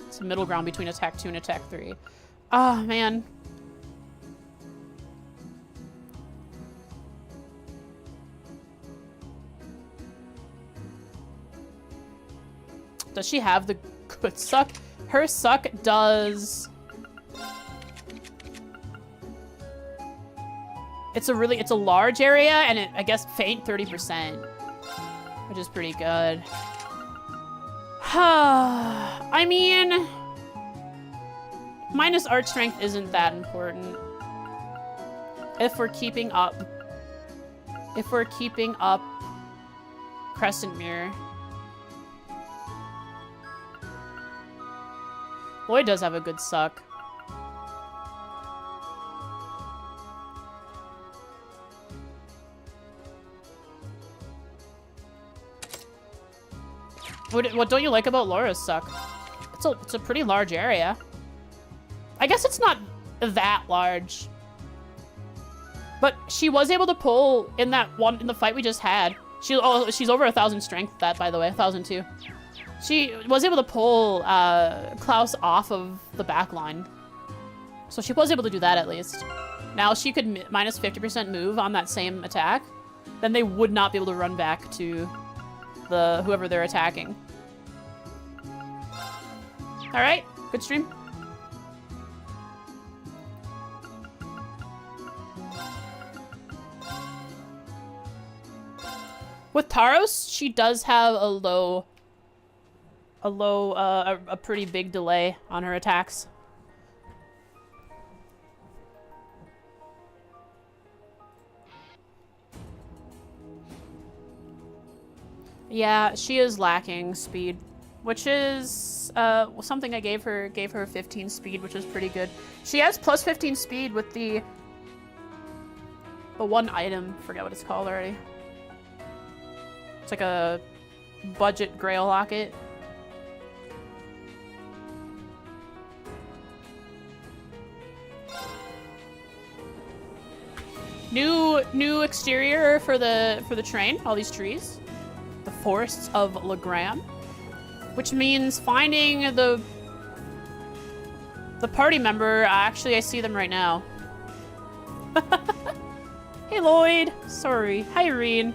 It's a middle ground between attack 2 and attack 3. Oh, man. Does she have the good suck? Her suck does... It's a large area, and I guess faint 30%, which is pretty good. I mean, minus art strength isn't that important. If we're keeping up Crescent Mirror. Lloyd does have a good suck. What don't you like about Laura's suck? It's a pretty large area. I guess it's not that large. But she was able to pull in the fight we just had. She's over 1,000 strength, that, by the way, 1,002. She was able to pull Klaus off of the back line. So she was able to do that at least. Now she could minus 50% move on that same attack. Then they would not be able to run back to whoever they're attacking. All right, good stream. With Taros, she does have a pretty big delay on her attacks. Yeah, she is lacking speed, which is something I gave her 15 speed, which is pretty good. She has plus 15 speed with the one item, forget what it's called already. It's like a budget grail locket. New exterior for the train. All these trees. The forests of Legram, which means finding the party member. Actually, I see them right now. Hey, Lloyd. Sorry. Hi, Reen.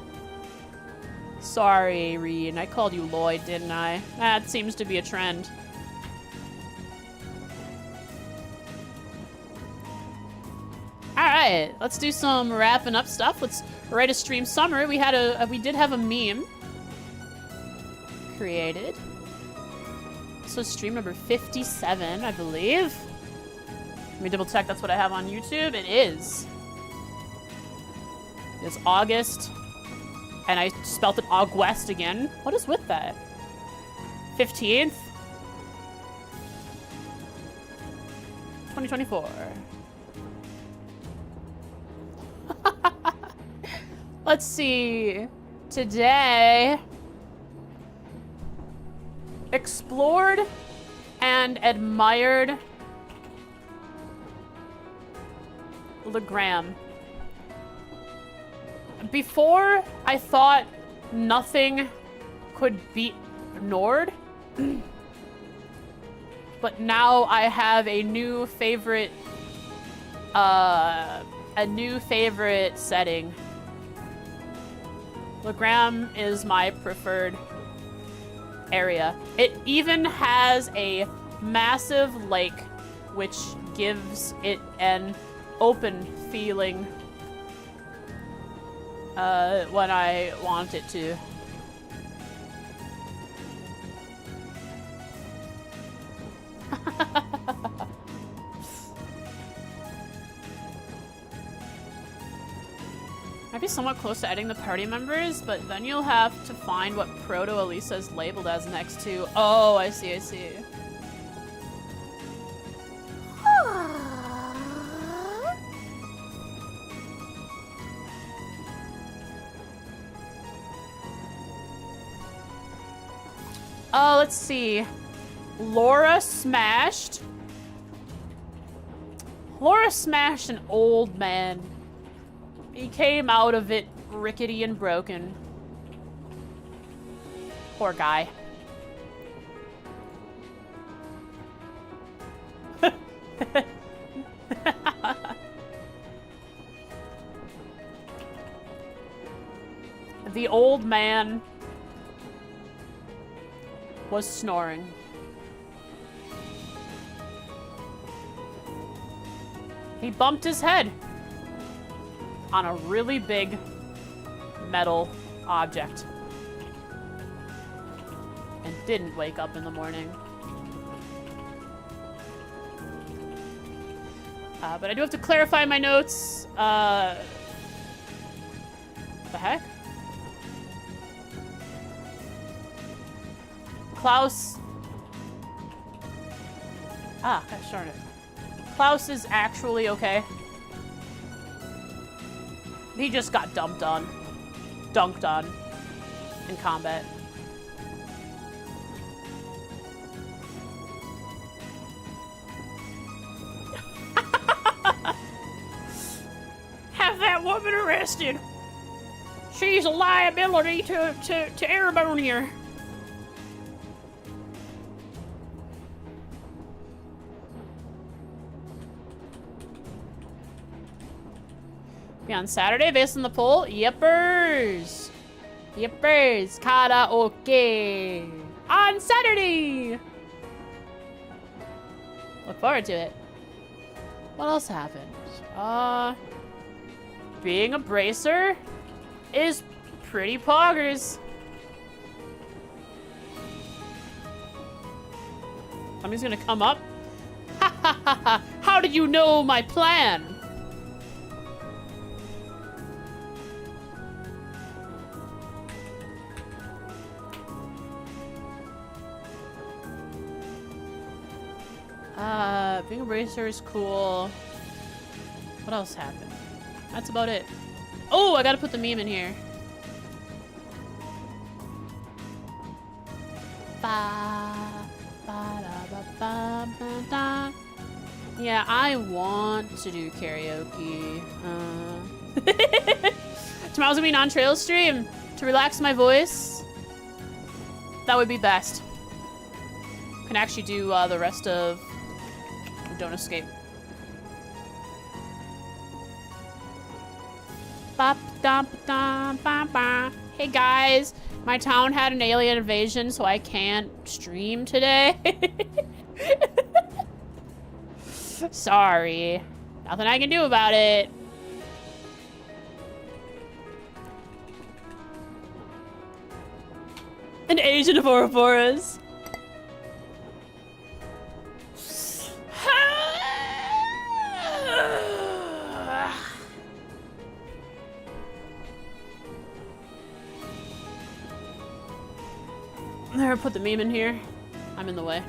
Sorry, Reen. I called you Lloyd, didn't I? That seems to be a trend. Alright, let's do some wrapping up stuff. Let's write a stream summary. We did have a meme created. So stream number 57, I believe. Let me double check that's what I have on YouTube. It is. It's August. And I spelt it August again. What is with that? 15th? 2024. Let's see. Today, explored and admired Legram. Before, I thought nothing could beat Nord. But now I have a new favorite setting. Legram is my preferred area. It even has a massive lake, which gives it an open feeling when I want it to. Might be somewhat close to adding the party members, but then you'll have to find what Proto Elisa is labeled as next to. Oh, I see, I see. Let's see. Laura smashed an old man. He came out of it rickety and broken. Poor guy. The old man was snoring. He bumped his head on a really big metal object and didn't wake up in the morning. But I do have to clarify my notes. The heck? Klaus. Ah, gosh darn it. Klaus is actually okay. He just got dunked on in combat. Have that woman arrested. She's a liability to Airbonia. Be on Saturday based on the poll. Yippers. Yippers. Karaoke. On Saturday. Look forward to it. What else happened? Being a bracer is pretty poggers. Somebody's gonna come up. Ha ha ha ha. How did you know my plan? Being a bracer is cool. What else happened? That's about it. Oh, I gotta put the meme in here. Ba, ba, da, ba, ba, ba, da. Yeah, I want to do karaoke. Tomorrow's gonna be a non-trail stream to relax my voice. That would be best. Can actually do the rest of Don't Escape. Hey guys, my town had an alien invasion, so I can't stream today. Sorry. Nothing I can do about it. An Asian of Ouroboros. There, put the meme in here. I'm in the way.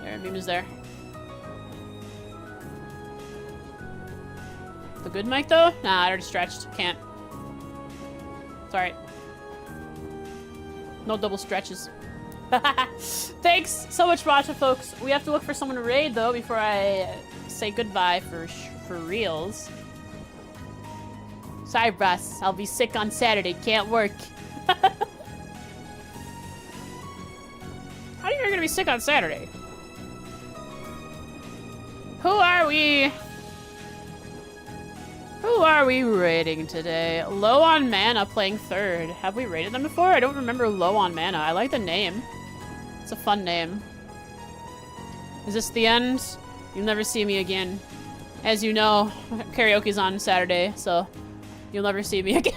There, meme is there. The good mic though? Nah, I already stretched. Can't. It's alright. No double stretches. Thanks so much for watching, folks. We have to look for someone to raid though before I say goodbye for reals. Sorry, Russ. I'll be sick on Saturday. Can't work. How do you know you're gonna be sick on Saturday? Who are we? Who are we raiding today? Low on mana playing third. Have we raided them before? I don't remember low on mana. I like the name. It's a fun name. Is this the end? You'll never see me again. As you know, karaoke's on Saturday, so you'll never see me again.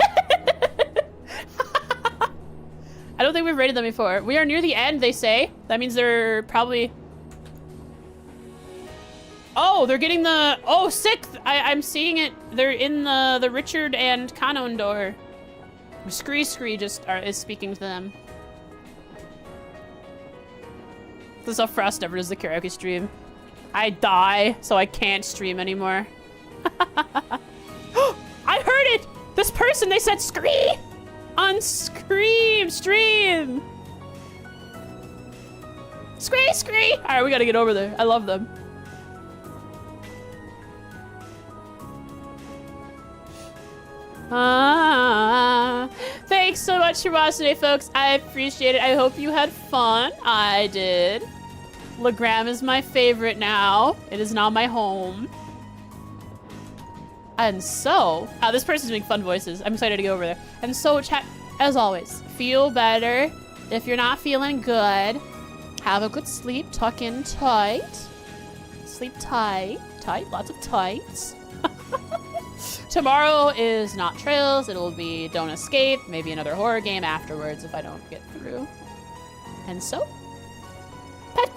I don't think we've raided them before. We are near the end, they say. That means they're probably... Oh, they're getting the... Oh, sick! I'm seeing it. They're in the Richard and Kanon door. Scree just is speaking to them. This is how Frost ever does the karaoke stream. I die, so I can't stream anymore. I heard it! This person, they said Scree! On stream! Scree! Alright, we gotta get over there. I love them. Thanks so much for watching today, folks. I appreciate it. I hope you had fun. I did. Legram is my favorite now. It is now my home. And so, this person's doing fun voices. I'm excited to go over there. And so, chat, as always, feel better. If you're not feeling good, have a good sleep. Tuck in tight. Sleep tight. Lots of tights. Tomorrow is not Trails. It'll be Don't Escape. Maybe another horror game afterwards if I don't get through. And so, pet.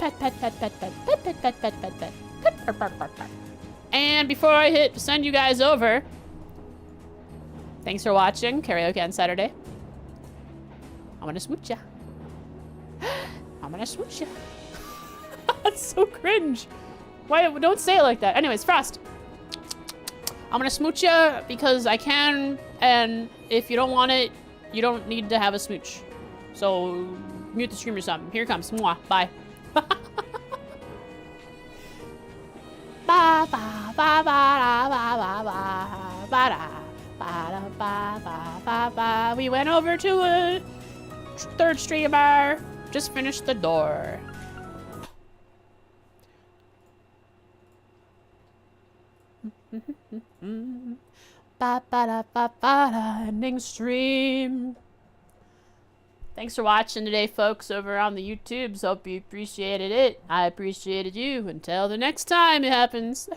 And before I hit send you guys over, thanks for watching Karaoke on Saturday. I'm gonna smooch ya. That's so cringe. Why? Don't say it like that. Anyways, Frost. I'm gonna smooch ya because I can, and if you don't want it, you don't need to have a smooch. So, mute the stream or something. Here it comes. Mwah. Bye. We went over to a third streamer. Just finished the door. Ending stream. Thanks for watching today, folks, over on the YouTubes. Hope you appreciated it. I appreciated you. Until the next time it happens.